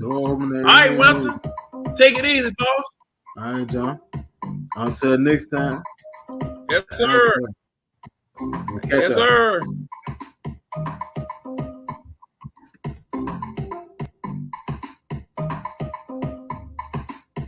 All right, Winston, take it easy, boss. All right, John. Until next time. Yes, sir. Yes, sir.